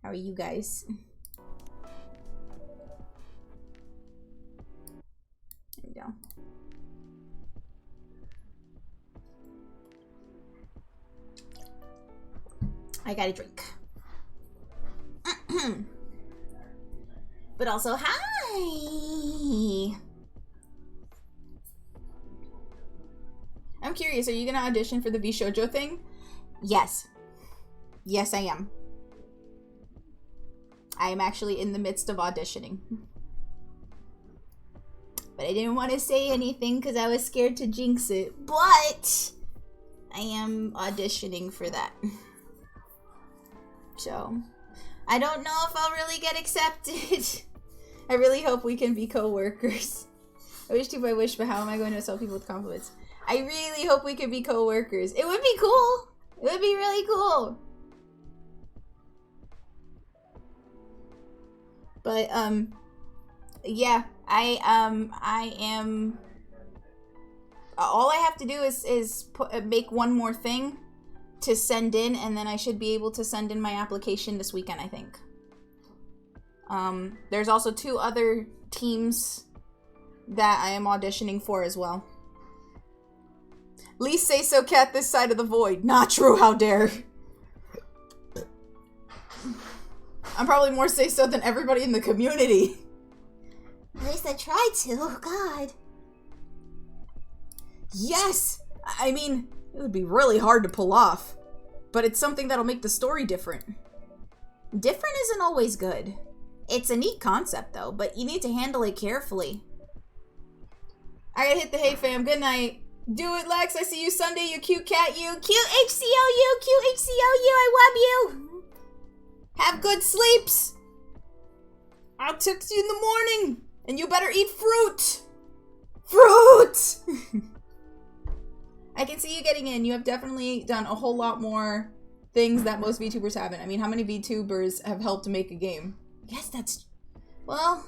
How are you guys? There we go. I got a drink. But also, hi! I'm curious, are you gonna audition for the VShojo thing? Yes. Yes, I am. I am actually in the midst of auditioning. But I didn't want to say anything because I was scared to jinx it. But I am auditioning for that. So, I don't know if I'll really get accepted. I really hope we can be co-workers. I wish to my wish, but how am I going to insult people with compliments? I really hope we can be co-workers. It would be cool. It would be really cool. But, yeah, I am, all I have to do is make one more thing to send in, and then I should be able to send in my application this weekend, I think. There's also 2 other teams that I am auditioning for as well. Least say so, cat this side of the void. Not true, how dare. I'm probably more say so than everybody in the community. At least I tried to, oh god. Yes! I mean, it would be really hard to pull off. But it's something that'll make the story different. Different isn't always good. It's a neat concept though, but you need to handle it carefully. I gotta hit the hay fam, good night. Do it, Lex, I see you Sunday, you cute cat, you. Cute HCOU, cute HCOU, I love you. Have good sleeps. I'll text you in the morning. And you better eat fruit. Fruit! I can see you getting in. You have definitely done a whole lot more things that most VTubers haven't. I mean, how many VTubers have helped to make a game? Yes, that's... Well,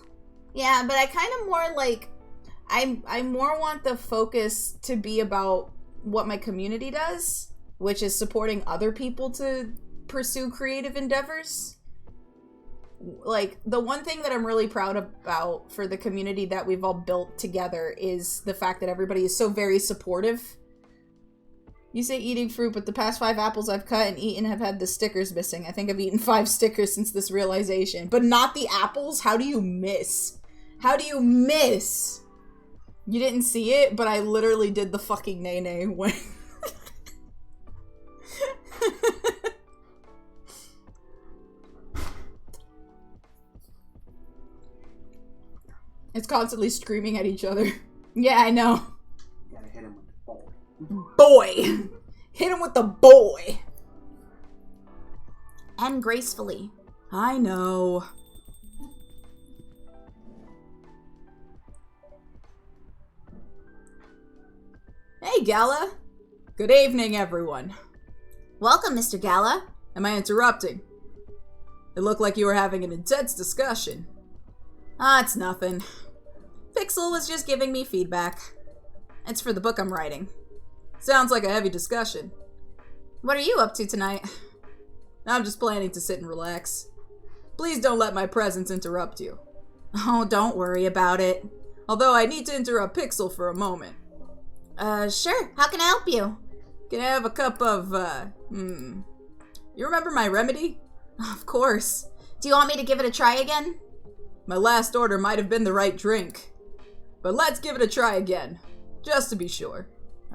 yeah, but I kind of more like... I more want the focus to be about what my community does, which is supporting other people to pursue creative endeavors. Like, the one thing that I'm really proud about for the community that we've all built together is the fact that everybody is so very supportive. You say eating fruit, but the past 5 apples I've cut and eaten have had the stickers missing. I think I've eaten 5 stickers since this realization. But not the apples? How do you miss? How do you miss? You didn't see it, but I literally did the fucking nay-nay when... It's constantly screaming at each other. Yeah, I know. You gotta hit him with the ball. Boy! Hit him with the boy! And gracefully. I know. Hey, Gala. Good evening, everyone. Welcome, Mr. Gala. Am I interrupting? It looked like you were having an intense discussion. Ah, it's nothing. Pixel was just giving me feedback. It's for the book I'm writing. Sounds like a heavy discussion. What are you up to tonight? I'm just planning to sit and relax. Please don't let my presence interrupt you. Oh, don't worry about it. Although I need to interrupt Pixel for a moment. Sure. How can I help you? Can I have a cup of, You remember my remedy? Of course. Do you want me to give it a try again? My last order might have been the right drink. But let's give it a try again, just to be sure.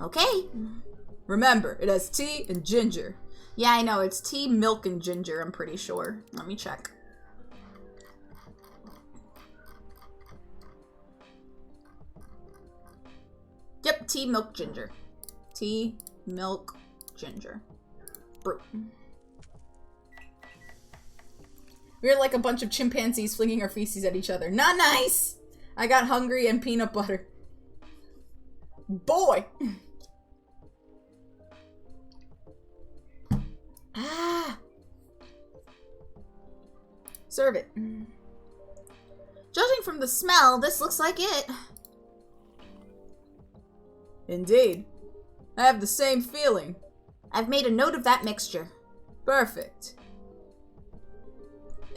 Okay. Remember, it has tea and ginger. Yeah, I know. It's tea, milk, and ginger, I'm pretty sure. Let me check. Yep, tea, milk, ginger. Tea, milk, ginger. Brew. We're like a bunch of chimpanzees flinging our feces at each other. Not nice! I got hungry and peanut butter. Boy! Ah! Serve it. Judging from the smell, this looks like it. Indeed. I have the same feeling. I've made a note of that mixture. Perfect.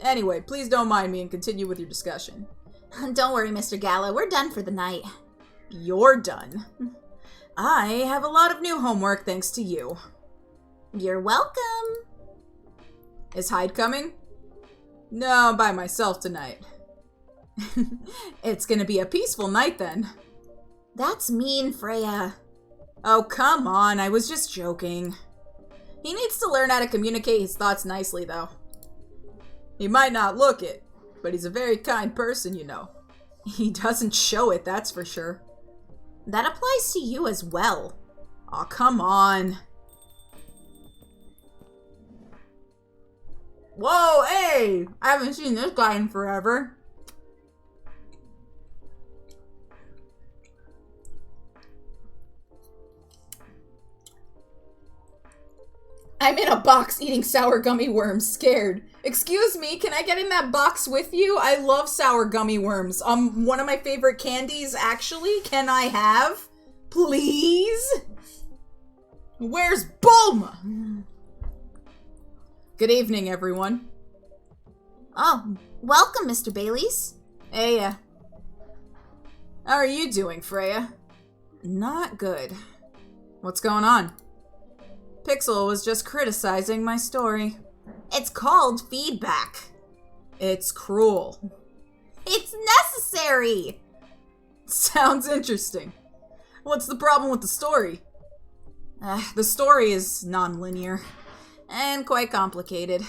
Anyway, please don't mind me and continue with your discussion. Don't worry, Mr. Gallo. We're done for the night. You're done. I have a lot of new homework thanks to you. You're welcome. Is Hyde coming? No, I'm by myself tonight. It's gonna be a peaceful night then. That's mean, Freya. Oh, come on, I was just joking. He needs to learn how to communicate his thoughts nicely, though. He might not look it, but he's a very kind person, you know. He doesn't show it, that's for sure. That applies to you as well. Aw, come on. Whoa, hey! I haven't seen this guy in forever. I'm in a box eating sour gummy worms, scared. Excuse me, can I get in that box with you? I love sour gummy worms. One of my favorite candies, actually. Can I have? Please? Where's Bulma? Good evening, everyone. Oh, welcome, Mr. Baileys. Hey, how are you doing, Freya? Not good. What's going on? Pixel was just criticizing my story. It's called feedback. It's cruel. It's necessary. Sounds interesting. What's the problem with the story? The story is non-linear and quite complicated.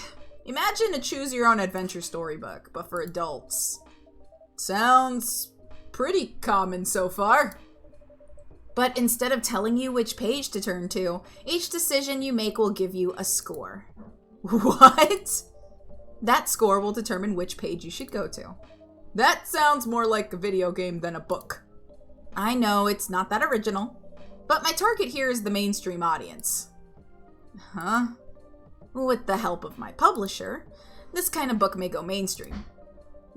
Imagine a choose-your-own-adventure storybook, but for adults. Sounds pretty common so far. But instead of telling you which page to turn to, each decision you make will give you a score. What? That score will determine which page you should go to. That sounds more like a video game than a book. I know, it's not that original. But my target here is the mainstream audience. Huh? With the help of my publisher, this kind of book may go mainstream.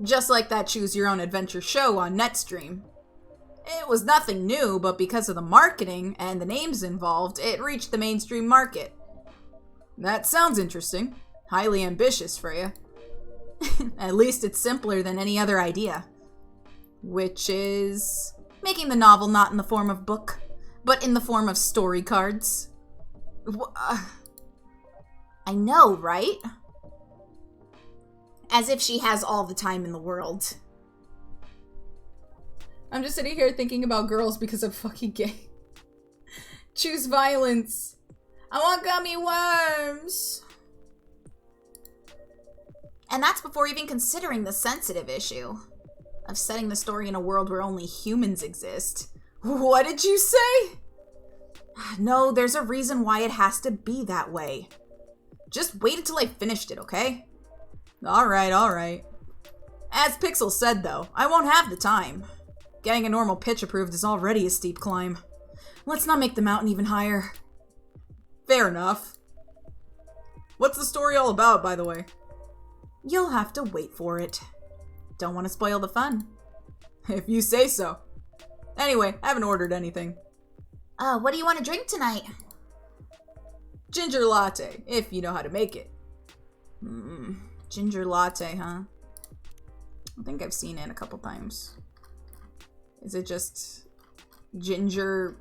Just like that Choose Your Own Adventure show on Netstream. It was nothing new, but because of the marketing and the names involved, it reached the mainstream market. That sounds interesting. Highly ambitious, Freya. At least it's simpler than any other idea. Which is making the novel not in the form of book, but in the form of story cards. I know, right? As if she has all the time in the world. I'm just sitting here thinking about girls because I'm fucking gay. Choose violence. I want gummy worms. And that's before even considering the sensitive issue of setting the story in a world where only humans exist. What did you say? No, there's a reason why it has to be that way. Just wait until I finished it, okay? Alright. As Pixel said, though, I won't have the time. Getting a normal pitch approved is already a steep climb. Let's not make the mountain even higher. Fair enough. What's the story all about, by the way? You'll have to wait for it. Don't want to spoil the fun. If you say so. Anyway, I haven't ordered anything. What do you want to drink tonight? Ginger latte, if you know how to make it. Ginger latte, huh? I think I've seen it a couple times. Is it just ginger,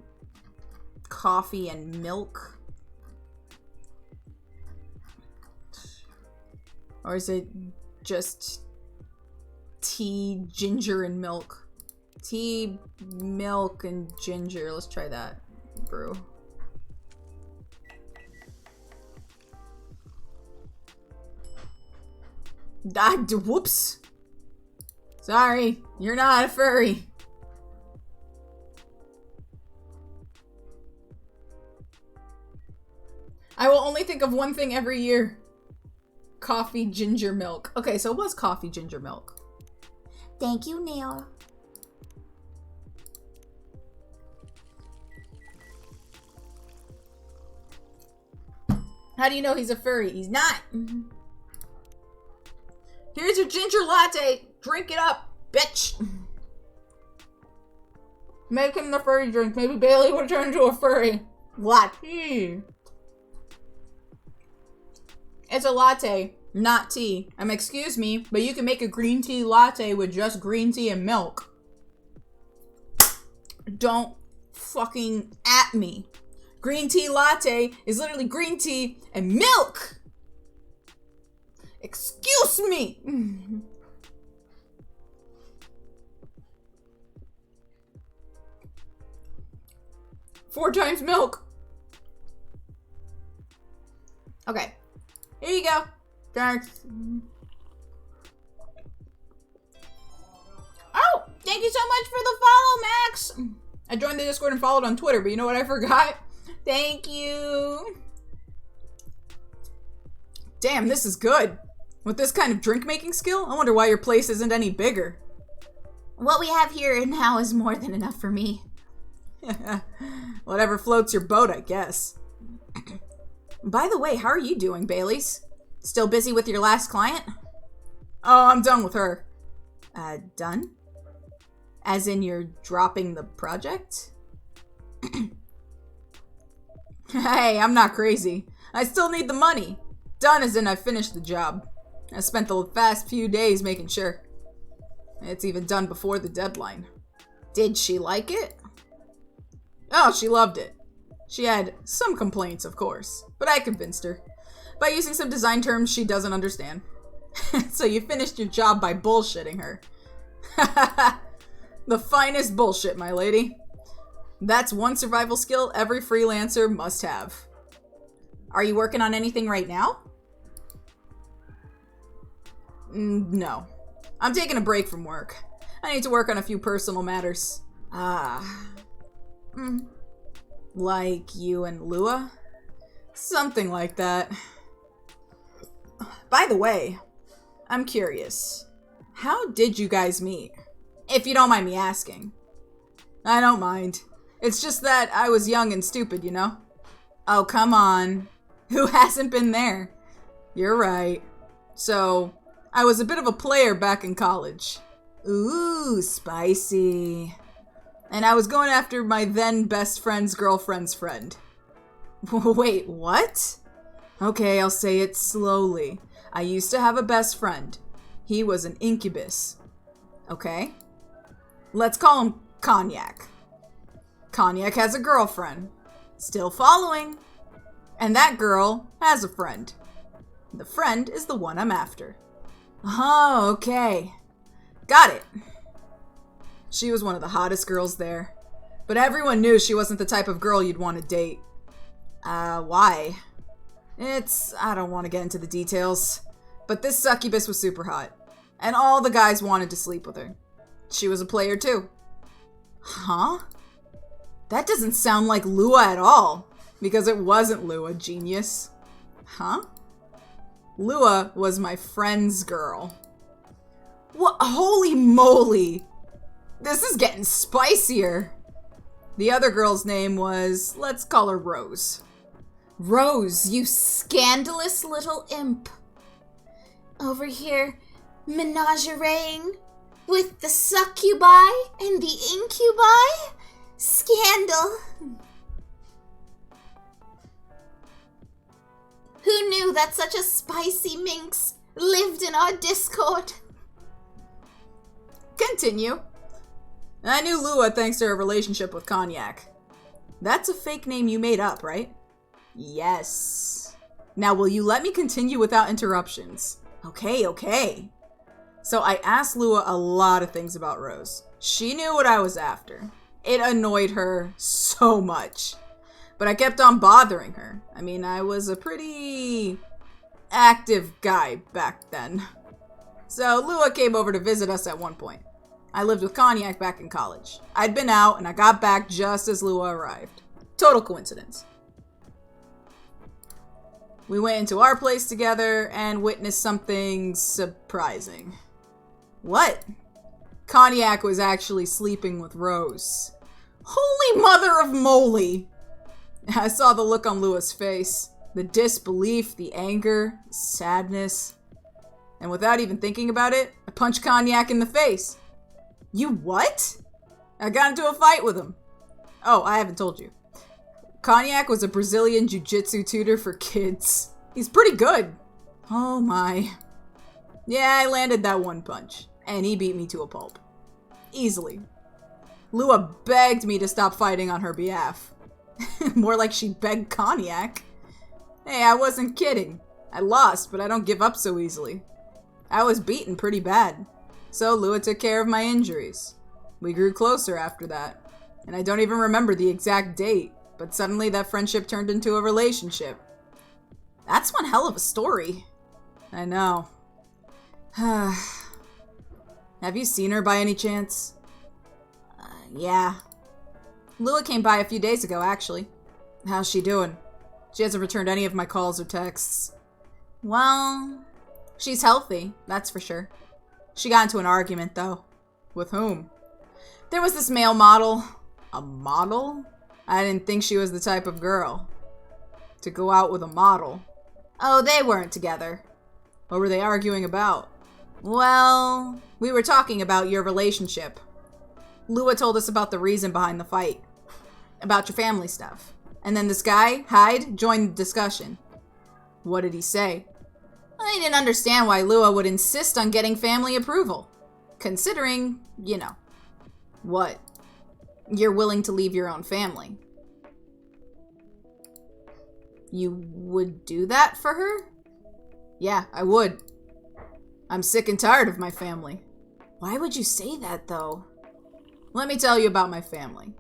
coffee, and milk? Or is it just tea, ginger, and milk? Tea, milk, and ginger. Let's try that. Brew. Whoops. Sorry, you're not a furry. I will only think of one thing every year. Coffee, ginger, milk. Okay, so it was coffee, ginger, milk. Thank you, Neil. How do you know he's a furry? He's not. Here's your ginger latte. Drink it up, bitch. Make him the furry drink. Maybe Bailey will turn into a furry. Latte. It's a latte, not tea. Excuse me, but you can make a green tea latte with just green tea and milk. Don't fucking at me. Green tea latte is literally green tea and milk. Excuse me. 4 times milk. Okay. Here you go. Thanks. Oh, thank you so much for the follow, Max. I joined the Discord and followed on Twitter, but you know what I forgot? Thank you. Damn, this is good. With this kind of drink-making skill, I wonder why your place isn't any bigger. What we have here now is more than enough for me. Whatever floats your boat, I guess. By the way, how are you doing, Baileys? Still busy with your last client? Oh, I'm done with her. Done? As in you're dropping the project? Hey, I'm not crazy. I still need the money. Done as in I finished the job. I spent the past few days making sure. It's even done before the deadline. Did she like it? Oh, she loved it. She had some complaints, of course, but I convinced her. By using some design terms she doesn't understand. So you finished your job by bullshitting her. The finest bullshit, my lady. That's one survival skill every freelancer must have. Are you working on anything right now? No. I'm taking a break from work. I need to work on a few personal matters. Like you and Lua? Something like that. By the way, I'm curious. How did you guys meet? If you don't mind me asking. I don't mind. It's just that I was young and stupid, you know? Oh, come on. Who hasn't been there? You're right. So, I was a bit of a player back in college. Ooh, spicy. And I was going after my then best friend's girlfriend's friend. Wait, what? Okay, I'll say it slowly. I used to have a best friend. He was an incubus. Okay. Let's call him Cognac. Cognac has a girlfriend. Still following. And that girl has a friend. The friend is the one I'm after. Oh, okay. Got it. She was one of the hottest girls there. But everyone knew she wasn't the type of girl you'd want to date. Why? I don't want to get into the details. But this succubus was super hot. And all the guys wanted to sleep with her. She was a player too. Huh? That doesn't sound like Lua at all. Because it wasn't Lua, genius. Huh? Lua was my friend's girl. What? Holy moly! This is getting spicier. The other girl's name was, let's call her Rose. Rose, you scandalous little imp. Over here, menagerie with the succubi and the incubi? Scandal. Who knew that such a spicy minx lived in our Discord? Continue. I knew Lua thanks to her relationship with Cognac. That's a fake name you made up, right? Yes. Now will you let me continue without interruptions? Okay. So I asked Lua a lot of things about Rose. She knew what I was after. It annoyed her so much. But I kept on bothering her. I mean, I was a pretty active guy back then. So Lua came over to visit us at one point. I lived with Cognac back in college. I'd been out and I got back just as Lua arrived. Total coincidence. We went into our place together and witnessed something surprising. What? Cognac was actually sleeping with Rose. Holy mother of moly! I saw the look on Lua's face. The disbelief, the anger, the sadness. And without even thinking about it, I punched Cognac in the face. You what? I got into a fight with him. Oh, I haven't told you. Cognac was a Brazilian jiu-jitsu tutor for kids. He's pretty good. Oh my. Yeah, I landed that one punch, and he beat me to a pulp. Easily. Lua begged me to stop fighting on her behalf. More like she begged cognac. Hey, I wasn't kidding. I lost, but I don't give up so easily. I was beaten pretty bad, so Lua took care of my injuries. We grew closer after that, and I don't even remember the exact date, but suddenly that friendship turned into a relationship. That's one hell of a story. I know. Have you seen her by any chance? Yeah. Lua came by a few days ago, actually. How's she doing? She hasn't returned any of my calls or texts. Well, she's healthy, that's for sure. She got into an argument, though. With whom? There was this male model. A model? I didn't think she was the type of girl to go out with a model. Oh, they weren't together. What were they arguing about? Well, we were talking about your relationship. Lua told us about the reason behind the fight. About your family stuff. And then this guy, Hyde, joined the discussion. What did he say? I didn't understand why Lua would insist on getting family approval. Considering, you know. What? You're willing to leave your own family. You would do that for her? Yeah, I would. I'm sick and tired of my family. Why would you say that, though? Let me tell you about my family.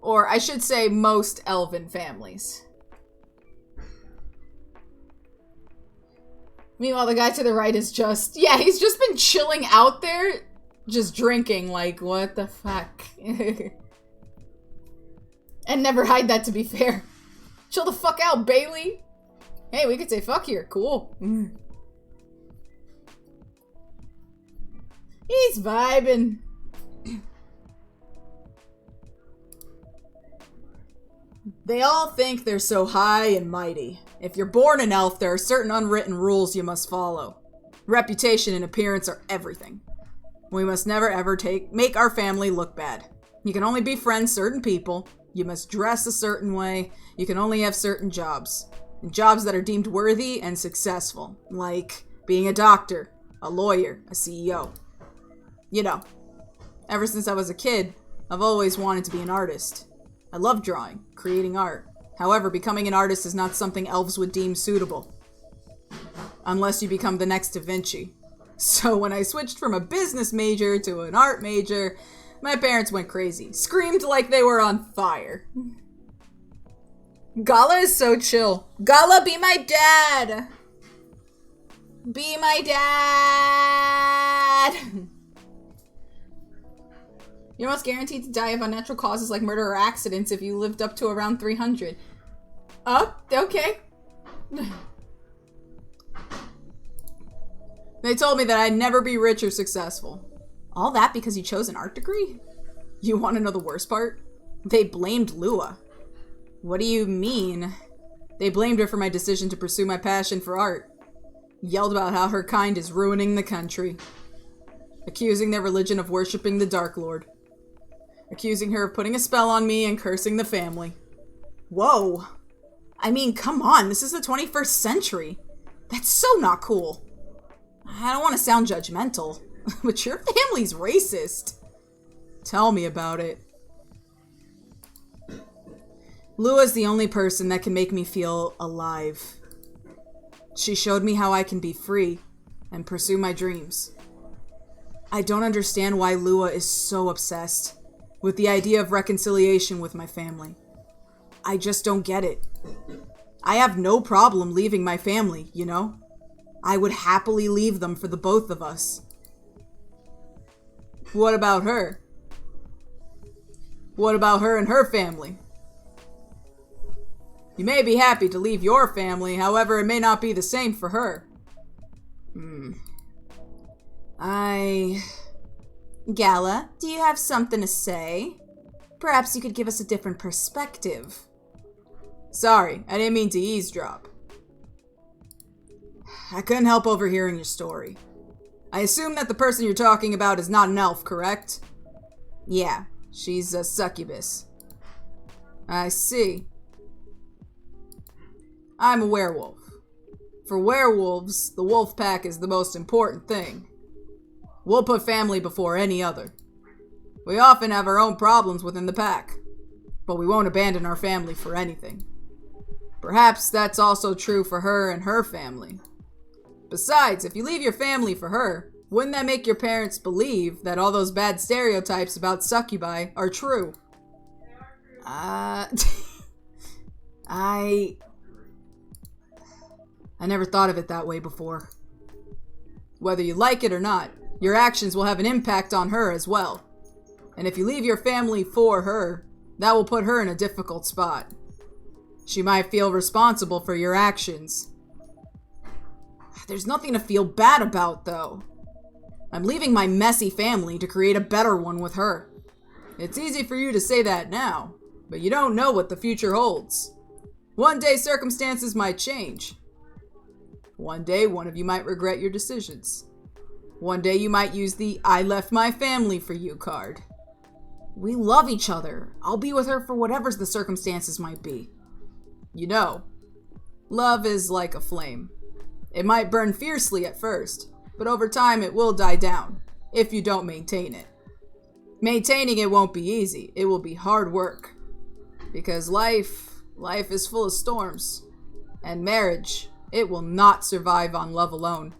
Or I should say most elven families. Meanwhile, the guy to the right is just... Yeah, he's just been chilling out there, just drinking, like, what the fuck? And never hide that, to be fair. Chill the fuck out, Bailey. Hey, we could say fuck here. Cool. He's vibing. They all think they're so high and mighty. If you're born an elf, there are certain unwritten rules you must follow. Reputation and appearance are everything. We must never ever make our family look bad. You can only befriend certain people. You must dress a certain way. You can only have certain jobs. And jobs that are deemed worthy and successful. Like being a doctor, a lawyer, a CEO. You know, ever since I was a kid, I've always wanted to be an artist. I love drawing, creating art. However, becoming an artist is not something elves would deem suitable. Unless you become the next Da Vinci. So when I switched from a business major to an art major, my parents went crazy. Screamed like they were on fire. Gala is so chill. Gala, be my dad! Be my dad! You're almost guaranteed to die of unnatural causes like murder or accidents if you lived up to around 300. Oh, okay. They told me that I'd never be rich or successful. All that because you chose an art degree? You want to know the worst part? They blamed Lua. What do you mean? They blamed her for my decision to pursue my passion for art. Yelled about how her kind is ruining the country. Accusing their religion of worshipping the Dark Lord. Accusing her of putting a spell on me and cursing the family. Whoa. I mean, come on, this is the 21st century. That's so not cool. I don't want to sound judgmental, but your family's racist. Tell me about it. Lua's the only person that can make me feel alive. She showed me how I can be free and pursue my dreams. I don't understand why Lua is so obsessed with the idea of reconciliation with my family. I just don't get it. I have no problem leaving my family, you know? I would happily leave them for the both of us. What about her? What about her and her family? You may be happy to leave your family, however, it may not be the same for her. Gala, do you have something to say? Perhaps you could give us a different perspective. Sorry, I didn't mean to eavesdrop. I couldn't help overhearing your story. I assume that the person you're talking about is not an elf, correct? Yeah, she's a succubus. I see. I'm a werewolf. For werewolves, the wolf pack is the most important thing. We'll put family before any other. We often have our own problems within the pack, but we won't abandon our family for anything. Perhaps that's also true for her and her family. Besides, if you leave your family for her, wouldn't that make your parents believe that all those bad stereotypes about succubi are true? I never thought of it that way before. Whether you like it or not, your actions will have an impact on her as well. And if you leave your family for her, that will put her in a difficult spot. She might feel responsible for your actions. There's nothing to feel bad about, though. I'm leaving my messy family to create a better one with her. It's easy for you to say that now, but you don't know what the future holds. One day circumstances might change. One day one of you might regret your decisions. One day you might use the "I left my family for you" card. We love each other. I'll be with her for whatever the circumstances might be. You know, love is like a flame. It might burn fiercely at first, but over time it will die down, if you don't maintain it. Maintaining it won't be easy. It will be hard work. Because life is full of storms. And marriage, it will not survive on love alone.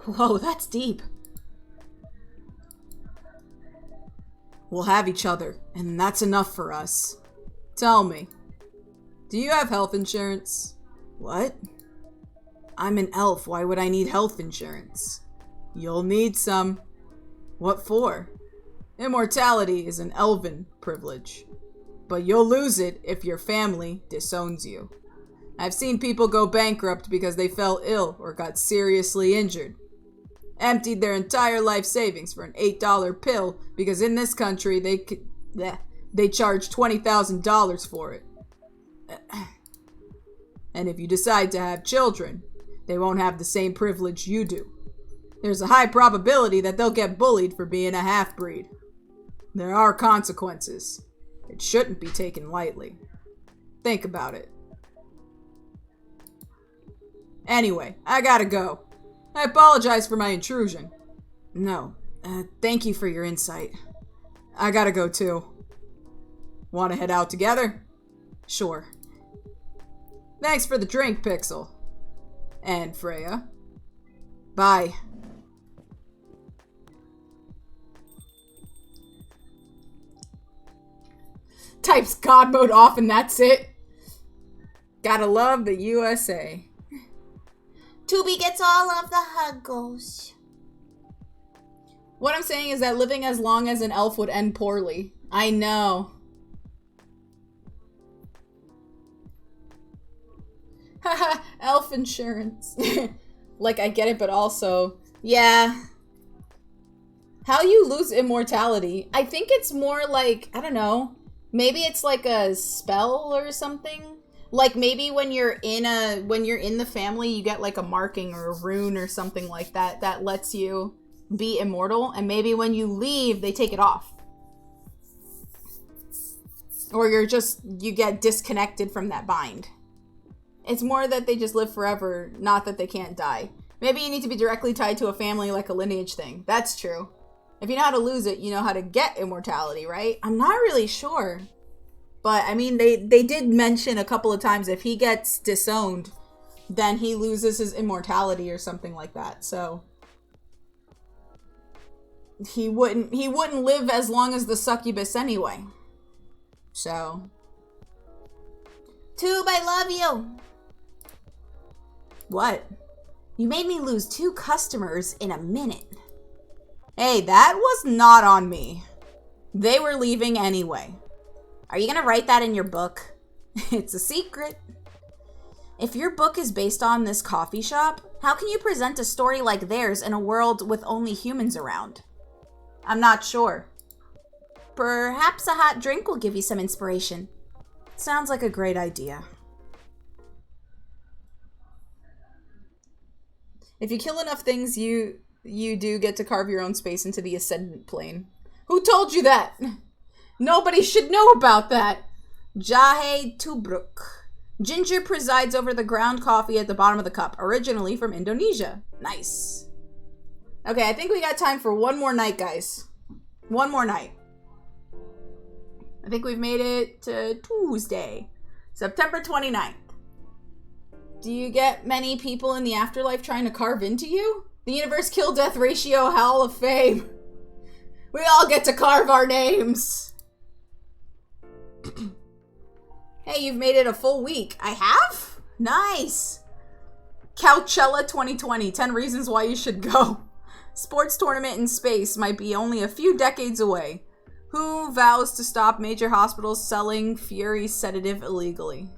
Whoa, that's deep. We'll have each other, and that's enough for us. Tell me, do you have health insurance? What? I'm an elf. Why would I need health insurance? You'll need some. What for? Immortality is an elven privilege, but you'll lose it if your family disowns you. I've seen people go bankrupt because they fell ill or got seriously injured. Emptied their entire life savings for an $8 pill because in this country they charge $20,000 for it. And if you decide to have children, they won't have the same privilege you do. There's a high probability that they'll get bullied for being a half-breed. There are consequences. It shouldn't be taken lightly. Think about it. Anyway, I gotta go. I apologize for my intrusion. No, thank you for your insight. I gotta go too. Want to head out together? Sure. Thanks for the drink, Pixel. And Freya. Bye. Types God mode off and that's it. Gotta love the USA. Tubi gets all of the huggles. What I'm saying is that living as long as an elf would end poorly. I know. Haha, elf insurance. Like, I get it, but also, yeah. How you lose immortality? I think it's more like, I don't know. Maybe it's like a spell or something. Like maybe when you're in the family, you get like a marking or a rune or something like that that lets you be immortal, and maybe when you leave, they take it off. Or you get disconnected from that bind. It's more that they just live forever, not that they can't die. Maybe you need to be directly tied to a family, like a lineage thing. That's true. If you know how to lose it, you know how to get immortality, right? I'm not really sure. But, I mean, they did mention a couple of times if he gets disowned, then he loses his immortality or something like that. So, he wouldn't live as long as the succubus anyway. So. Tube, I love you. What? You made me lose 2 customers in a minute. Hey, that was not on me. They were leaving anyway. Are you gonna write that in your book? It's a secret. If your book is based on this coffee shop, how can you present a story like theirs in a world with only humans around? I'm not sure. Perhaps a hot drink will give you some inspiration. Sounds like a great idea. If you kill enough things, you do get to carve your own space into the ascendant plane. Who told you that? Nobody should know about that. Jahe Tubruk. Ginger presides over the ground coffee at the bottom of the cup, originally from Indonesia. Nice. Okay, I think we got time for one more night, guys. One more night. I think we've made it to Tuesday, September 29th. Do you get many people in the afterlife trying to carve into you? The Universe Kill-Death Ratio Hall of Fame. We all get to carve our names. Hey, you've made it a full week. I have? Nice. Coachella 2020, 10 reasons why you should go. Sports tournament in space might be only a few decades away. Who vows to stop major hospitals selling Fury sedative illegally?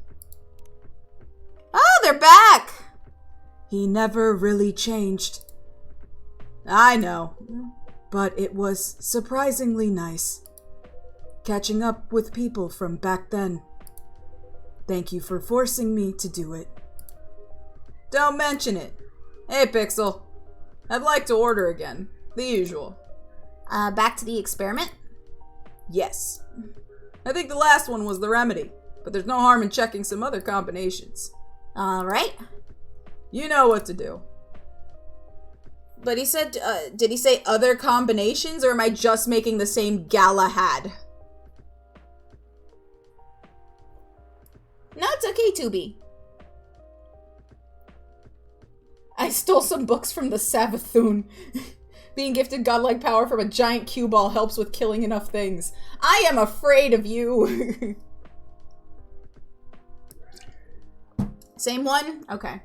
Oh, they're back! He never really changed. I know. But it was surprisingly nice. Catching up with people from back then. Thank you for forcing me to do it. Don't mention it. Hey, Pixel. I'd like to order again. The usual. Back to the experiment? Yes. I think the last one was the remedy, but there's no harm in checking some other combinations. Alright. You know what to do. But he said, did he say other combinations, or am I just making the same Galahad? No, it's okay, Tubi. I stole some books from the Savathun. Being gifted godlike power from a giant cue ball helps with killing enough things. I am afraid of you. Same one? Okay.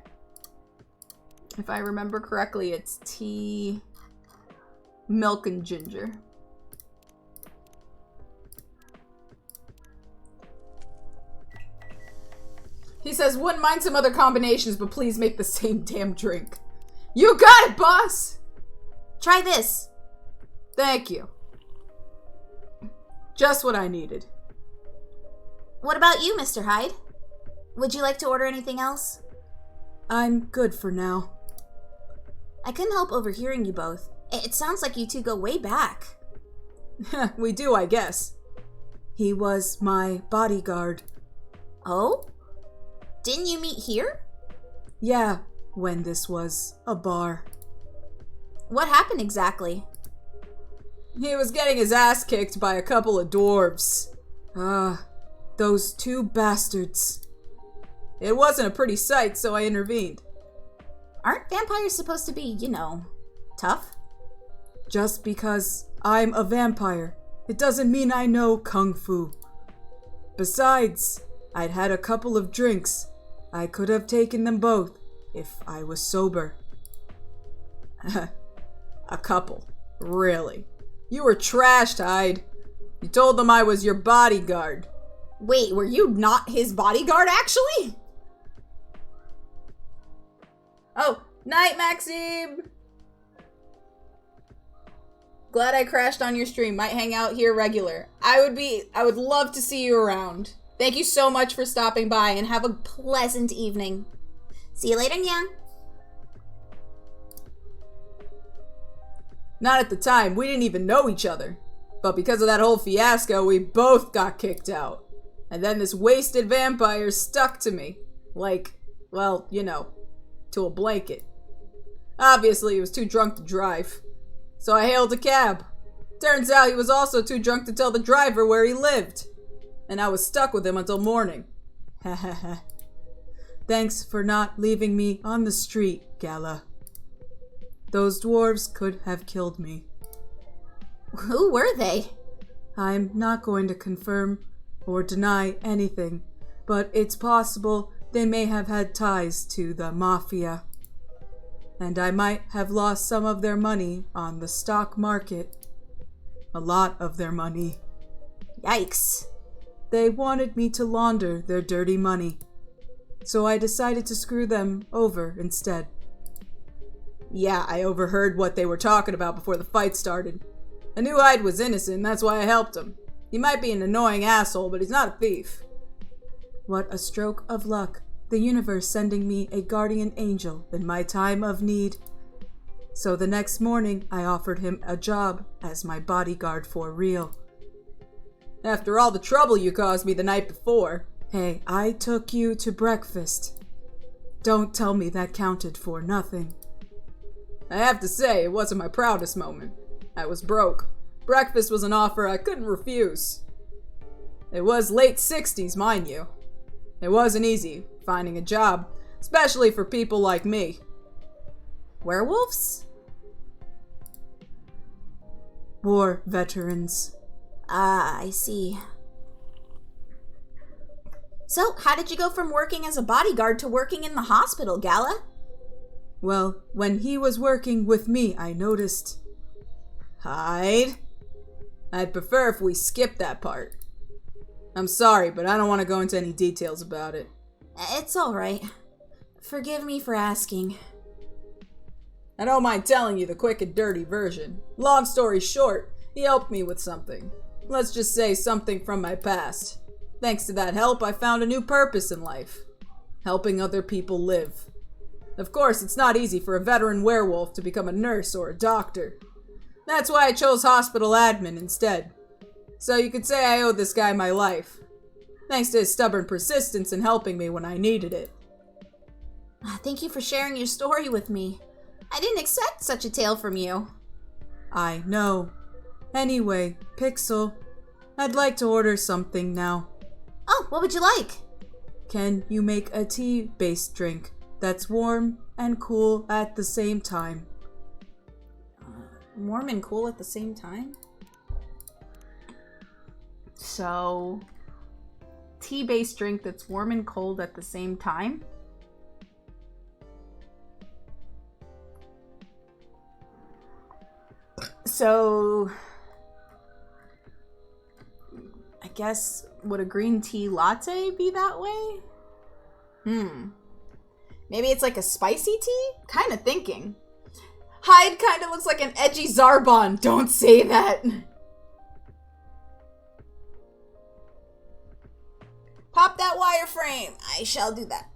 If I remember correctly, it's tea, milk, and ginger. He says, wouldn't mind some other combinations, but please make the same damn drink. You got it, boss! Try this. Thank you. Just what I needed. What about you, Mr. Hyde? Would you like to order anything else? I'm good for now. I couldn't help overhearing you both. It sounds like you two go way back. We do, I guess. He was my bodyguard. Oh? Didn't you meet here? Yeah, when this was a bar. What happened exactly? He was getting his ass kicked by a couple of dwarves. Those two bastards. It wasn't a pretty sight, so I intervened. Aren't vampires supposed to be, you know, tough? Just because I'm a vampire, it doesn't mean I know kung fu. Besides, I'd had a couple of drinks. I could have taken them both if I was sober. A couple. Really? You were trashed, Hyde. You told them I was your bodyguard. Wait, were you not his bodyguard, actually? Oh, night, Maxime! Glad I crashed on your stream. Might hang out here regular. I would love to see you around. Thank you so much for stopping by, and have a pleasant evening. See you later, Nyang. Not at the time. We didn't even know each other. But because of that whole fiasco, we both got kicked out. And then this wasted vampire stuck to me. Like, well, you know, to a blanket. Obviously, he was too drunk to drive. So I hailed a cab. Turns out he was also too drunk to tell the driver where he lived. And I was stuck with him until morning. Ha ha ha. Thanks for not leaving me on the street, Gala. Those dwarves could have killed me. Who were they? I'm not going to confirm or deny anything, but it's possible they may have had ties to the mafia. And I might have lost some of their money on the stock market. A lot of their money. Yikes. They wanted me to launder their dirty money, so I decided to screw them over instead. Yeah, I overheard what they were talking about before the fight started. I knew Hyde was innocent, that's why I helped him. He might be an annoying asshole, but he's not a thief. What a stroke of luck. The universe sending me a guardian angel in my time of need. So the next morning, I offered him a job as my bodyguard for real. After all the trouble you caused me the night before. Hey, I took you to breakfast. Don't tell me that counted for nothing. I have to say, it wasn't my proudest moment. I was broke. Breakfast was an offer I couldn't refuse. It was late 60s, mind you. It wasn't easy finding a job, especially for people like me. Werewolves? War veterans. Ah, I see. So, how did you go from working as a bodyguard to working in the hospital, Gala? Well, when he was working with me, I noticed. Hyde? I'd prefer if we skip that part. I'm sorry, but I don't want to go into any details about it. It's alright. Forgive me for asking. I don't mind telling you the quick and dirty version. Long story short, he helped me with something. Let's just say something from my past. Thanks to that help, I found a new purpose in life. Helping other people live. Of course, it's not easy for a veteran werewolf to become a nurse or a doctor. That's why I chose hospital admin instead. So you could say I owe this guy my life. Thanks to his stubborn persistence in helping me when I needed it. Thank you for sharing your story with me. I didn't expect such a tale from you. I know. Anyway, Pixel, I'd like to order something now. Oh, what would you like? Can you make a tea-based drink that's warm and cool at the same time? Warm and cool at the same time? So, tea-based drink that's warm and cold at the same time? So, I guess, would a green tea latte be that way? Maybe it's like a spicy tea? Kinda thinking. Hyde kinda looks like an edgy Zarbon. Don't say that. Pop that wireframe. I shall do that.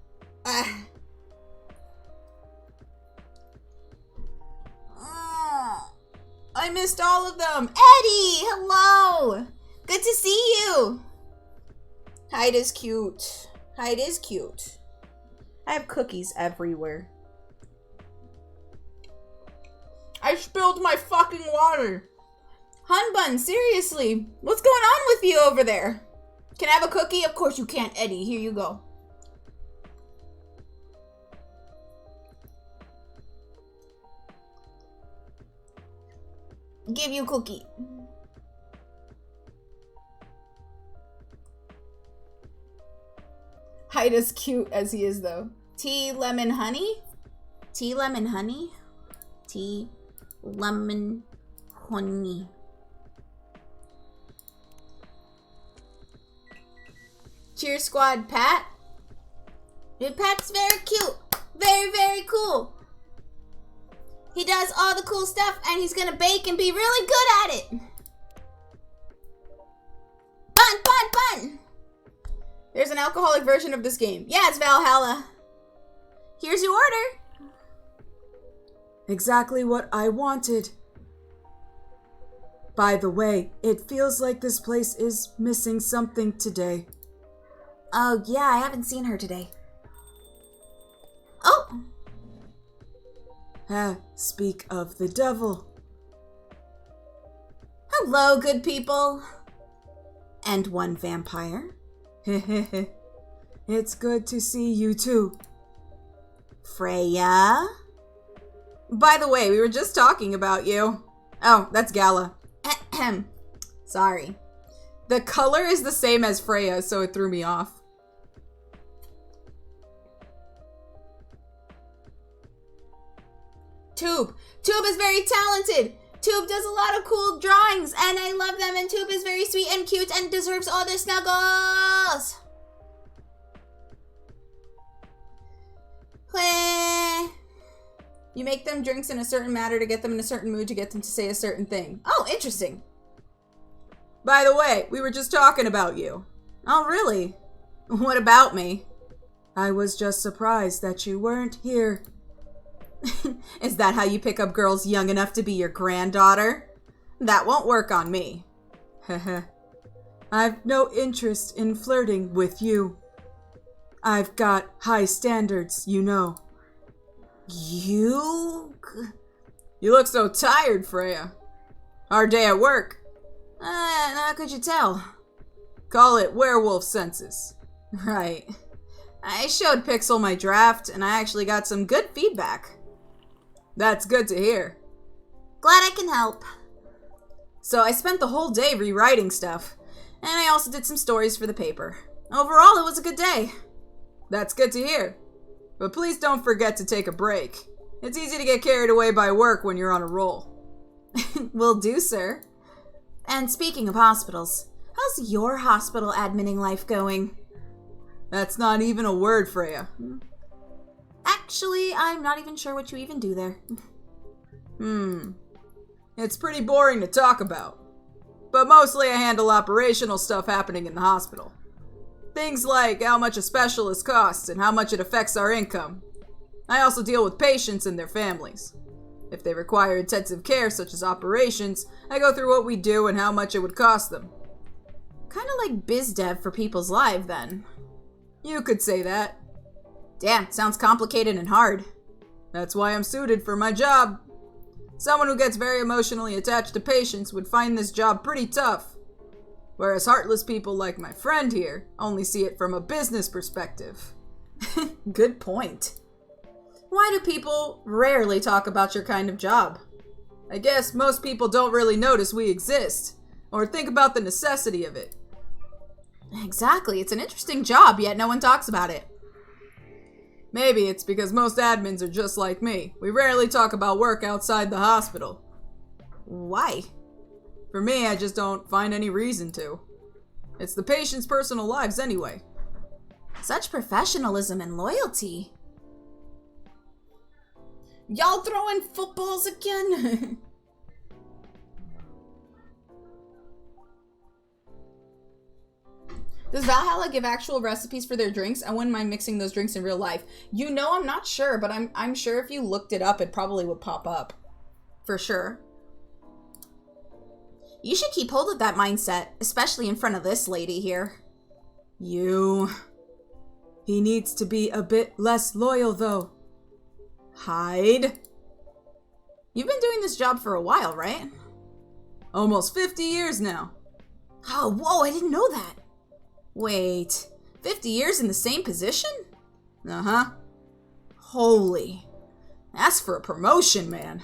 I missed all of them. Eddie, hello! Good to see you! Hyde is cute. Hyde is cute. I have cookies everywhere. I spilled my fucking water. Hunbun, seriously. What's going on with you over there? Can I have a cookie? Of course you can't, Eddie. Here you go. Give you a cookie. Hyde as cute as he is, though. Tea, lemon, honey? Tea, lemon, honey? Tea, lemon, honey. Cheer squad, Pat. Pat's very cute. Very, very cool. He does all the cool stuff, and he's gonna bake and be really good at it. Bun, bun, bun. There's an alcoholic version of this game. Yeah, it's Valhalla. Here's your order. Exactly what I wanted. By the way, it feels like this place is missing something today. Oh, yeah, I haven't seen her today. Oh! Speak of the devil. Hello, good people. And one vampire. It's good to see you too. Freya? By the way, we were just talking about you. Oh, that's Gala. Sorry. The color is the same as Freya, so it threw me off. Tube. Tube is very talented. Tube does a lot of cool drawings, and I love them, and Tube is very sweet and cute and deserves all their snuggles. You make them drinks in a certain manner to get them in a certain mood to get them to say a certain thing. Oh, interesting. By the way, we were just talking about you. Oh, really? What about me? I was just surprised that you weren't here. Is that how you pick up girls young enough to be your granddaughter? That won't work on me. I've no interest in flirting with you. I've got high standards, you know. You look so tired, Freya. Hard day at work. how could you tell? Call it werewolf senses. Right. I showed Pixel my draft, and I actually got some good feedback. That's good to hear. Glad I can help. So I spent the whole day rewriting stuff, and I also did some stories for the paper. Overall, it was a good day. That's good to hear. But please don't forget to take a break. It's easy to get carried away by work when you're on a roll. Will do, sir. And speaking of hospitals, how's your hospital adminning life going? That's not even a word, Freya. Actually, I'm not even sure what you even do there. It's pretty boring to talk about. But mostly I handle operational stuff happening in the hospital. Things like how much a specialist costs and how much it affects our income. I also deal with patients and their families. If they require intensive care, such as operations, I go through what we do and how much it would cost them. Kind of like biz dev for people's lives, then. You could say that. Damn, sounds complicated and hard. That's why I'm suited for my job. Someone who gets very emotionally attached to patients would find this job pretty tough. Whereas heartless people like my friend here only see it from a business perspective. Good point. Why do people rarely talk about your kind of job? I guess most people don't really notice we exist, or think about the necessity of it. Exactly, it's an interesting job, yet no one talks about it. Maybe it's because most admins are just like me. We rarely talk about work outside the hospital. Why? For me, I just don't find any reason to. It's the patients' personal lives anyway. Such professionalism and loyalty. Y'all throwing footballs again? Does Valhalla give actual recipes for their drinks? I wouldn't mind mixing those drinks in real life. You know, I'm not sure, but I'm sure if you looked it up, it probably would pop up. For sure. You should keep hold of that mindset, especially in front of this lady here. He needs to be a bit less loyal, though. Hide. You've been doing this job for a while, right? Almost 50 years now. Oh, whoa, I didn't know that. Wait, 50 years in the same position? Uh-huh. Holy. That's for a promotion, man.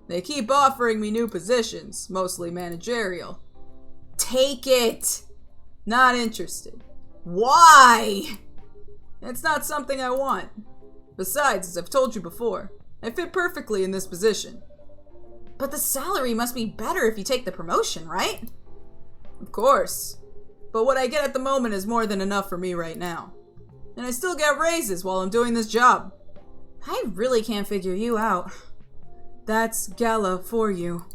They keep offering me new positions, mostly managerial. Take it. Not interested. Why? It's not something I want. Besides, as I've told you before, I fit perfectly in this position. But the salary must be better if you take the promotion, right? Of course. But what I get at the moment is more than enough for me right now. And I still get raises while I'm doing this job. I really can't figure you out. That's Gala for you.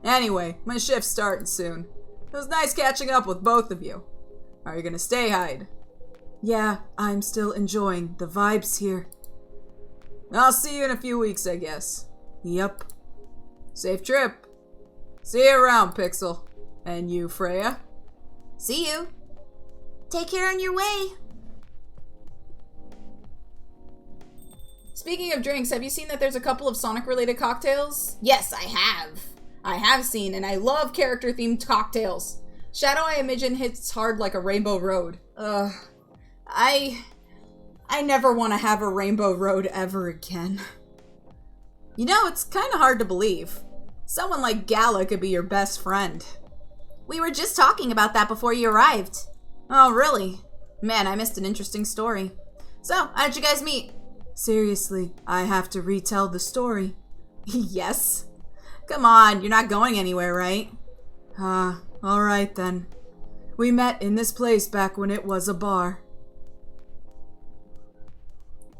Anyway, my shift's starting soon. It was nice catching up with both of you. Are you gonna stay, Hyde? Yeah, I'm still enjoying the vibes here. I'll see you in a few weeks, I guess. Yup. Safe trip. See you around, Pixel. And you, Freya? See you. Take care on your way. Speaking of drinks, have you seen that there's a couple of Sonic-related cocktails? Yes, I have. I have seen, and I love character-themed cocktails. Shadow Eye Midgen hits hard like a Rainbow Road. I never want to have a Rainbow Road ever again. You know, it's kind of hard to believe. Someone like Gala could be your best friend. We were just talking about that before you arrived. Oh, really? Man, I missed an interesting story. So, how did you guys meet? Seriously, I have to retell the story. Yes. Come on, you're not going anywhere, right? Alright then. We met in this place back when it was a bar.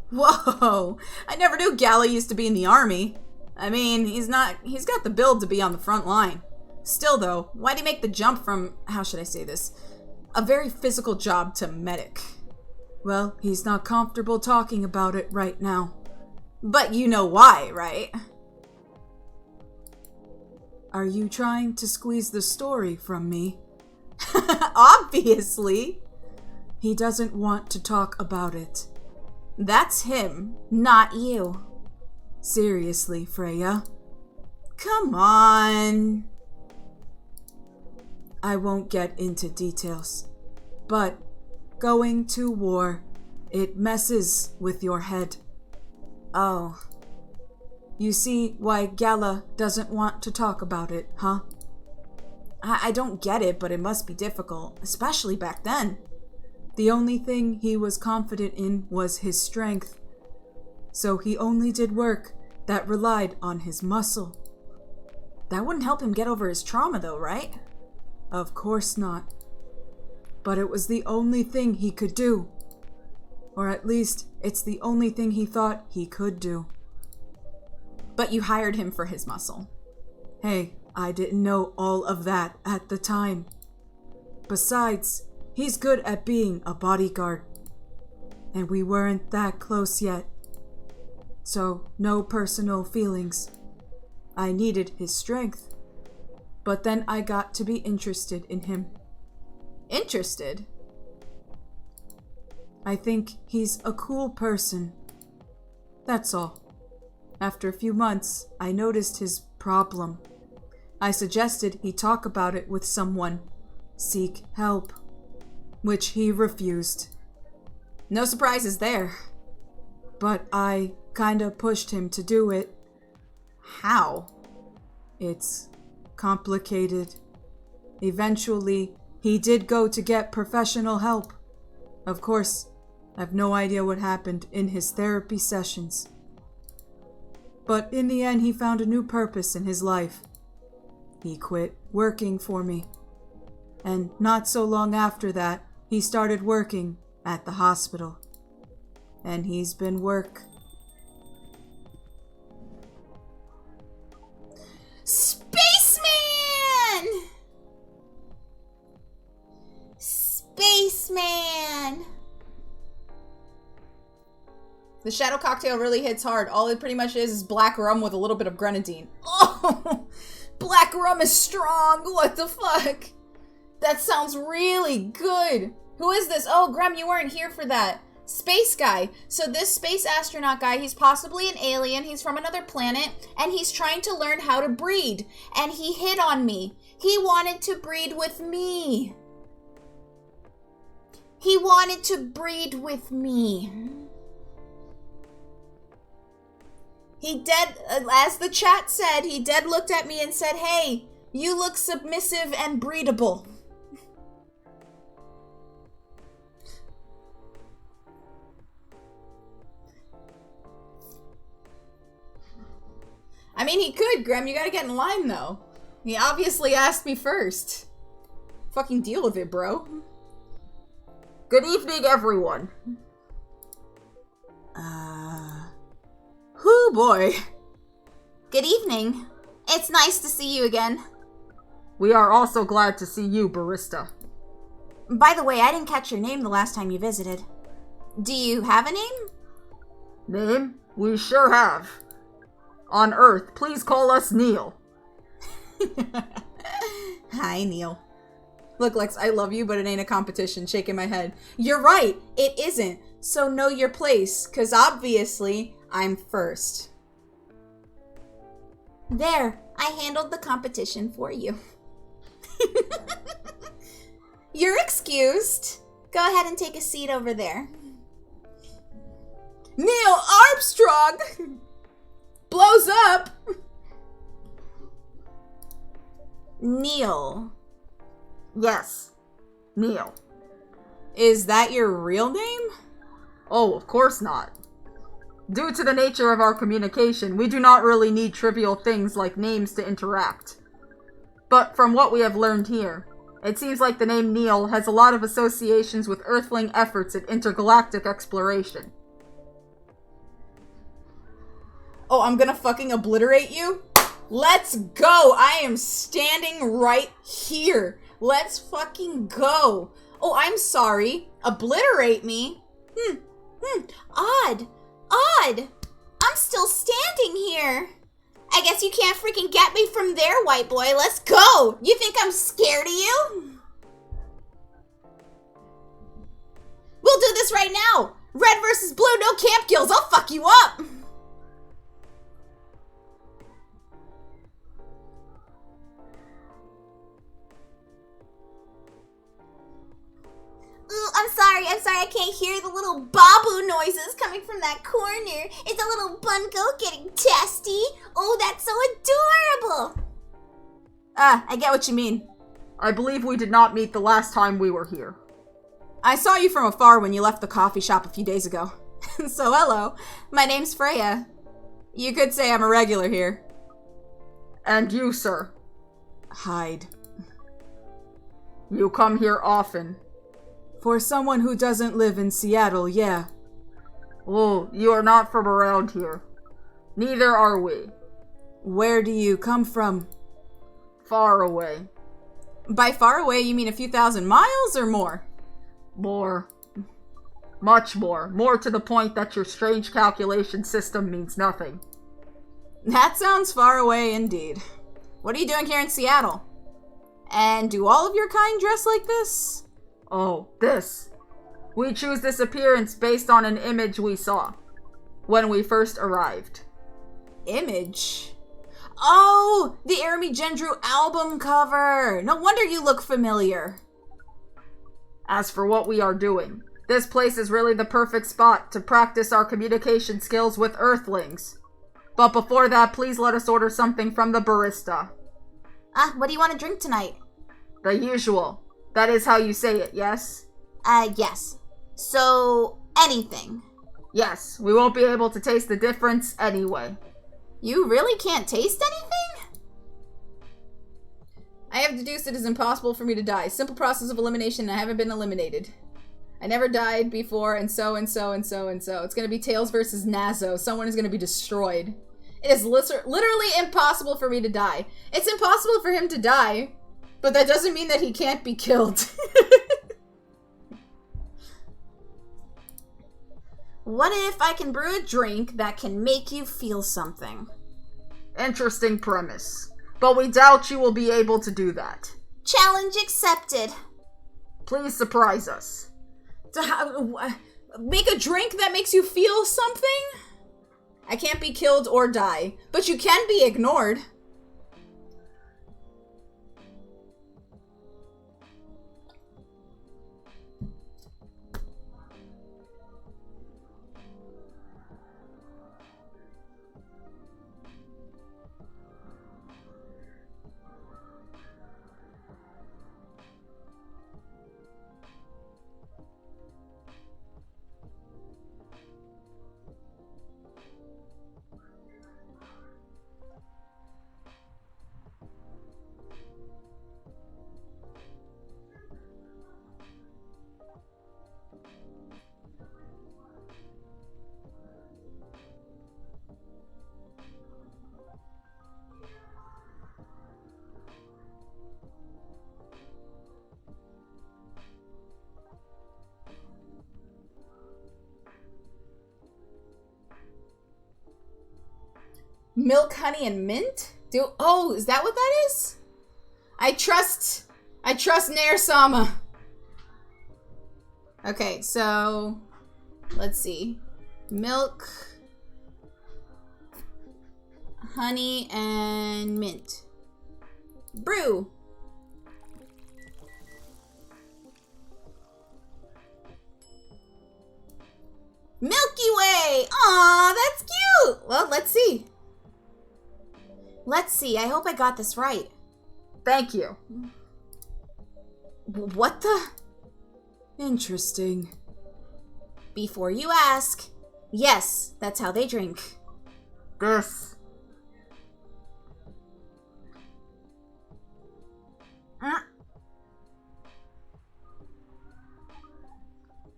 Whoa! I never knew Gala used to be in the army. I mean, he's got the build to be on the front line. Still though, why'd he make the jump from, how should I say this, a very physical job to medic? Well, he's not comfortable talking about it right now. But you know why, right? Are you trying to squeeze the story from me? Obviously. He doesn't want to talk about it. That's him, not you. Seriously, Freya? Come on. I won't get into details, but going to war, it messes with your head. Oh. You see why Gala doesn't want to talk about it, huh? I don't get it, but it must be difficult, especially back then. The only thing he was confident in was his strength, so he only did work that relied on his muscle. That wouldn't help him get over his trauma, though, right? Of course not. But it was the only thing he could do. Or at least, it's the only thing he thought he could do. But you hired him for his muscle. Hey, I didn't know all of that at the time. Besides, he's good at being a bodyguard. And we weren't that close yet. So, no personal feelings. I needed his strength. But then I got to be interested in him. Interested? I think he's a cool person. That's all. After a few months, I noticed his problem. I suggested he talk about it with someone, seek help, which he refused. No surprises there. But I kinda pushed him to do it. How? It's complicated. Eventually, he did go to get professional help. Of course, I have no idea what happened in his therapy sessions. But in the end, he found a new purpose in his life. He quit working for me. And not so long after that, he started working at the hospital. And he's been Spaceman! Spaceman! The shadow cocktail really hits hard. All it pretty much is black rum with a little bit of grenadine. Oh! Black rum is strong! What the fuck? That sounds really good! Who is this? Oh, Grem, you weren't here for that. Space guy. So this space astronaut guy, he's possibly an alien, he's from another planet, and he's trying to learn how to breed. And he hit on me. He wanted to breed with me. He wanted to breed with me. He dead, as the chat said, he dead looked at me and said, "Hey, you look submissive and breedable." I mean, he could, Grem. You gotta get in line, though. He obviously asked me first. Fucking deal with it, bro. Good evening, everyone. Whoo, boy. Good evening. It's nice to see you again. We are also glad to see you, barista. By the way, I didn't catch your name the last time you visited. Do you have a name? Name? We sure have. On Earth, please call us Neil. Hi, Neil. Look, Lex, I love you, but it ain't a competition. Shaking my head. You're right, it isn't. So know your place, because obviously, I'm first. There, I handled the competition for you. You're excused. Go ahead and take a seat over there. Neil Armstrong blows up. Neil. Yes, Neil. Is that your real name? Oh, of course not. Due to the nature of our communication, we do not really need trivial things like names to interact. But from what we have learned here, it seems like the name Neil has a lot of associations with Earthling efforts at intergalactic exploration. Oh, I'm gonna fucking obliterate you? Let's go! I am standing right here. Let's fucking go. Oh, I'm sorry. Obliterate me? Odd. I'm still standing here. I guess you can't freaking get me from there, white boy. Let's go. You think I'm scared of you? right now. Red versus blue, no camp kills. I'll fuck you up. Ooh, I'm sorry, I can't hear the little babu noises coming from that corner. It's a little bunko getting testy. Oh, that's so adorable. I get what you mean. I believe we did not meet the last time we were here. I saw you from afar when you left the coffee shop a few days ago. So hello, my name's Freya. You could say I'm a regular here. And you, sir? Hide. You come here often. For someone who doesn't live in Seattle, yeah. Oh, you are not from around here. Neither are we. Where do you come from? Far away. By far away, you mean a few thousand miles or more? More. Much more. More to the point that your strange calculation system means nothing. That sounds far away indeed. What are you doing here in Seattle? And do all of your kind dress like this? Oh, this. We choose this appearance based on an image we saw when we first arrived. Image? Oh, the Arami Gendru album cover. No wonder you look familiar. As for what we are doing, this place is really the perfect spot to practice our communication skills with Earthlings. But before that, please let us order something from the barista. What do you want to drink tonight? The usual. That is how you say it, yes? Yes. So, anything. Yes, we won't be able to taste the difference anyway. You really can't taste anything? I have deduced it is impossible for me to die. Simple process of elimination, and I haven't been eliminated. I never died before, and so, and so, and so, and so. It's gonna be Tails versus Nazo. Someone is gonna be destroyed. It is literally impossible for me to die. It's impossible for him to die, but that doesn't mean that he can't be killed. What if I can brew a drink that can make you feel something? Interesting premise. But we doubt you will be able to do that. Challenge accepted. Please surprise us. Make a drink that makes you feel something? I can't be killed or die, but you can be ignored. Milk, honey, and mint? Oh, is that what that is? I trust Nair Sama. Okay, so let's see. Milk, honey, and mint. Brew. Milky Way! Aw, that's cute! Well, let's see. Let's see, I hope I got this right. Thank you. What the? Interesting. Before you ask, yes, that's how they drink. This.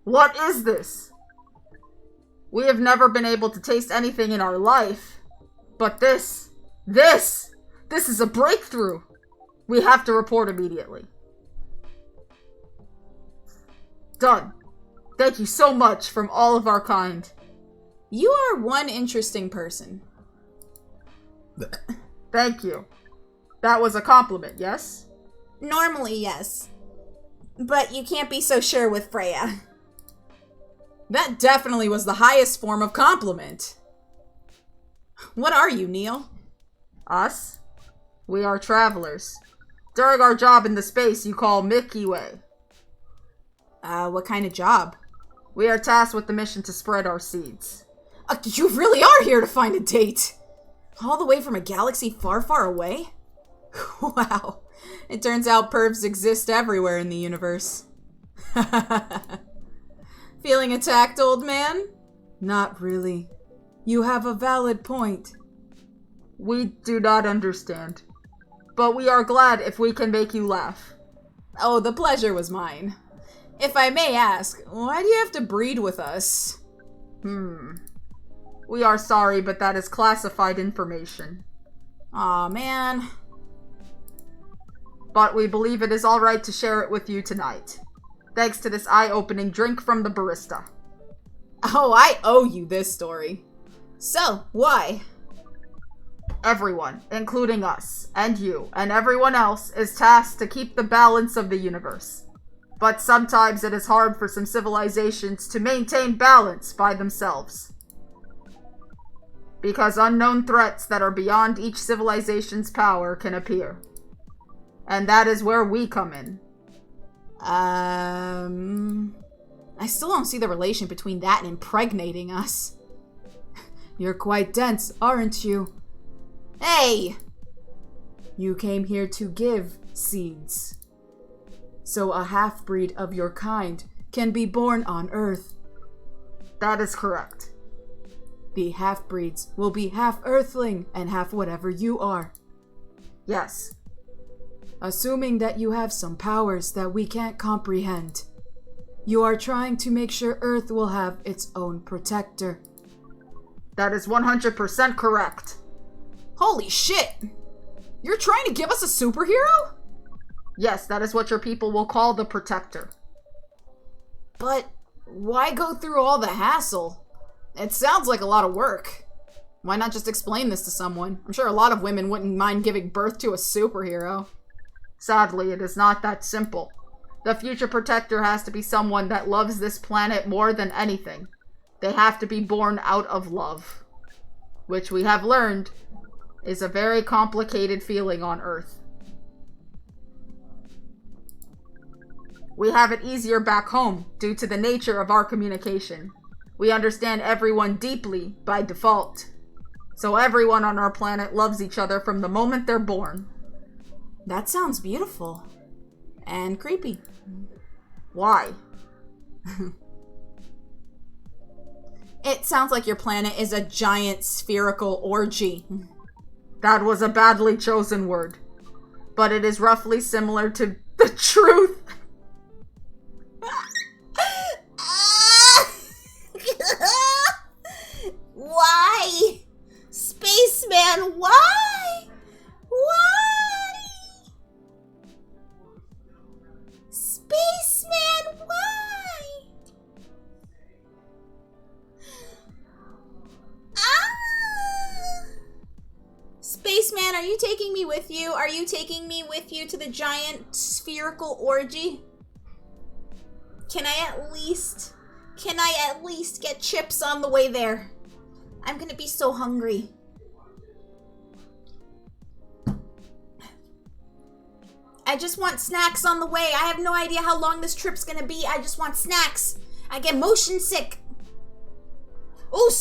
What is this? We have never been able to taste anything in our life. But this is a breakthrough. We have to report immediately. Done. Thank you so much from all of our kind. You are one interesting person. Thank you. That was a compliment, yes? Normally, yes. But you can't be so sure with Freya. That definitely was the highest form of compliment. What are you, Neil? Us? We are travelers. During our job in the space you call Milky Way. What kind of job? We are tasked with the mission to spread our seeds. You really are here to find a date! All the way from a galaxy far, far away? Wow. It turns out pervs exist everywhere in the universe. Feeling attacked, old man? Not really. You have a valid point. We do not understand. But we are glad if we can make you laugh. Oh, the pleasure was mine. If I may ask, why do you have to breed with us? We are sorry, but that is classified information. Aw, man. But we believe it is alright to share it with you tonight. Thanks to this eye-opening drink from the barista. Oh, I owe you this story. So, why? Everyone, including us, and you, and everyone else, is tasked to keep the balance of the universe. But sometimes it is hard for some civilizations to maintain balance by themselves. Because unknown threats that are beyond each civilization's power can appear. And that is where we come in. I still don't see the relation between that and impregnating us. You're quite dense, aren't you? Hey! You came here to give seeds. So a half-breed of your kind can be born on Earth. That is correct. The half-breeds will be half Earthling and half whatever you are. Yes. Assuming that you have some powers that we can't comprehend. You are trying to make sure Earth will have its own protector. That is 100% correct. Holy shit! You're trying to give us a superhero? Yes, that is what your people will call the Protector. But why go through all the hassle? It sounds like a lot of work. Why not just explain this to someone? I'm sure a lot of women wouldn't mind giving birth to a superhero. Sadly, it is not that simple. The future Protector has to be someone that loves this planet more than anything. They have to be born out of love. Which we have learned is a very complicated feeling on Earth. We have it easier back home due to the nature of our communication. We understand everyone deeply by default. So everyone on our planet loves each other from the moment they're born. That sounds beautiful. And creepy. Why? It sounds like your planet is a giant spherical orgy. That was a badly chosen word. But it is roughly similar to the truth. Why? Spaceman, why? Why? Spaceman, why? Spaceman, are you taking me with you? Are you taking me with you to the giant spherical orgy? Can I at least get chips on the way there? I'm gonna be so hungry. I just want snacks on the way. I have no idea how long this trip's gonna be. I just want snacks. I get motion sick. Ooh,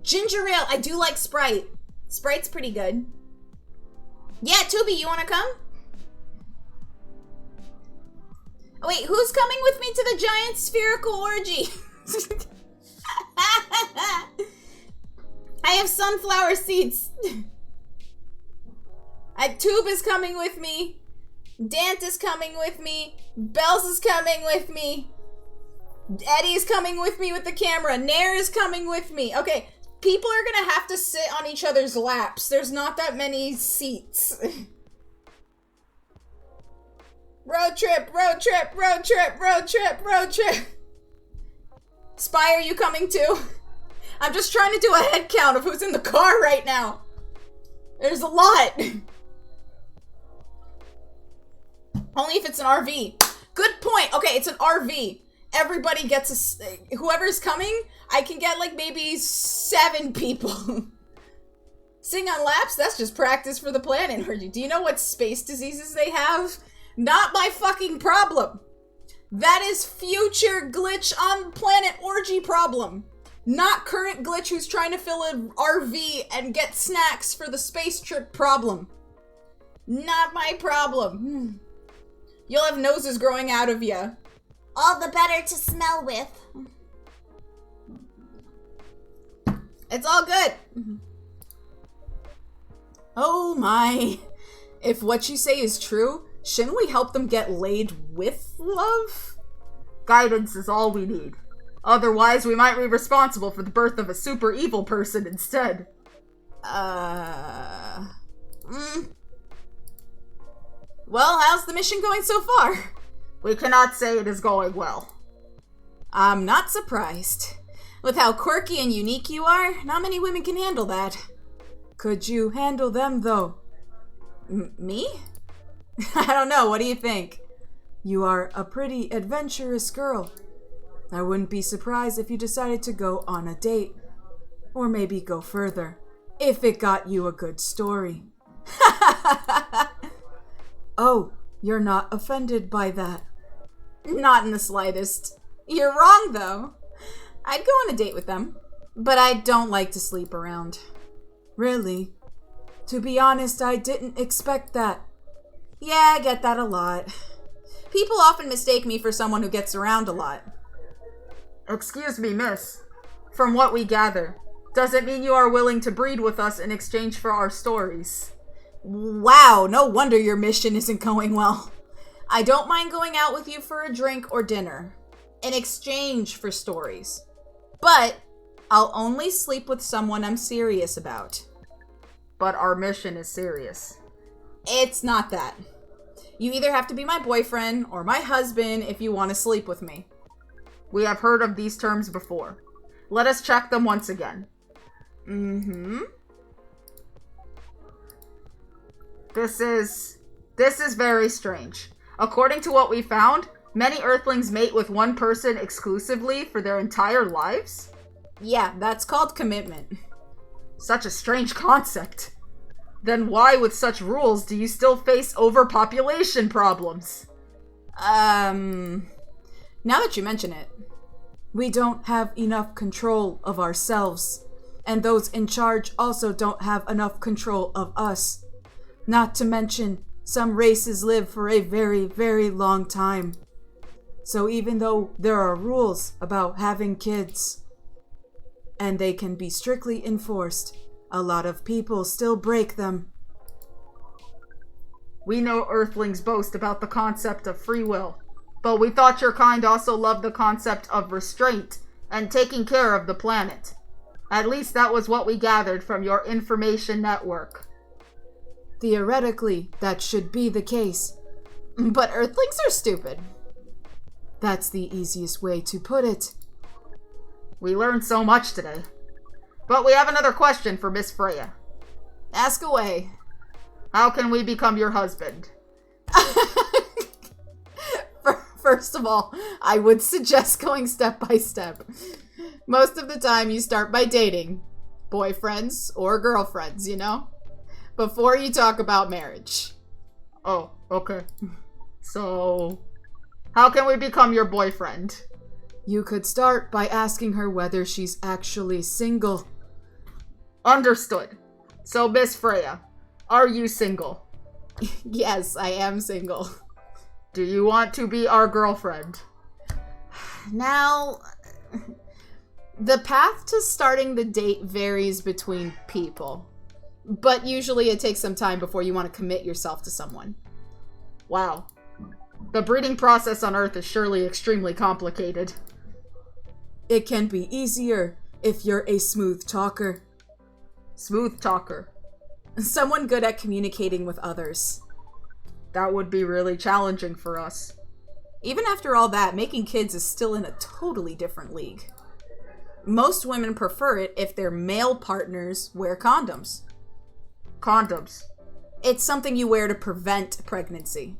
ginger ale. I do like Sprite. Sprite's pretty good. Yeah, Tubi, you wanna come? Oh, wait, who's coming with me to the giant spherical orgy? I have sunflower seeds. Tube is coming with me. Dant is coming with me. Bells is coming with me. Eddie's coming with me with the camera. Nair is coming with me. Okay, people are gonna have to sit on each other's laps. There's not that many seats. Road trip, road trip, road trip, road trip, road trip. Spy, are you coming too? I'm just trying to do a head count of who's in the car right now. There's a lot. Only if it's an RV. Good point. Okay, it's an RV. everybody gets whoever's coming, I can get like maybe 7 people. Sing on laps, that's just practice for the planet. Do you know what space diseases they have? Not my fucking problem. That is future glitch on planet orgy problem. Not current glitch who's trying to fill an RV and get snacks for the space trip problem. Not my problem. You'll have noses growing out of you. All the better to smell with. It's all good. Oh my. If what you say is true, shouldn't we help them get laid with love? Guidance is all we need. Otherwise, we might be responsible for the birth of a super evil person instead. Well, how's the mission going so far? We cannot say it is going well. I'm not surprised. With how quirky and unique you are, not many women can handle that. Could you handle them, though? Me? I don't know, what do you think? You are a pretty adventurous girl. I wouldn't be surprised if you decided to go on a date. Or maybe go further, if it got you a good story. Oh, you're not offended by that? Not in the slightest. You're wrong, though. I'd go on a date with them, but I don't like to sleep around. Really? To be honest, I didn't expect that. Yeah, I get that a lot. People often mistake me for someone who gets around a lot. Excuse me, miss. From what we gather, does it mean you are willing to breed with us in exchange for our stories? Wow, no wonder your mission isn't going well. I don't mind going out with you for a drink or dinner, in exchange for stories. But I'll only sleep with someone I'm serious about. But our mission is serious. It's not that. You either have to be my boyfriend or my husband if you want to sleep with me. We have heard of these terms before. Let us check them once again. This is very strange. According to what we found, many Earthlings mate with one person exclusively for their entire lives? Yeah, that's called commitment. Such a strange concept. Then why, with such rules, do you still face overpopulation problems? Now that you mention it. We don't have enough control of ourselves, and those in charge also don't have enough control of us. Not to mention, some races live for a very, very long time. So even though there are rules about having kids, and they can be strictly enforced, a lot of people still break them. We know Earthlings boast about the concept of free will, but we thought your kind also loved the concept of restraint and taking care of the planet. At least that was what we gathered from your information network. Theoretically, that should be the case. But Earthlings are stupid. That's the easiest way to put it. We learned so much today. But we have another question for Miss Freya. Ask away. How can we become your husband? First of all, I would suggest going step by step. Most of the time, you start by dating boyfriends or girlfriends, you know? Before you talk about marriage. Oh, okay. So, how can we become your boyfriend? You could start by asking her whether she's actually single. Understood. So, Miss Freya, are you single? Yes, I am single. Do you want to be our girlfriend? Now, the path to starting the date varies between people. But usually it takes some time before you want to commit yourself to someone. Wow. The breeding process on Earth is surely extremely complicated. It can be easier if you're a smooth talker. Smooth talker. Someone good at communicating with others. That would be really challenging for us. Even after all that, making kids is still in a totally different league. Most women prefer it if their male partners wear condoms. Condoms. It's something you wear to prevent pregnancy.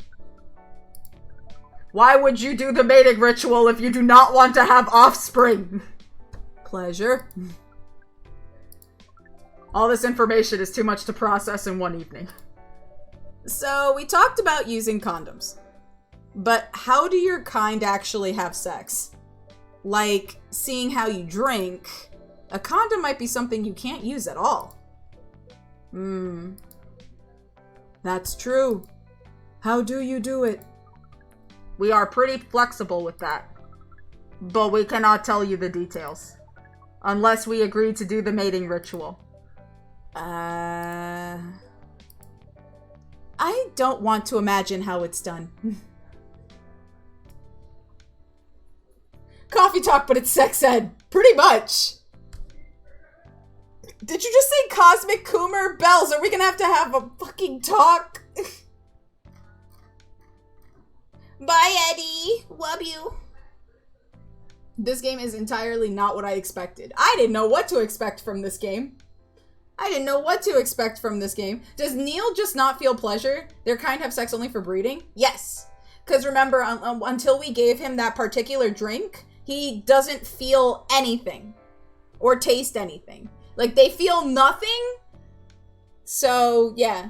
Why would you do the mating ritual if you do not want to have offspring? Pleasure. All this information is too much to process in one evening. So, we talked about using condoms. But how do your kind actually have sex? Like, seeing how you drink, a condom might be something you can't use at all. That's true. How do you do it? We are pretty flexible with that. But we cannot tell you the details. Unless we agree to do the mating ritual. I don't want to imagine how it's done. Coffee talk, but it's sex ed. Pretty much. Did you just say cosmic coomer? Bells, are we gonna have a fucking talk? Bye, Eddie. Love you. This game is entirely not what I expected. I didn't know what to expect from this game. Does Neil just not feel pleasure? Their kind have sex only for breeding? Yes. Because remember, until we gave him that particular drink, he doesn't feel anything. Or taste anything. Like, they feel nothing. So, yeah.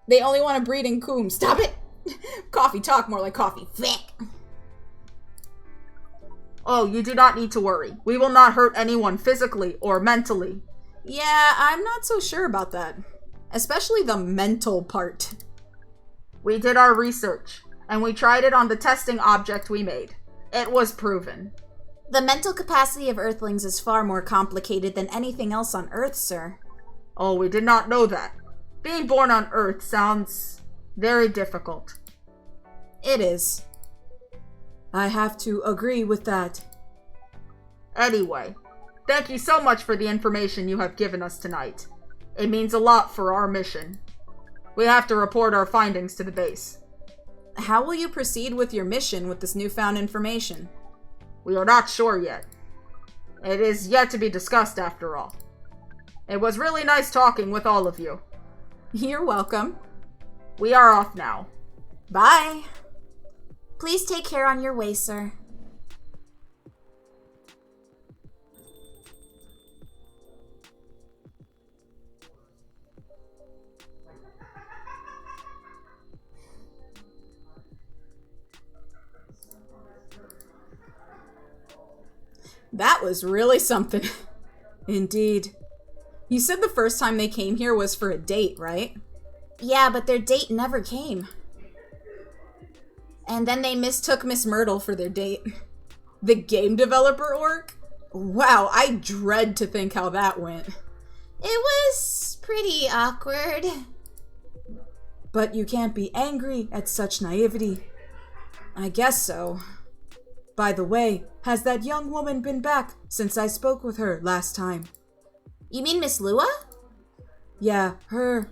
They only want to breed in coom. Stop it! Coffee talk, more like coffee thick. Oh, you do not need to worry. We will not hurt anyone physically or mentally. Yeah, I'm not so sure about that. Especially the mental part. We did our research, and we tried it on the testing object we made. It was proven. The mental capacity of Earthlings is far more complicated than anything else on Earth, sir. Oh, we did not know that. Being born on Earth sounds very difficult. It is. I have to agree with that. Anyway, thank you so much for the information you have given us tonight. It means a lot for our mission. We have to report our findings to the base. How will you proceed with your mission with this newfound information? We are not sure yet. It is yet to be discussed after all. It was really nice talking with all of you. You're welcome. We are off now. Bye. Please take care on your way, sir. That was really something. Indeed. You said the first time they came here was for a date, right? Yeah, but their date never came. And then they mistook Miss Myrtle for their date. The game developer orc? Wow, I dread to think how that went. It was pretty awkward. But you can't be angry at such naivety. I guess so. By the way, has that young woman been back since I spoke with her last time? You mean Miss Lua? Yeah, her.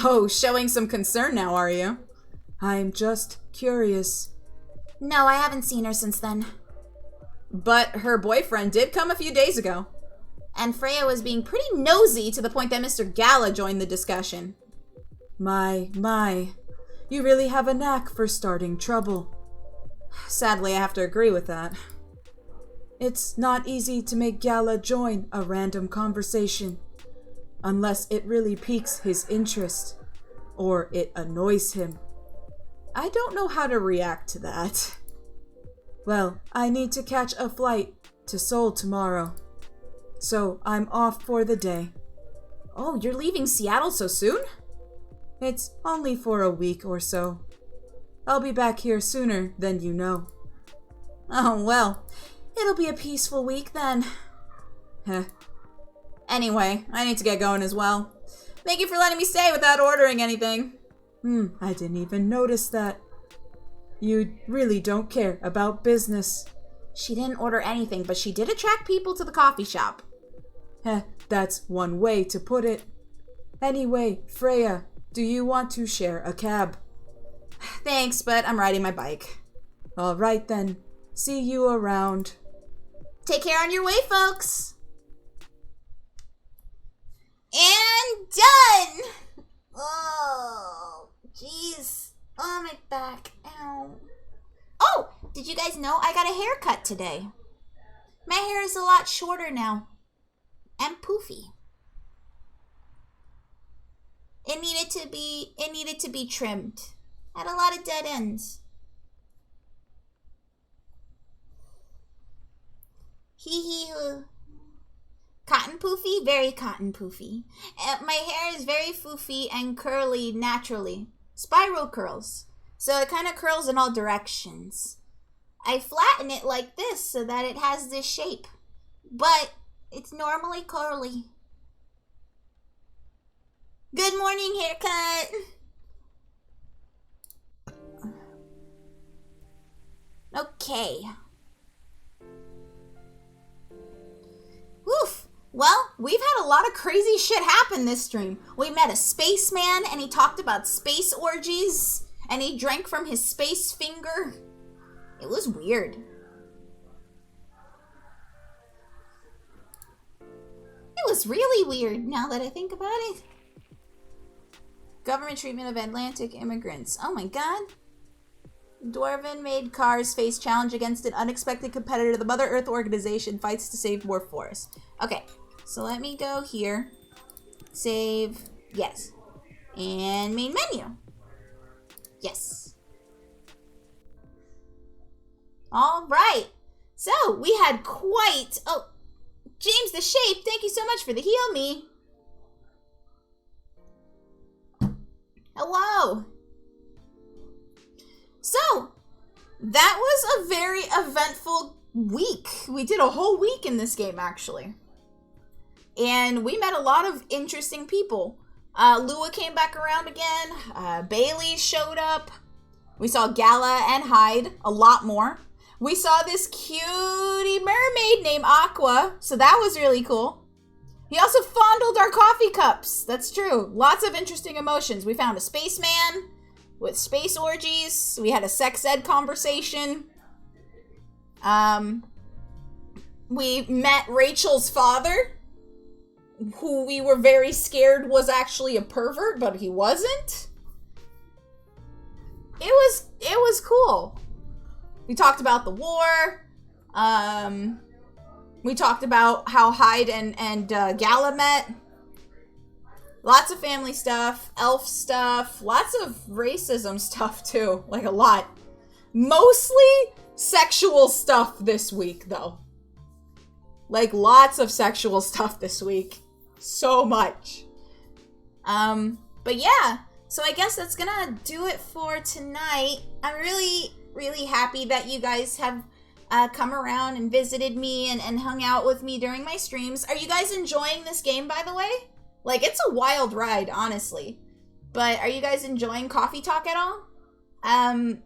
Oh, showing some concern now, are you? I'm just curious. No, I haven't seen her since then. But her boyfriend did come a few days ago. And Freya was being pretty nosy to the point that Mr. Gala joined the discussion. My. You really have a knack for starting trouble. Sadly, I have to agree with that. It's not easy to make Gala join a random conversation, unless it really piques his interest, or it annoys him. I don't know how to react to that. Well, I need to catch a flight to Seoul tomorrow, so I'm off for the day. Oh, you're leaving Seattle so soon? It's only for a week or so. I'll be back here sooner than you know. Oh, well. It'll be a peaceful week then. Heh. Anyway, I need to get going as well. Thank you for letting me stay without ordering anything. I didn't even notice that. You really don't care about business. She didn't order anything, but she did attract people to the coffee shop. Heh, that's one way to put it. Anyway, Freya, do you want to share a cab? Thanks, but I'm riding my bike. All right then. See you around. Take care on your way, folks. And done! Oh, jeez. Oh, my back. Ow. did you guys know I got a haircut today? My hair is a lot shorter now. And poofy. It needed to be trimmed. Had a lot of dead ends. Hee hee hoo. Cotton poofy? Very cotton poofy. My hair is very foofy and curly naturally. Spiral curls. So it kind of curls in all directions. I flatten it like this so that it has this shape. But it's normally curly. Good morning, haircut. Okay. Woof. Well, we've had a lot of crazy shit happen this stream. We met a spaceman and he talked about space orgies and he drank from his space finger. It was weird. It was really weird now that I think about it. Government treatment of Atlantic immigrants. Oh my god. Dwarven made cars face challenge against an unexpected competitor. The Mother Earth organization fights to save more forests. Okay, so let me go here. Save. Yes. And main menu. Yes. All right. So we had quite. Oh, James the Shape, thank you so much for the heal me. Hello. So, that was a very eventful week. We did a whole week in this game, actually. And we met a lot of interesting people. Lua came back around again. Bailey showed up. We saw Gala and Hyde a lot more. We saw this cutie mermaid named Aqua, so that was really cool. He also fondled our coffee cups. That's true. Lots of interesting emotions. We found a spaceman with space orgies. We had a sex ed conversation. We met Rachel's father, who we were very scared was actually a pervert, but he wasn't. It was cool. We talked about the war. We talked about how Hyde and Gala met. Lots of family stuff, elf stuff, lots of racism stuff too, like a lot. Mostly sexual stuff this week though. Like lots of sexual stuff this week. So much. But yeah, so I guess that's gonna do it for tonight. I'm really, really happy that you guys have come around and visited me and hung out with me during my streams. Are you guys enjoying this game, by the way? Like, it's a wild ride, honestly. But are you guys enjoying Coffee Talk at all? I'm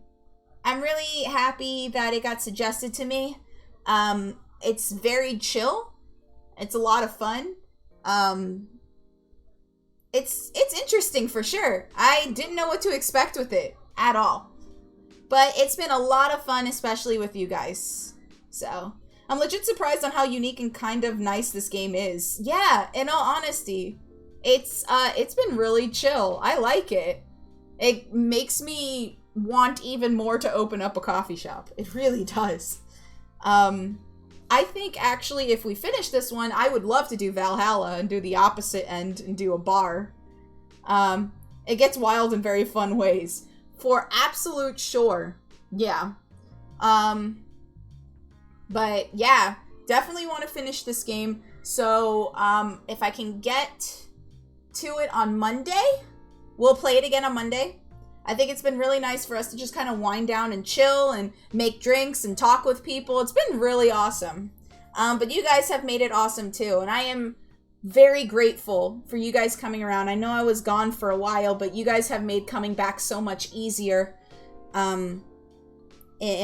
really happy that it got suggested to me. It's very chill. It's a lot of fun. It's interesting for sure. I didn't know what to expect with it at all. But it's been a lot of fun, especially with you guys. So, I'm legit surprised on how unique and kind of nice this game is. Yeah, in all honesty, it's been really chill. I like it. It makes me want even more to open up a coffee shop. It really does. I think actually if we finish this one, I would love to do Valhalla and do the opposite end and do a bar. It gets wild in very fun ways. For absolute sure. Yeah. But yeah, definitely want to finish this game. So, if I can get to it on Monday, we'll play it again on Monday. I think it's been really nice for us to just kind of wind down and chill and make drinks and talk with people. It's been really awesome. But you guys have made it awesome too. And I am very grateful for you guys coming around. I know I was gone for a while, but you guys have made coming back so much easier in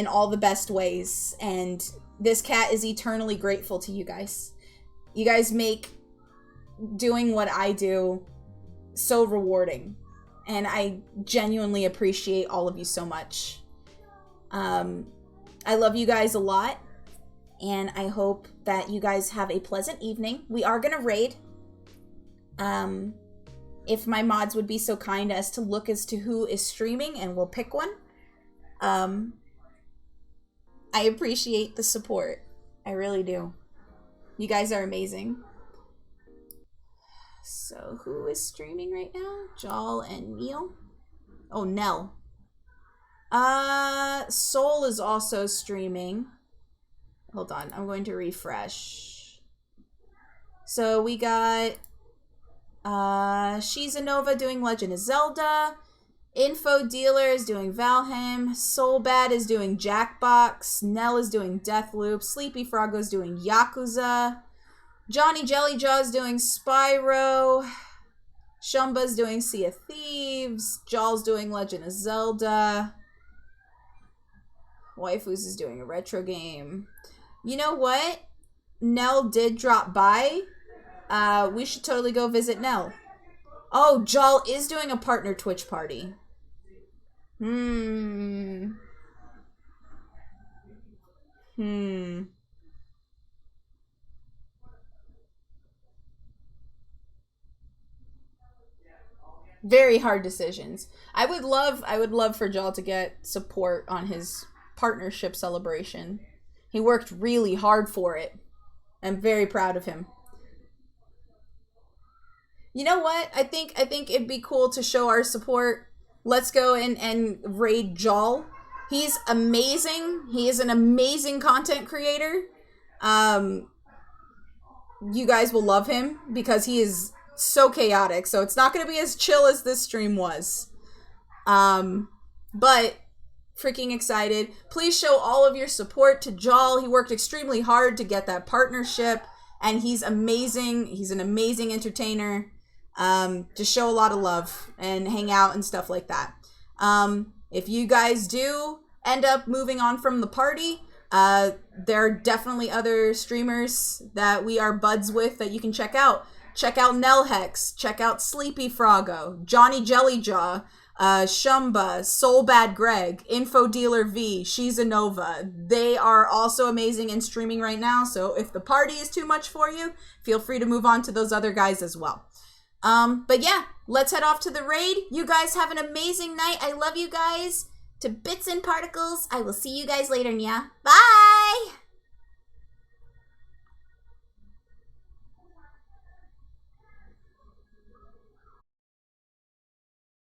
all the best ways. And this cat is eternally grateful to you guys. You guys make doing what I do so rewarding. And I genuinely appreciate all of you so much. I love you guys a lot. And I hope that you guys have a pleasant evening. We are going to raid. If my mods would be so kind as to look as to who is streaming, and we'll pick one. I appreciate the support. I really do. You guys are amazing. So who is streaming right now? Jal and Neil? Oh, Nell. Soul is also streaming. Hold on, I'm going to refresh. So we got She's a Nova doing Legend of Zelda. Info Dealer is doing Valheim. Soul Bad is doing Jackbox. Nell is doing Deathloop. Sleepy Frog is doing Yakuza. Johnny Jellyjaw is doing Spyro. Shumba's doing Sea of Thieves. Jal's doing Legend of Zelda. Waifus is doing a retro game. You know what? Nell did drop by. We should totally go visit Nell. Oh, Jal is doing a partner Twitch party. Very hard decisions. I would love for Jal to get support on his partnership celebration. He worked really hard for it. I'm very proud of him. You know what? I think it'd be cool to show our support. Let's go and raid Jal. He's amazing. He is an amazing content creator. You guys will love him because he is so chaotic. So it's not going to be as chill as this stream was. But freaking excited. Please show all of your support to Jal. He worked extremely hard to get that partnership. And he's amazing. He's an amazing entertainer. Just show a lot of love and hang out and stuff like that. If you guys do end up moving on from the party, there are definitely other streamers that we are buds with that you can check out. Check out Nell Hex. Check out Sleepy Froggo, Johnny Jellyjaw, Shumba, Soul Bad Greg, Info Dealer V, She's a Nova. They are also amazing and streaming right now. So if the party is too much for you, feel free to move on to those other guys as well. But yeah, let's head off to the raid. You guys have an amazing night. I love you guys to bits and particles. I will see you guys later, Nya. Bye!